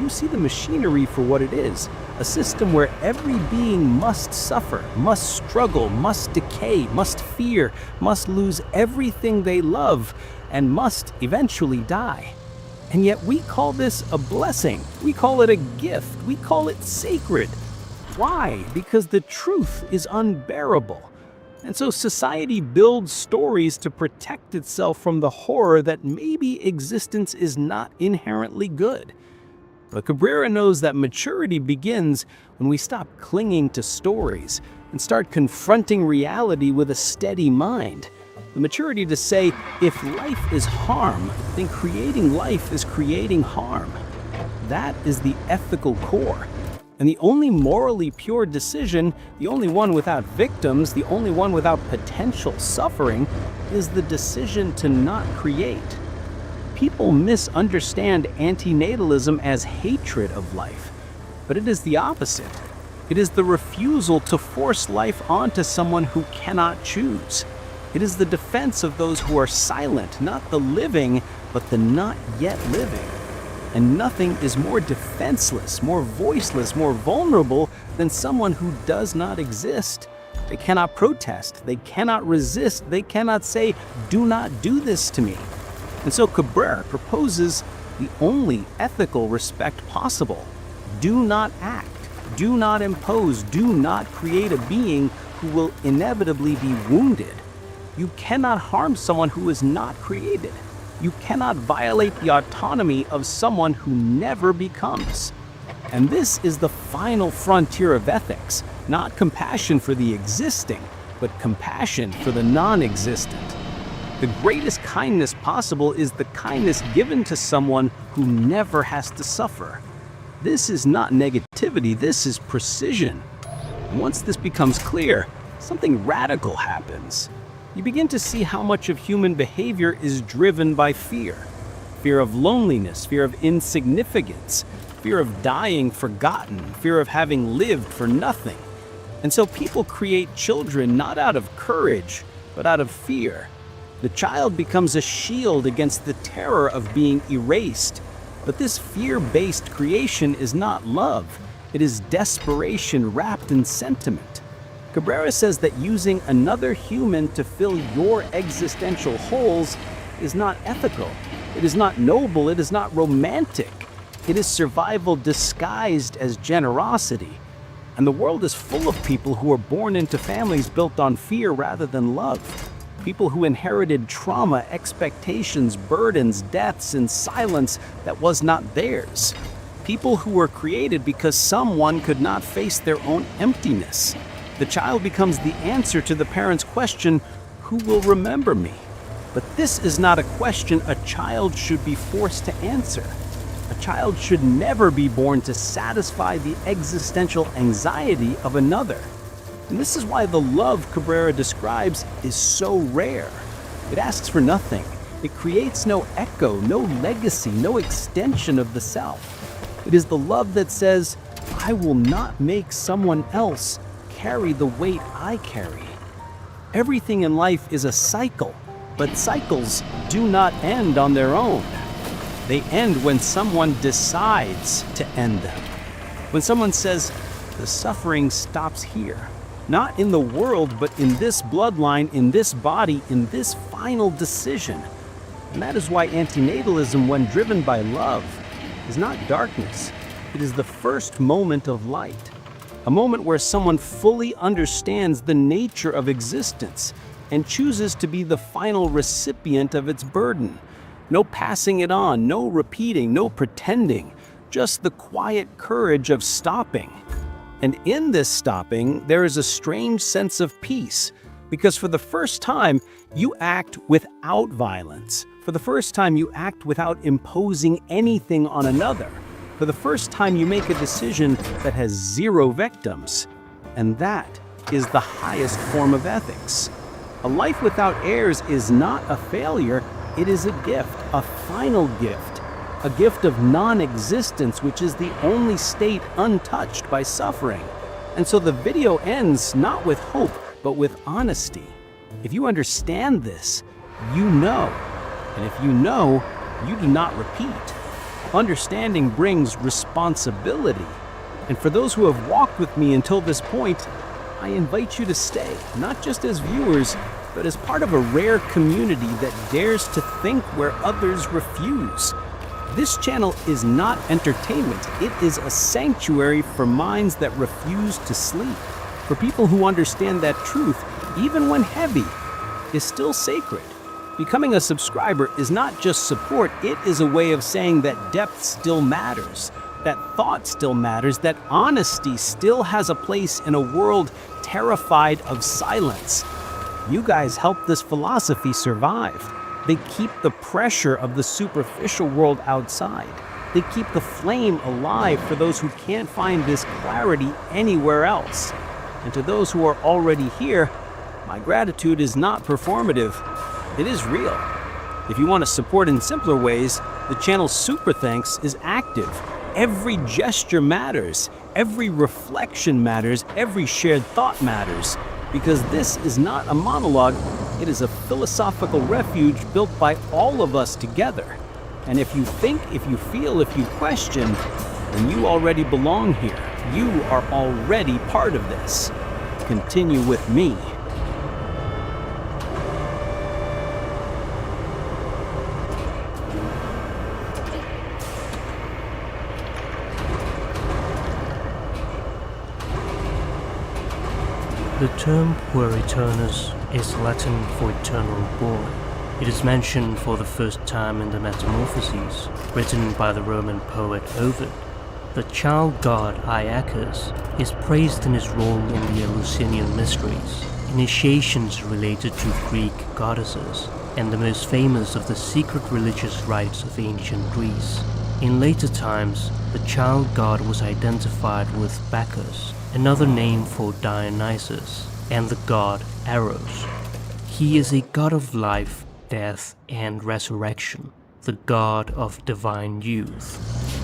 Speaker 13: you see the machinery for what it is, a system where every being must suffer, must struggle, must decay, must fear, must lose everything they love, and must eventually die. And yet we call this a blessing. We call it a gift. We call it sacred. Why? Because the truth is unbearable. And so society builds stories to protect itself from the horror that maybe existence is not inherently good. But Cabrera knows that maturity begins when we stop clinging to stories and start confronting reality with a steady mind. The maturity to say, if life is harm, then creating life is creating harm. That is the ethical core. And the only morally pure decision, the only one without victims, the only one without potential suffering, is the decision to not create. People misunderstand antinatalism as hatred of life, but it is the opposite. It is the refusal to force life onto someone who cannot choose. It is the defense of those who are silent, not the living, but the not yet living. And nothing is more defenseless, more voiceless, more vulnerable than someone who does not exist. They cannot protest, they cannot resist, they cannot say, "Do not do this to me." And so Cabrera proposes the only ethical respect possible. Do not act, do not impose, do not create a being who will inevitably be wounded. You cannot harm someone who is not created. You cannot violate the autonomy of someone who never becomes. And this is the final frontier of ethics, not compassion for the existing, but compassion for the non-existent. The greatest kindness possible is the kindness given to someone who never has to suffer. This is not negativity, this is precision. Once this becomes clear, something radical happens. You begin to see how much of human behavior is driven by fear. Fear of loneliness, fear of insignificance, fear of dying forgotten, fear of having lived for nothing. And so people create children not out of courage, but out of fear. The child becomes a shield against the terror of being erased. But this fear-based creation is not love. It is desperation wrapped in sentiment. Cabrera says that using another human to fill your existential holes is not ethical. It is not noble. It is not romantic. It is survival disguised as generosity. And the world is full of people who are born into families built on fear rather than love. People who inherited trauma, expectations, burdens, deaths, and silence that was not theirs. People who were created because someone could not face their own emptiness. The child becomes the answer to the parent's question, "Who will remember me?" But this is not a question a child should be forced to answer. A child should never be born to satisfy the existential anxiety of another. And this is why the love Cabrera describes is so rare. It asks for nothing. It creates no echo, no legacy, no extension of the self. It is the love that says, "I will not make someone else carry the weight I carry." Everything in life is a cycle, but cycles do not end on their own. They end when someone decides to end them. When someone says, "The suffering stops here." Not in the world, but in this bloodline, in this body, in this final decision. And that is why antinatalism, when driven by love, is not darkness. It is the first moment of light. A moment where someone fully understands the nature of existence and chooses to be the final recipient of its burden. No passing it on, no repeating, no pretending, just the quiet courage of stopping. And in this stopping, there is a strange sense of peace, because for the first time, you act without violence. For the first time, you act without imposing anything on another. For the first time, you make a decision that has zero victims. And that is the highest form of ethics. A life without heirs is not a failure, it is a gift, a final gift. A gift of non-existence, which is the only state untouched by suffering. And so the video ends not with hope, but with honesty. If you understand this, you know. And if you know, you do not repeat. Understanding brings responsibility. And for those who have walked with me until this point, I invite you to stay, not just as viewers, but as part of a rare community that dares to think where others refuse. This channel is not entertainment. It is a sanctuary for minds that refuse to sleep. For people who understand that truth, even when heavy, is still sacred. Becoming a subscriber is not just support, it is a way of saying that depth still matters, that thought still matters, that honesty still has a place in a world terrified of silence. You guys help this philosophy survive. They keep the pressure of the superficial world outside. They keep the flame alive for those who can't find this clarity anywhere else. And to those who are already here, my gratitude is not performative. It is real. If you want to support in simpler ways, the channel's Super Thanks is active. Every gesture matters. Every reflection matters. Every shared thought matters. Because this is not a monologue, it is a philosophical refuge built by all of us together. And if you think, if you feel, if you question, then you already belong here. You are already part of this. Continue with me.
Speaker 14: The term pueriternus is Latin for eternal boy. It is mentioned for the first time in the Metamorphoses, written by the Roman poet Ovid. The child god Iacchus is praised in his role in the Eleusinian Mysteries, initiations related to Greek goddesses, and the most famous of the secret religious rites of ancient Greece. In later times, the child god was identified with Bacchus, another name for Dionysus, and the god Eros. He is a god of life, death, and resurrection, the god of divine youth.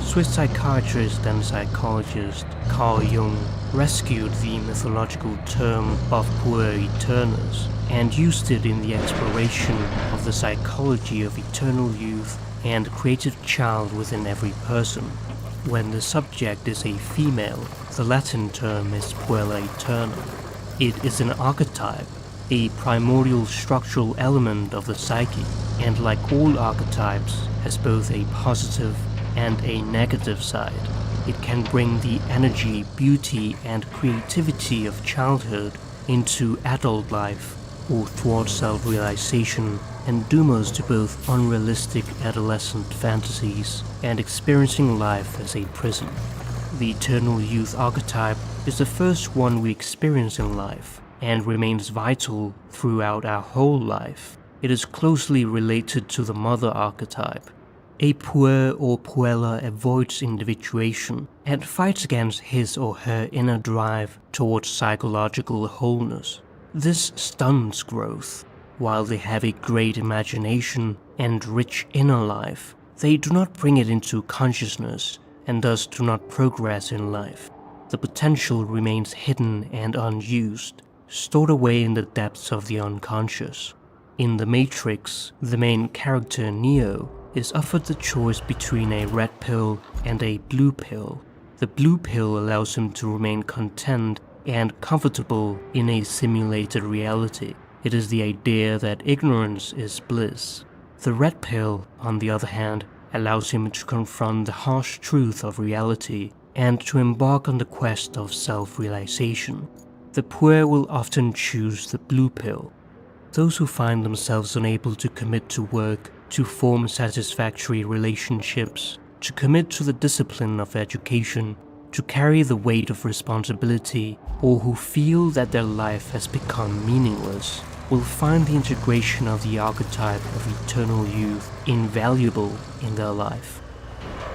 Speaker 14: Swiss psychiatrist and psychologist Carl Jung rescued the mythological term of pueriternus and used it in the exploration of the psychology of eternal youth and creative child within every person. When the subject is a female, the Latin term is puella eterna. It is an archetype, a primordial structural element of the psyche, and like all archetypes, has both a positive and a negative side. It can bring the energy, beauty, and creativity of childhood into adult life, or thwart self-realization and doom us to both unrealistic adolescent fantasies and experiencing life as a prison. The eternal youth archetype is the first one we experience in life and remains vital throughout our whole life. It is closely related to the mother archetype. A puer or puella avoids individuation and fights against his or her inner drive towards psychological wholeness. This stunts growth. While they have a great imagination and rich inner life, they do not bring it into consciousness and thus do not progress in life. The potential remains hidden and unused, stored away in the depths of the unconscious. In The Matrix, the main character Neo is offered the choice between a red pill and a blue pill. The blue pill allows him to remain content and comfortable in a simulated reality. It is the idea that ignorance is bliss. The red pill, on the other hand, allows him to confront the harsh truth of reality and to embark on the quest of self-realization. The puer will often choose the blue pill. Those who find themselves unable to commit to work, to form satisfactory relationships, to commit to the discipline of education, to carry the weight of responsibility, or who feel that their life has become meaningless, will find the integration of the archetype of eternal youth invaluable in their life.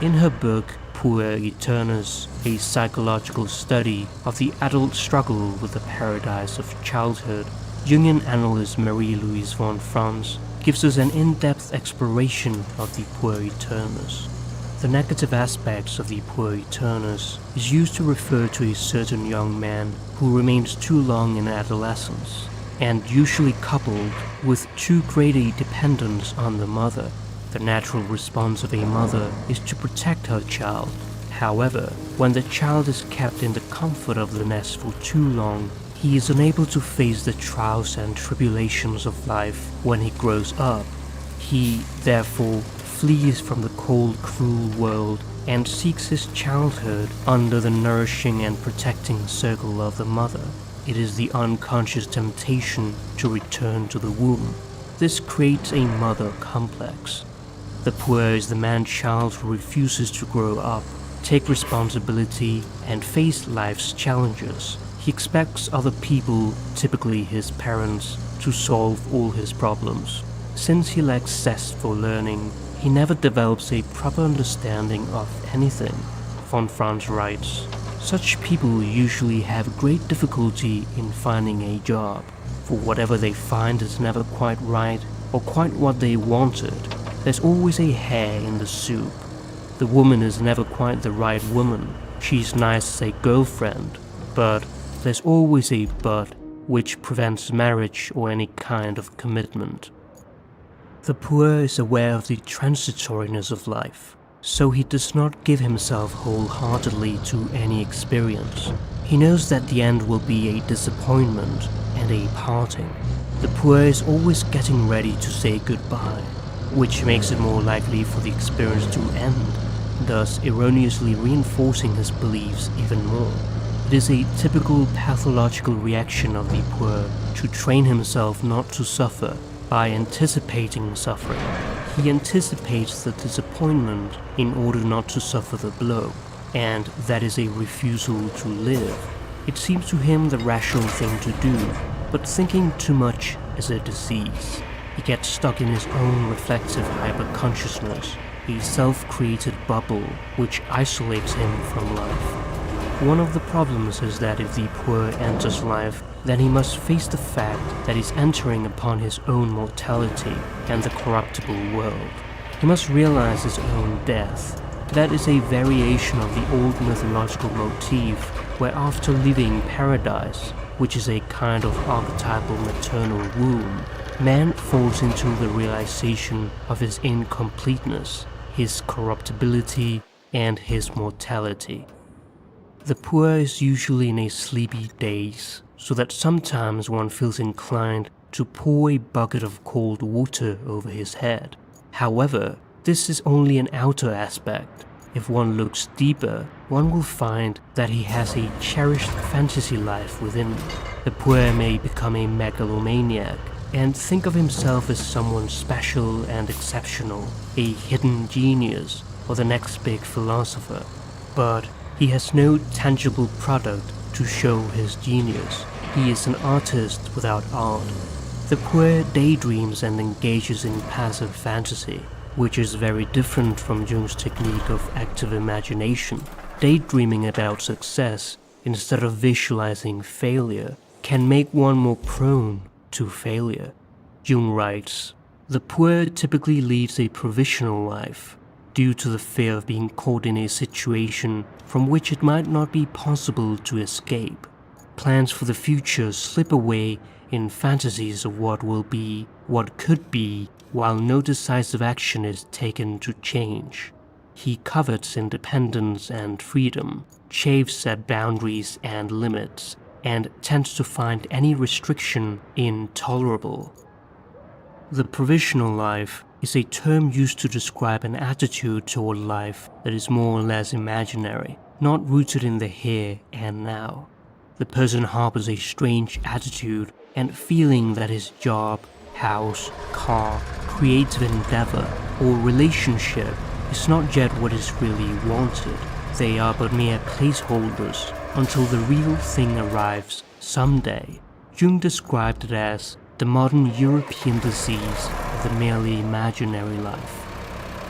Speaker 14: In her book, Puer Eternus, a psychological study of the adult struggle with the paradise of childhood, Jungian analyst Marie-Louise von Franz gives us an in-depth exploration of the Puer Eternus. The negative aspects of the Puer Eternus is used to refer to a certain young man who remains too long in adolescence, and usually coupled with too great a dependence on the mother. The natural response of a mother is to protect her child. However, when the child is kept in the comfort of the nest for too long, he is unable to face the trials and tribulations of life when he grows up. He, therefore, flees from the cold, cruel world and seeks his childhood under the nourishing and protecting circle of the mother. It is the unconscious temptation to return to the womb. This creates a mother complex. The puer is the man-child who refuses to grow up, take responsibility, and face life's challenges. He expects other people, typically his parents, to solve all his problems. Since he lacks zest for learning, he never develops a proper understanding of anything. Von Franz writes, "Such people usually have great difficulty in finding a job, for whatever they find is never quite right or quite what they wanted. There's always a hair in the soup. The woman is never quite the right woman. She's nice as a girlfriend, but there's always a but which prevents marriage or any kind of commitment." The puer is aware of the transitoriness of life, so he does not give himself wholeheartedly to any experience. He knows that the end will be a disappointment and a parting. The puer is always getting ready to say goodbye, which makes it more likely for the experience to end, thus erroneously reinforcing his beliefs even more. It is a typical pathological reaction of the puer to train himself not to suffer by anticipating suffering. He anticipates the disappointment in order not to suffer the blow, and that is a refusal to live. It seems to him the rational thing to do, but thinking too much is a disease. He gets stuck in his own reflective hyperconsciousness, a self-created bubble which isolates him from life. One of the problems is that if the puer enters life, then he must face the fact that he's entering upon his own mortality and the corruptible world. He must realize his own death. That is a variation of the old mythological motif where after leaving paradise, which is a kind of archetypal maternal womb, man falls into the realization of his incompleteness, his corruptibility, and his mortality. The puer is usually in a sleepy daze, so that sometimes one feels inclined to pour a bucket of cold water over his head. However, this is only an outer aspect. If one looks deeper, one will find that he has a cherished fantasy life within. The puer may become a megalomaniac and think of himself as someone special and exceptional, a hidden genius, or the next big philosopher. But he has no tangible product to show his genius. He is an artist without art. The puer daydreams and engages in passive fantasy, which is very different from Jung's technique of active imagination. Daydreaming about success instead of visualizing failure can make one more prone to failure. Jung writes, "The puer typically leads a provisional life, due to the fear of being caught in a situation from which it might not be possible to escape. Plans for the future slip away in fantasies of what will be, what could be, while no decisive action is taken to change. He covets independence and freedom, chafes at boundaries and limits, and tends to find any restriction intolerable." The provisional life is a term used to describe an attitude toward life that is more or less imaginary, not rooted in the here and now. The person harbors a strange attitude and feeling that his job, house, car, creative endeavor, or relationship is not yet what is really wanted. They are but mere placeholders until the real thing arrives someday. Jung described it as the modern European disease of the merely imaginary life.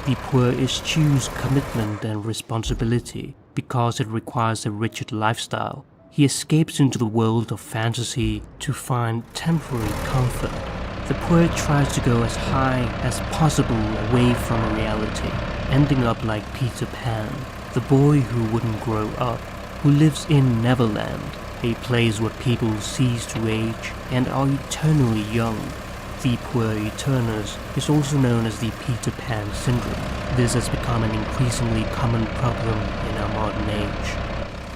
Speaker 14: The puer eschews commitment and responsibility because it requires a rigid lifestyle. He escapes into the world of fantasy to find temporary comfort. The puer tries to go as high as possible away from reality, ending up like Peter Pan, the boy who wouldn't grow up, who lives in Neverland, a place where people cease to age and are eternally young. the puer eternus is also known as the Peter Pan syndrome. This has become an increasingly common problem in our modern age.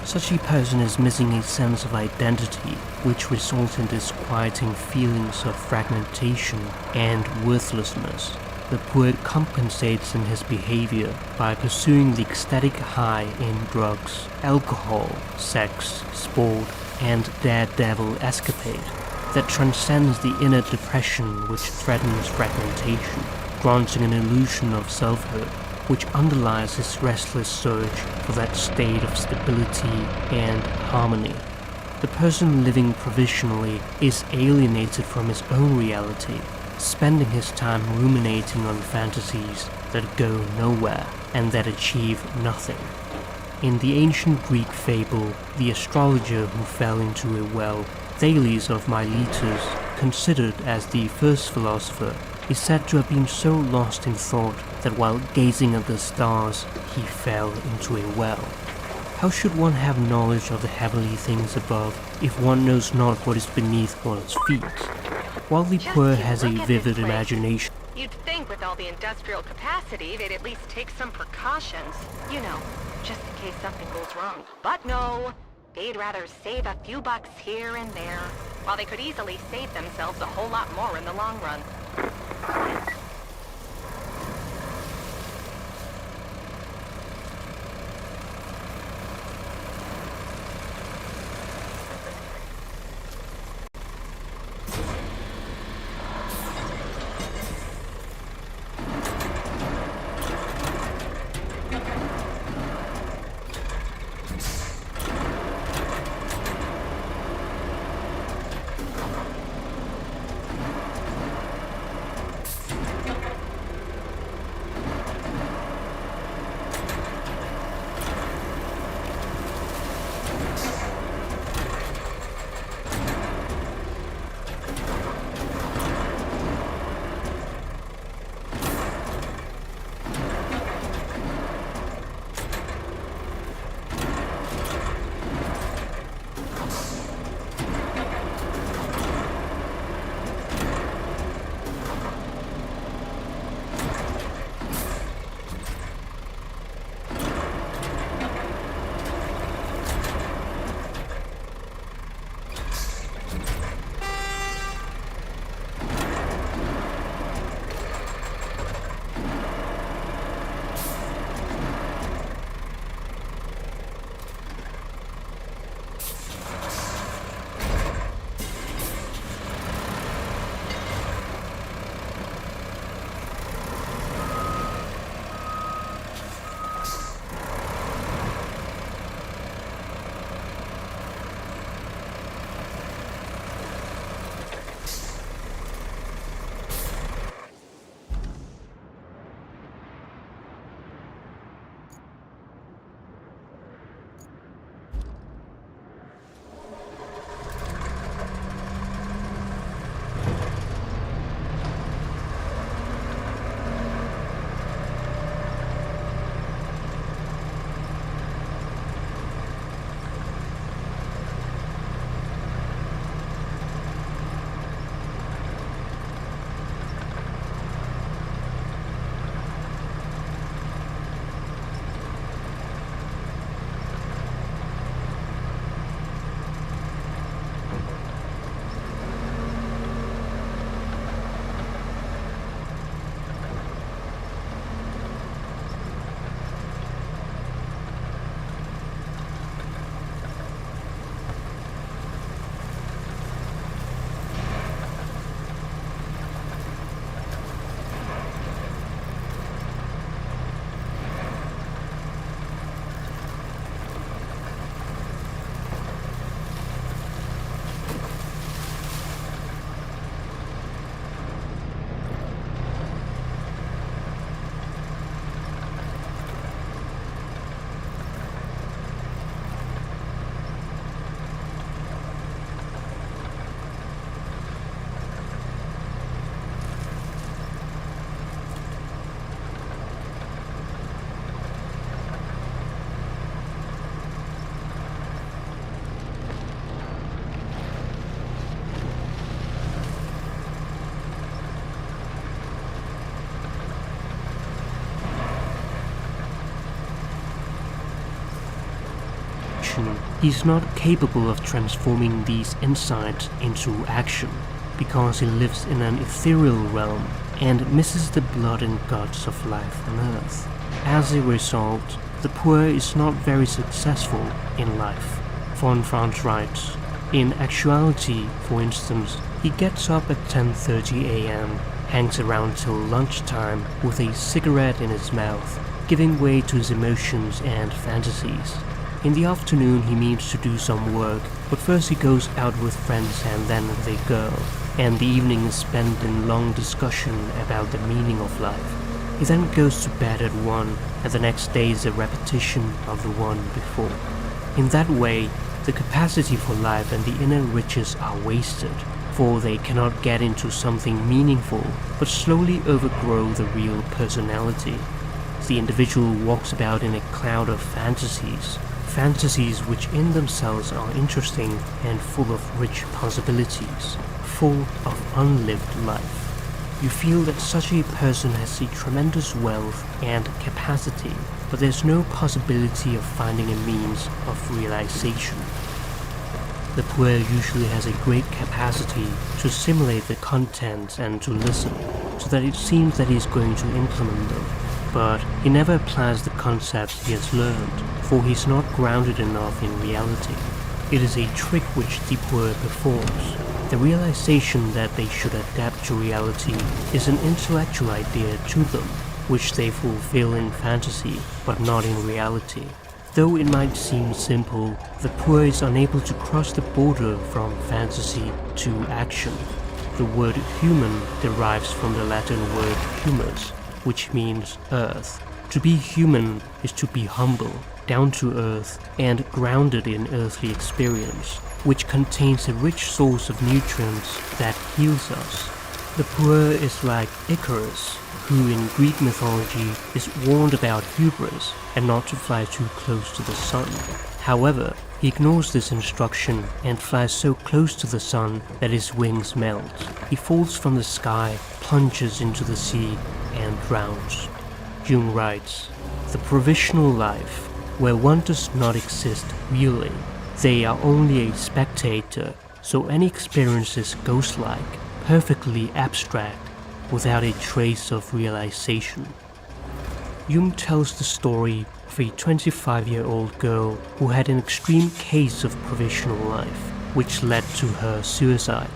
Speaker 14: Such a person is missing a sense of identity, which results in disquieting feelings of fragmentation and worthlessness. The poet compensates in his behavior by pursuing the ecstatic high in drugs, alcohol, sex, sport, and daredevil escapade that transcends the inner depression which threatens fragmentation, granting an illusion of selfhood, which underlies his restless search for that state of stability and harmony. The person living provisionally is alienated from his own reality, spending his time ruminating on fantasies that go nowhere and that achieve nothing. In the ancient Greek fable, the astrologer who fell into a well, Thales of Miletus, considered as the first philosopher, is said to have been so lost in thought that while gazing at the stars, he fell into a well. How should one have knowledge of the heavenly things above if one knows not what is beneath one's feet? While the poor has a vivid imagination,
Speaker 10: You'd think with all the industrial capacity, they'd at least take some precautions. You know, just in case something goes wrong. But no, they'd rather save a few bucks here and there, while they could easily save themselves a whole lot more in the long run.
Speaker 14: realization, he's not capable of transforming these insights into action, because he lives in an ethereal realm and misses the blood and guts of life on Earth. As a result, the poor is not very successful in life. Von Franz writes, in actuality, for instance, he gets up at 10:30 a.m., hangs around till lunchtime with a cigarette in his mouth, giving way to his emotions and fantasies. In the afternoon he means to do some work, but first he goes out with friends and then they go, and the evening is spent in long discussion about the meaning of life. He then goes to bed at 1, and the next day is a repetition of the one before. In that way, the capacity for life and the inner riches are wasted, for they cannot get into something meaningful, but slowly overgrow the real personality. The individual walks about in a cloud of fantasies which in themselves are interesting and full of rich possibilities, full of unlived life. You feel that such a person has a tremendous wealth and capacity, but there's no possibility of finding a means of realization. The poor usually has a great capacity to assimilate the contents and to listen, so that it seems that he's going to implement them. But he never applies the concepts he has learned, for he's not grounded enough in reality. It is a trick which the poor performs. The realization that they should adapt to reality is an intellectual idea to them, which they fulfill in fantasy, but not in reality. Though it might seem simple, the poor is unable to cross the border from fantasy to action. The word human derives from the Latin word humus, which means earth. To be human is to be humble, down to earth, and grounded in earthly experience, which contains a rich source of nutrients that heals us. The poor is like Icarus, who in Greek mythology is warned about hubris and not to fly too close to the sun. However, he ignores this instruction and flies so close to the sun that his wings melt. He falls from the sky, plunges into the sea, and drowns. Jung writes, the provisional life, where one does not exist really, they are only a spectator, so any experience is ghost-like, perfectly abstract, without a trace of realization. Jung tells the story of a 25-year-old girl who had an extreme case of provisional life, which led to her suicide.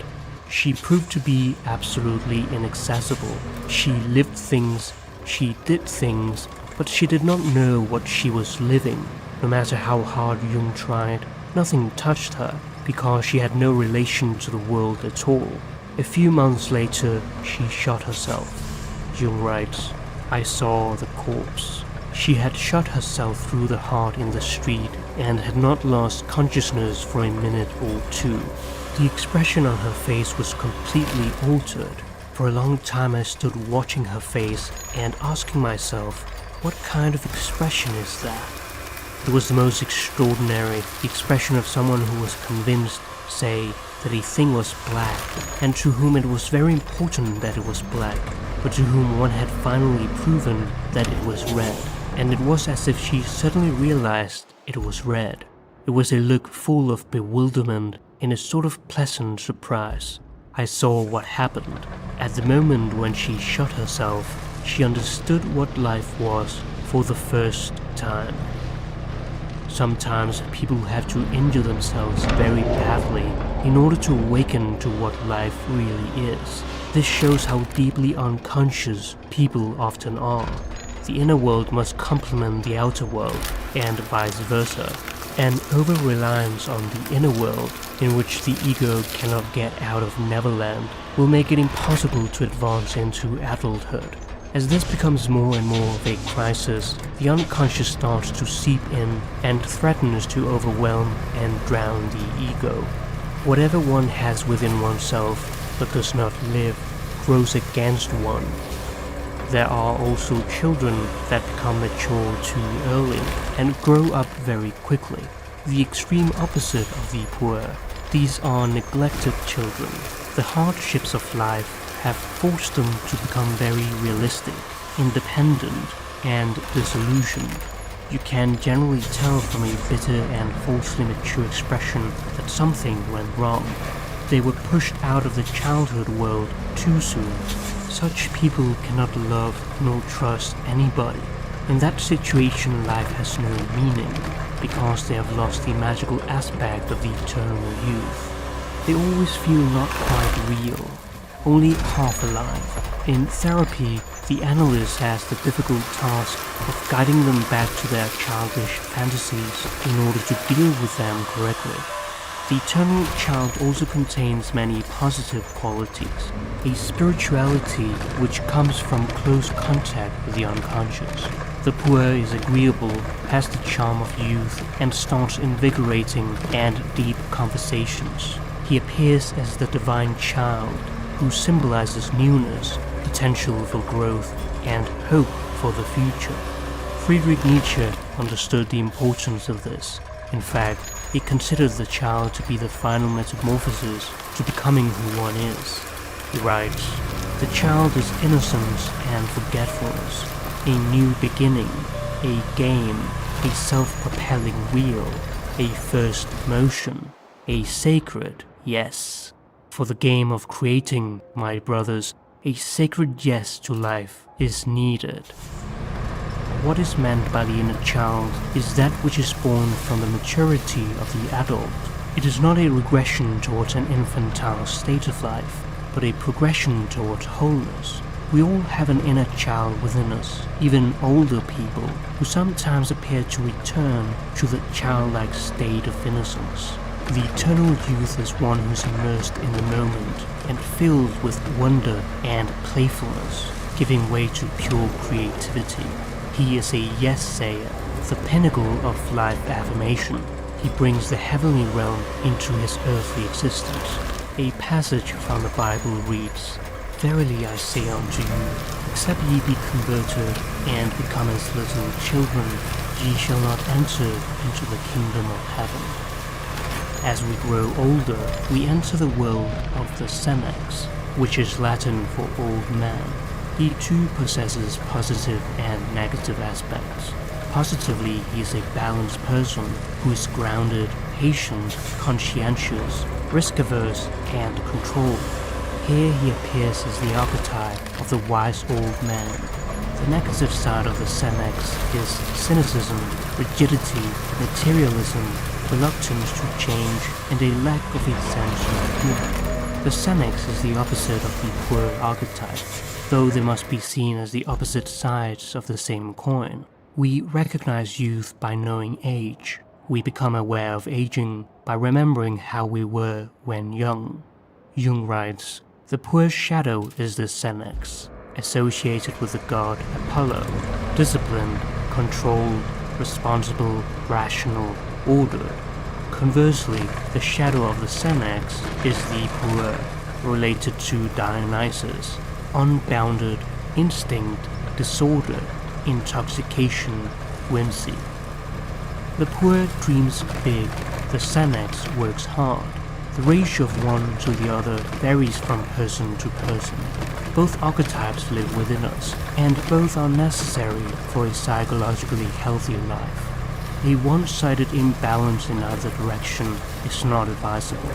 Speaker 14: She proved to be absolutely inaccessible. She lived things, she did things, but she did not know what she was living. No matter how hard Jung tried, nothing touched her, because she had no relation to the world at all. A few months later, she shot herself. Jung writes, I saw the corpse. She had shot herself through the heart in the street and had not lost consciousness for a minute or two. The expression on her face was completely altered. For a long time I stood watching her face and asking myself, what kind of expression is that? It was the most extraordinary, the expression of someone who was convinced, say, that a thing was black, and to whom it was very important that it was black, but to whom one had finally proven that it was red. And it was as if she suddenly realized it was red. It was a look full of bewilderment and a sort of pleasant surprise. I saw what happened. At the moment when she shot herself, she understood what life was for the first time. Sometimes people have to injure themselves very badly in order to awaken to what life really is. This shows how deeply unconscious people often are. The inner world must complement the outer world, and vice versa. An over-reliance on the inner world, in which the ego cannot get out of Neverland, will make it impossible to advance into adulthood. As this becomes more and more of a crisis, the unconscious starts to seep in and threatens to overwhelm and drown the ego. Whatever one has within oneself but does not live grows against one. There are also children that become mature too early and grow up very quickly. The extreme opposite of the poor. These are neglected children. The hardships of life have forced them to become very realistic, independent, and disillusioned. You can generally tell from a bitter and falsely mature expression that something went wrong. They were pushed out of the childhood world too soon. Such people cannot love nor trust anybody. In that situation, life has no meaning, because they have lost the magical aspect of the eternal youth. They always feel not quite real, only half alive. In therapy, the analyst has the difficult task of guiding them back to their childish fantasies in order to deal with them correctly. The eternal child also contains many positive qualities, a spirituality which comes from close contact with the unconscious. The poor is agreeable, has the charm of youth, and starts invigorating and deep conversations. He appears as the divine child, who symbolizes newness, potential for growth, and hope for the future. Friedrich Nietzsche understood the importance of this. In fact, he considered the child to be the final metamorphosis to becoming who one is. He writes, "The child is innocence and forgetfulness, a new beginning, a game, a self-propelling wheel, a first motion, a sacred yes. For the game of creating, my brothers, a sacred yes to life is needed." What is meant by the inner child is that which is born from the maturity of the adult. It is not a regression towards an infantile state of life, but a progression towards wholeness. We all have an inner child within us, even older people, who sometimes appear to return to the childlike state of innocence. The eternal youth is one who is immersed in the moment and filled with wonder and playfulness, giving way to pure creativity. He is a yes-sayer, the pinnacle of life affirmation. He brings the heavenly realm into his earthly existence. A passage from the Bible reads, "Verily I say unto you, except ye be converted and become as little children, ye shall not enter into the kingdom of heaven." As we grow older, we enter the world of the Senex, which is Latin for old man. He too possesses positive and negative aspects. Positively, he is a balanced person who is grounded, patient, conscientious, risk-averse, and controlled. Here he appears as the archetype of the wise old man. The negative side of the Senex is cynicism, rigidity, materialism, reluctance to change, and a lack of a sense of humor. The Senex is the opposite of the poor archetype, though they must be seen as the opposite sides of the same coin. We recognize youth by knowing age. We become aware of aging by remembering how we were when young. Jung writes, "The poor shadow is the Senex, associated with the god Apollo, disciplined, controlled, responsible, rational, ordered. Conversely, the shadow of the Senex is the poor, related to Dionysus, unbounded, instinct, disorder, intoxication, whimsy. The poor dreams big, the Senex works hard. The ratio of one to the other varies from person to person. Both archetypes live within us, and both are necessary for a psychologically healthy life. A one-sided imbalance in either direction is not advisable.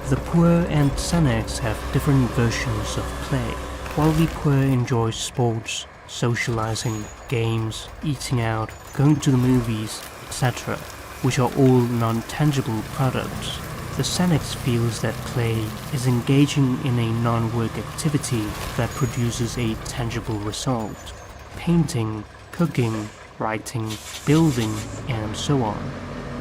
Speaker 14: The poor and Senex have different versions of play. While the poor enjoy sports, socializing, games, eating out, going to the movies, etc., which are all non-tangible products, the Senex feels that play is engaging in a non-work activity that produces a tangible result. Painting, cooking, writing, building, and so on.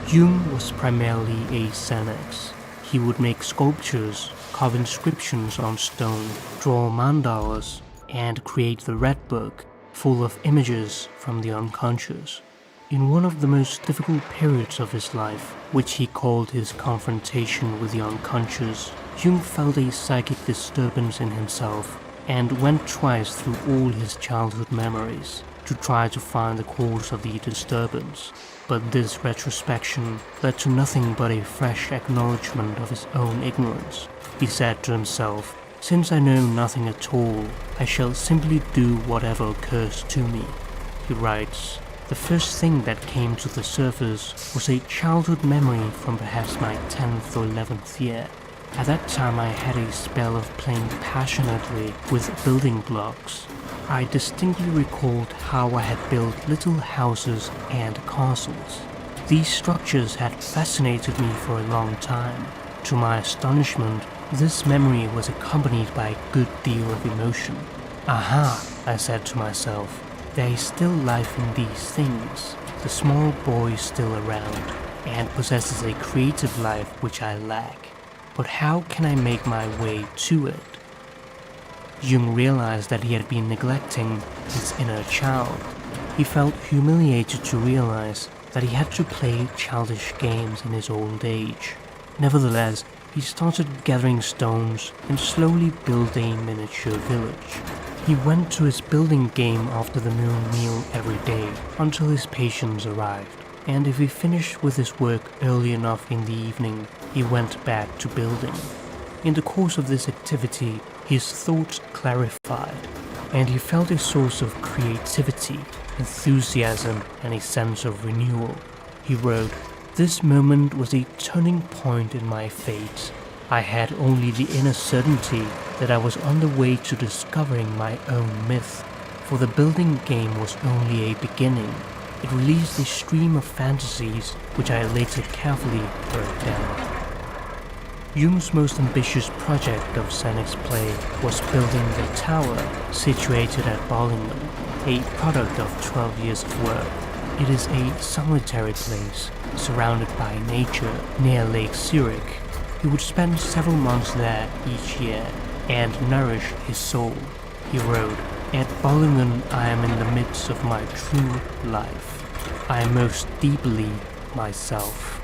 Speaker 14: Jung was primarily a Senex. He would make sculptures, carve inscriptions on stone, draw mandalas, and create the Red Book, full of images from the unconscious. In one of the most difficult periods of his life, which he called his confrontation with the unconscious, Jung felt a psychic disturbance in himself and went twice through all his childhood memories to try to find the cause of the disturbance. But this retrospection led to nothing but a fresh acknowledgement of his own ignorance. He said to himself, "Since I know nothing at all, I shall simply do whatever occurs to me." He writes, the first thing that came to the surface was a childhood memory from perhaps my 10th or 11th year. At that time I had a spell of playing passionately with building blocks. I distinctly recalled how I had built little houses and castles. These structures had fascinated me for a long time. To my astonishment, this memory was accompanied by a good deal of emotion. Aha, I said to myself, there is still life in these things. The small boy is still around, and possesses a creative life which I lack. But how can I make my way to it? Jung realized that he had been neglecting his inner child. He felt humiliated to realize that he had to play childish games in his old age. Nevertheless, he started gathering stones and slowly built a miniature village. He went to his building game after the noon meal every day until his patients arrived, and if he finished with his work early enough in the evening, he went back to building. In the course of this activity, his thoughts clarified, and he felt a source of creativity, enthusiasm, and a sense of renewal. He wrote, "This moment was a turning point in my fate. I had only the inner certainty that I was on the way to discovering my own myth, for the building game was only a beginning. It released a stream of fantasies which I later carefully wrote down." Jung's most ambitious project of Xenix's play was building the tower situated at Bollingen, a product of 12 years of work. It is a solitary place, surrounded by nature near Lake Zurich. He would spend several months there each year and nourish his soul. He wrote, "At Bollingen I am in the midst of my true life. I am most deeply myself."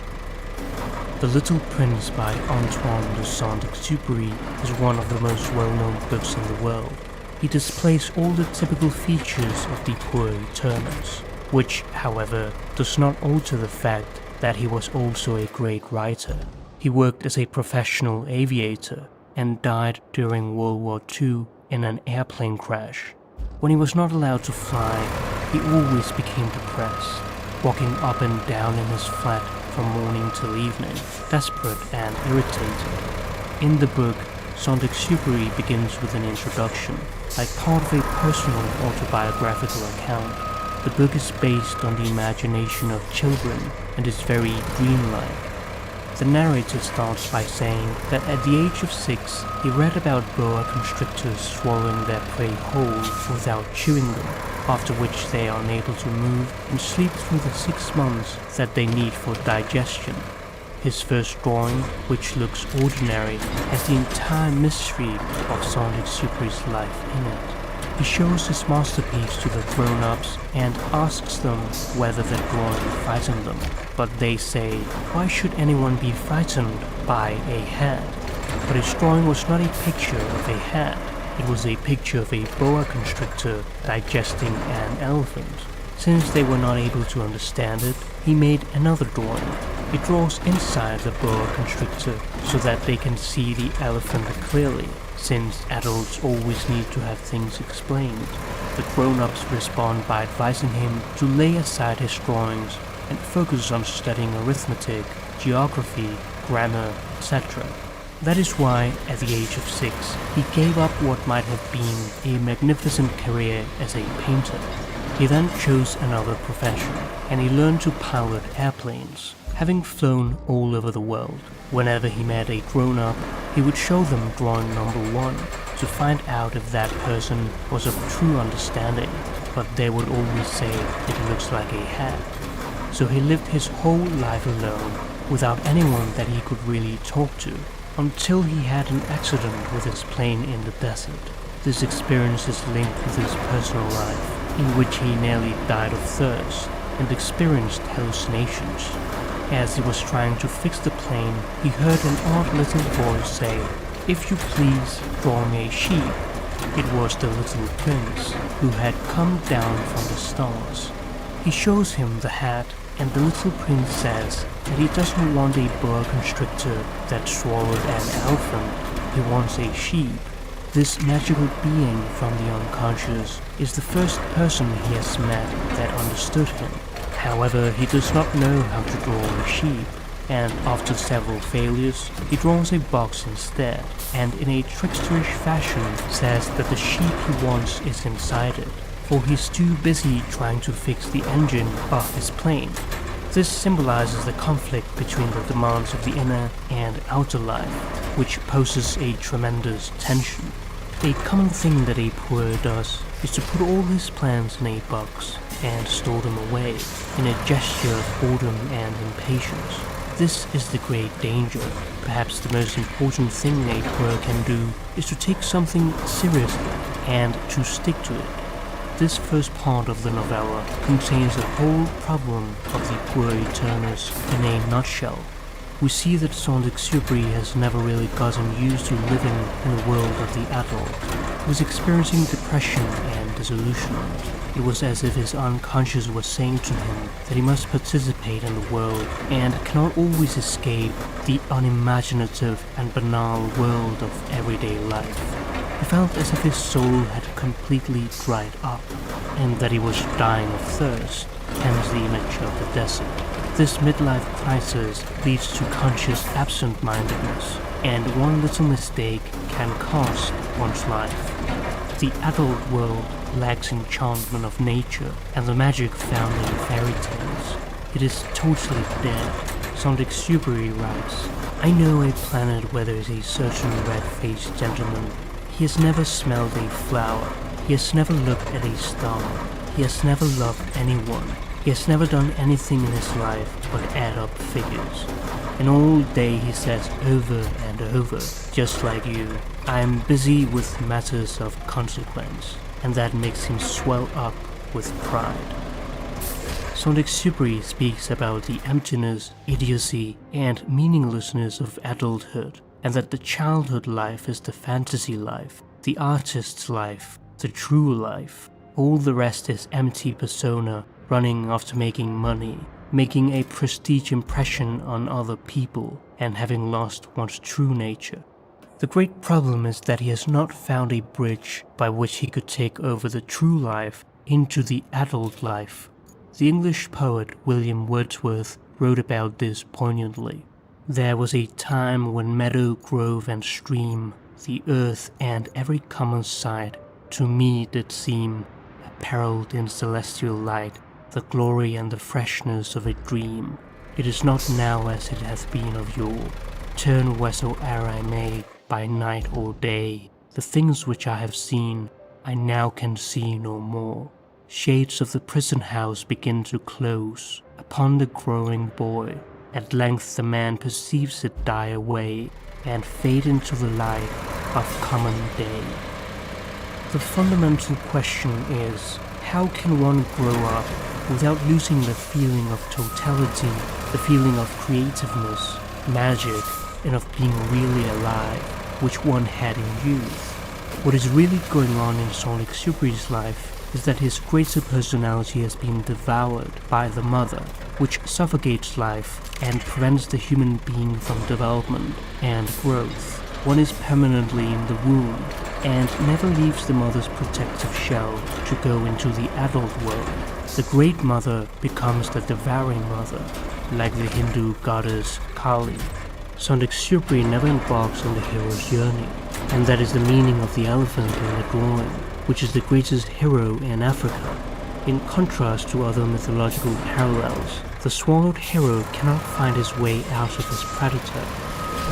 Speaker 14: The Little Prince by Antoine de Saint-Exupéry is one of the most well-known books in the world. He displays all the typical features of the poor returners, which, however, does not alter the fact that he was also a great writer. He worked as a professional aviator and died during World War II in an airplane crash. When he was not allowed to fly, he always became depressed, walking up and down in his flat from morning till evening, desperate and irritated. In the book, Saint-Exupéry begins with an introduction, like part of a personal autobiographical account. The book is based on the imagination of children and is very dreamlike. The narrator starts by saying that at the age of 6, he read about boa constrictors swallowing their prey whole without chewing them, after which they are unable to move and sleep through the 6 months that they need for digestion. His first drawing, which looks ordinary, has the entire mystery of Saint-Exupéry's life in it. He shows his masterpiece to the grown-ups and asks them whether the drawing frightened them, but they say, why should anyone be frightened by a hat? But his drawing was not a picture of a hat, it was a picture of a boa constrictor digesting an elephant. Since they were not able to understand it, he made another drawing. It draws inside the boa constrictor so that they can see the elephant clearly, since adults always need to have things explained. The grown-ups respond by advising him to lay aside his drawings and focus on studying arithmetic, geography, grammar, etc. That is why, at the age of 6, he gave up what might have been a magnificent career as a painter. He then chose another profession, and he learned to pilot airplanes. Having flown all over the world, whenever he met a grown-up, he would show them drawing number 1 to find out if that person was of true understanding, but they would always say it looks like a hat. So he lived his whole life alone, without anyone that he could really talk to, until he had an accident with his plane in the desert. This experience is linked with his personal life, in which he nearly died of thirst and experienced hallucinations. As he was trying to fix the plane, he heard an odd little voice say, "If you please, draw me a sheep." It was the little prince, who had come down from the stars. He shows him the hat, and the little prince says that he doesn't want a boa constrictor that swallowed an elephant, he wants a sheep. This magical being from the unconscious is the first person he has met that understood him. However, he does not know how to draw a sheep, and after several failures, he draws a box instead, and in a tricksterish fashion says that the sheep he wants is inside it, for he's too busy trying to fix the engine of his plane. This symbolizes the conflict between the demands of the inner and outer life, which poses a tremendous tension. A common thing that a poor does is to put all his plans in a box and store them away, in a gesture of boredom and impatience. This is the great danger. Perhaps the most important thing a poor can do is to take something seriously and to stick to it. This first part of the novella contains the whole problem of the Puer-Aeternus in a nutshell. We see that Saint-Exupéry has never really gotten used to living in the world of the adult. He was experiencing depression and disillusionment. It was as if his unconscious was saying to him that he must participate in the world and cannot always escape the unimaginative and banal world of everyday life. He felt as if his soul had completely dried up, and that he was dying of thirst, hence the image of the desert. This midlife crisis leads to conscious absent-mindedness, and one little mistake can cost one's life. The adult world lacks enchantment of nature and the magic found in fairy tales. It is totally dead. Saint-Exupéry writes, "I know a planet where there is a certain red-faced gentleman. He has never smelled a flower. He has never looked at a star. He has never loved anyone. He has never done anything in his life but add up figures. And all day he says over and over, just like you, I am busy with matters of consequence, and that makes him swell up with pride." Saint-Exupéry speaks about the emptiness, idiocy, and meaninglessness of adulthood, and that the childhood life is the fantasy life, the artist's life, the true life. All the rest is empty persona, running after making money, making a prestige impression on other people, and having lost one's true nature. The great problem is that he has not found a bridge by which he could take over the true life into the adult life. The English poet William Wordsworth wrote about this poignantly. "There was a time when meadow, grove, and stream, the earth and every common sight, to me did seem, apparelled in celestial light, the glory and the freshness of a dream. It is not now as it hath been of yore. Turn wheresoe'er I may, by night or day, the things which I have seen, I now can see no more. Shades of the prison house begin to close upon the growing boy. At length the man perceives it die away, and fade into the light of common day." The fundamental question is, how can one grow up without losing the feeling of totality, the feeling of creativeness, magic, and of being really alive, which one had in youth? What is really going on in Saint-Exupéry's life is that his greater personality has been devoured by the mother, which suffocates life and prevents the human being from development and growth. One is permanently in the womb and never leaves the mother's protective shell to go into the adult world. The great mother becomes the devouring mother, like the Hindu goddess Kali. Saint-Exupéry never embarks on the hero's journey, and that is the meaning of the elephant in the drawing, which is the greatest hero in Africa. In contrast to other mythological parallels, the swallowed hero cannot find his way out of his predator.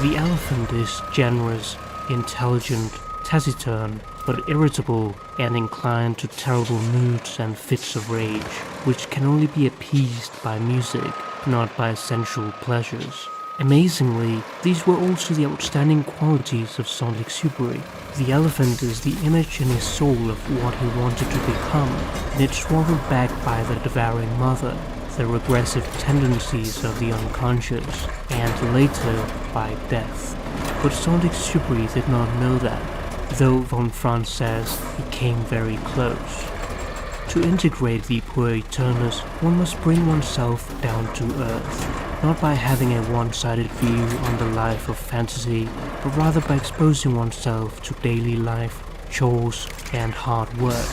Speaker 14: The elephant is generous, intelligent, taciturn, but irritable and inclined to terrible moods and fits of rage, which can only be appeased by music, not by sensual pleasures. Amazingly, these were also the outstanding qualities of Saint-Exupéry. The elephant is the image in his soul of what he wanted to become, and it's swallowed back by the devouring mother, the regressive tendencies of the unconscious, and later by death. But Saint-Exupéry did not know that, though von Franz says he came very close. To integrate the Puer-Aeternus, one must bring oneself down to earth. not by having a one-sided view on the life of fantasy, but rather by exposing oneself to daily life, chores, and hard work.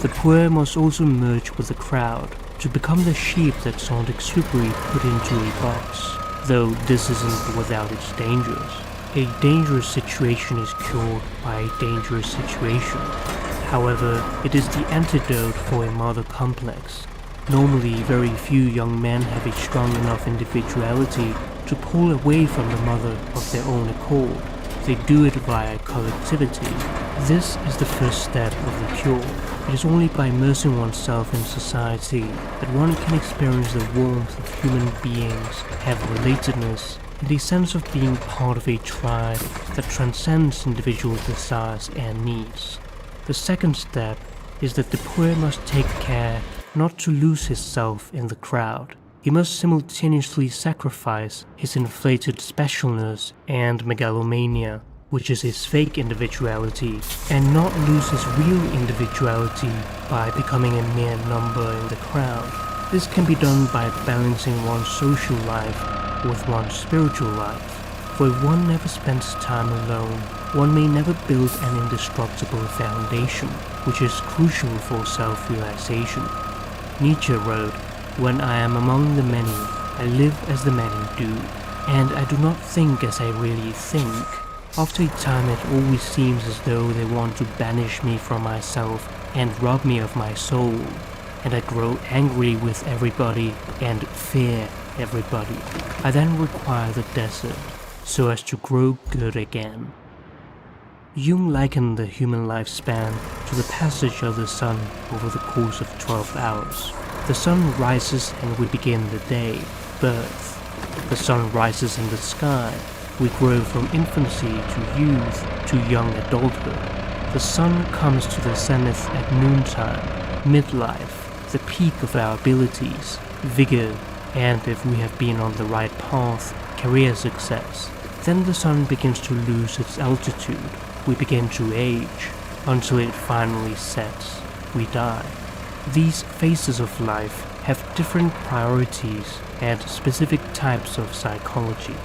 Speaker 14: The poor must also merge with the crowd to become the sheep that Saint-Exupéry put into a box, though this isn't without its dangers. A dangerous situation is cured by a dangerous situation. However, it is the antidote for a mother complex. Normally, very few young men have a strong enough individuality to pull away from the mother of their own accord. They do it via collectivity. This is the first step of the cure. It is only by immersing oneself in society that one can experience the warmth of human beings, have relatedness, and a sense of being part of a tribe that transcends individual desires and needs. The second step is that the poor must take care not to lose himself in the crowd. He must simultaneously sacrifice his inflated specialness and megalomania, which is his fake individuality, and not lose his real individuality by becoming a mere number in the crowd. This can be done by balancing one's social life with one's spiritual life. For if one never spends time alone, one may never build an indestructible foundation, which is crucial for self-realization. Nietzsche wrote, "When I am among the many, I live as the many do, and I do not think as I really think. After a time it always seems as though they want to banish me from myself and rob me of my soul, and I grow angry with everybody and fear everybody. I then require the desert, so as to grow good again." Jung likened the human lifespan to the passage of the sun over the course of 12 hours. The sun rises and we begin the day, birth. The sun rises in the sky. We grow from infancy to youth to young adulthood. The sun comes to the zenith at noontime, midlife, the peak of our abilities, vigor, and if we have been on the right path, career success. Then the sun begins to lose its altitude. We begin to age, until it finally sets. We die. These phases of life have different priorities and specific types of psychology.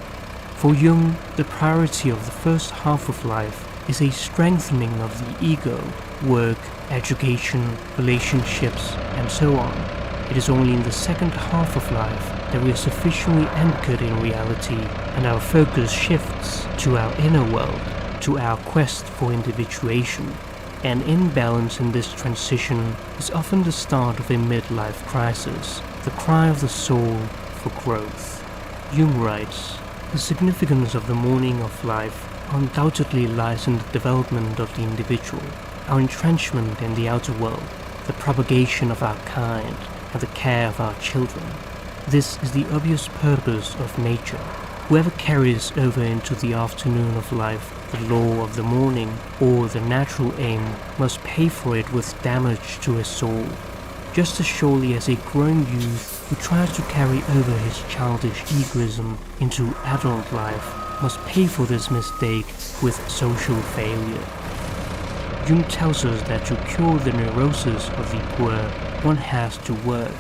Speaker 14: For Jung, the priority of the first half of life is a strengthening of the ego, work, education, relationships, and so on. It is only in the second half of life that we are sufficiently anchored in reality and our focus shifts to our inner world, to our quest for individuation. An imbalance in this transition is often the start of a midlife crisis, the cry of the soul for growth. Jung writes, "The significance of the morning of life undoubtedly lies in the development of the individual, our entrenchment in the outer world, the propagation of our kind, and the care of our children. This is the obvious purpose of nature. Whoever carries over into the afternoon of life the law of the morning or the natural aim must pay for it with damage to his soul. Just as surely as a grown youth who tries to carry over his childish egoism into adult life must pay for this mistake with social failure." Jung tells us that to cure the neurosis of the poor, one has to work.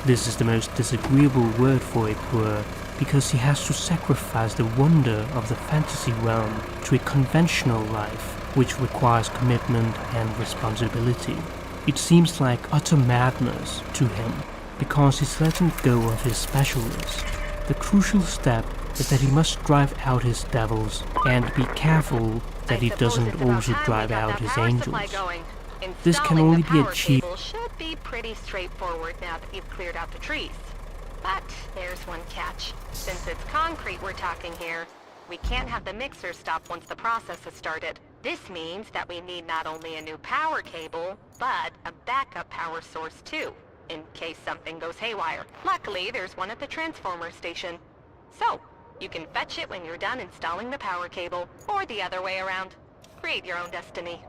Speaker 14: This is the most disagreeable word for a poor, because he has to sacrifice the wonder of the fantasy realm to a conventional life, which requires commitment and responsibility. It seems like utter madness to him, because he's letting go of his specialness. The crucial step is that he must drive out his devils and be careful that he doesn't also drive out his angels. This can only be achieved.
Speaker 10: Should be pretty straightforward now that you've cleared out the trees. But there's one catch. Since it's concrete we're talking here, we can't have the mixer stop once the process has started. This means that we need not only a new power cable, but a backup power source too, in case something goes haywire. Luckily, there's one at the transformer station. So, you can fetch it when you're done installing the power cable, or the other way around. Create your own destiny.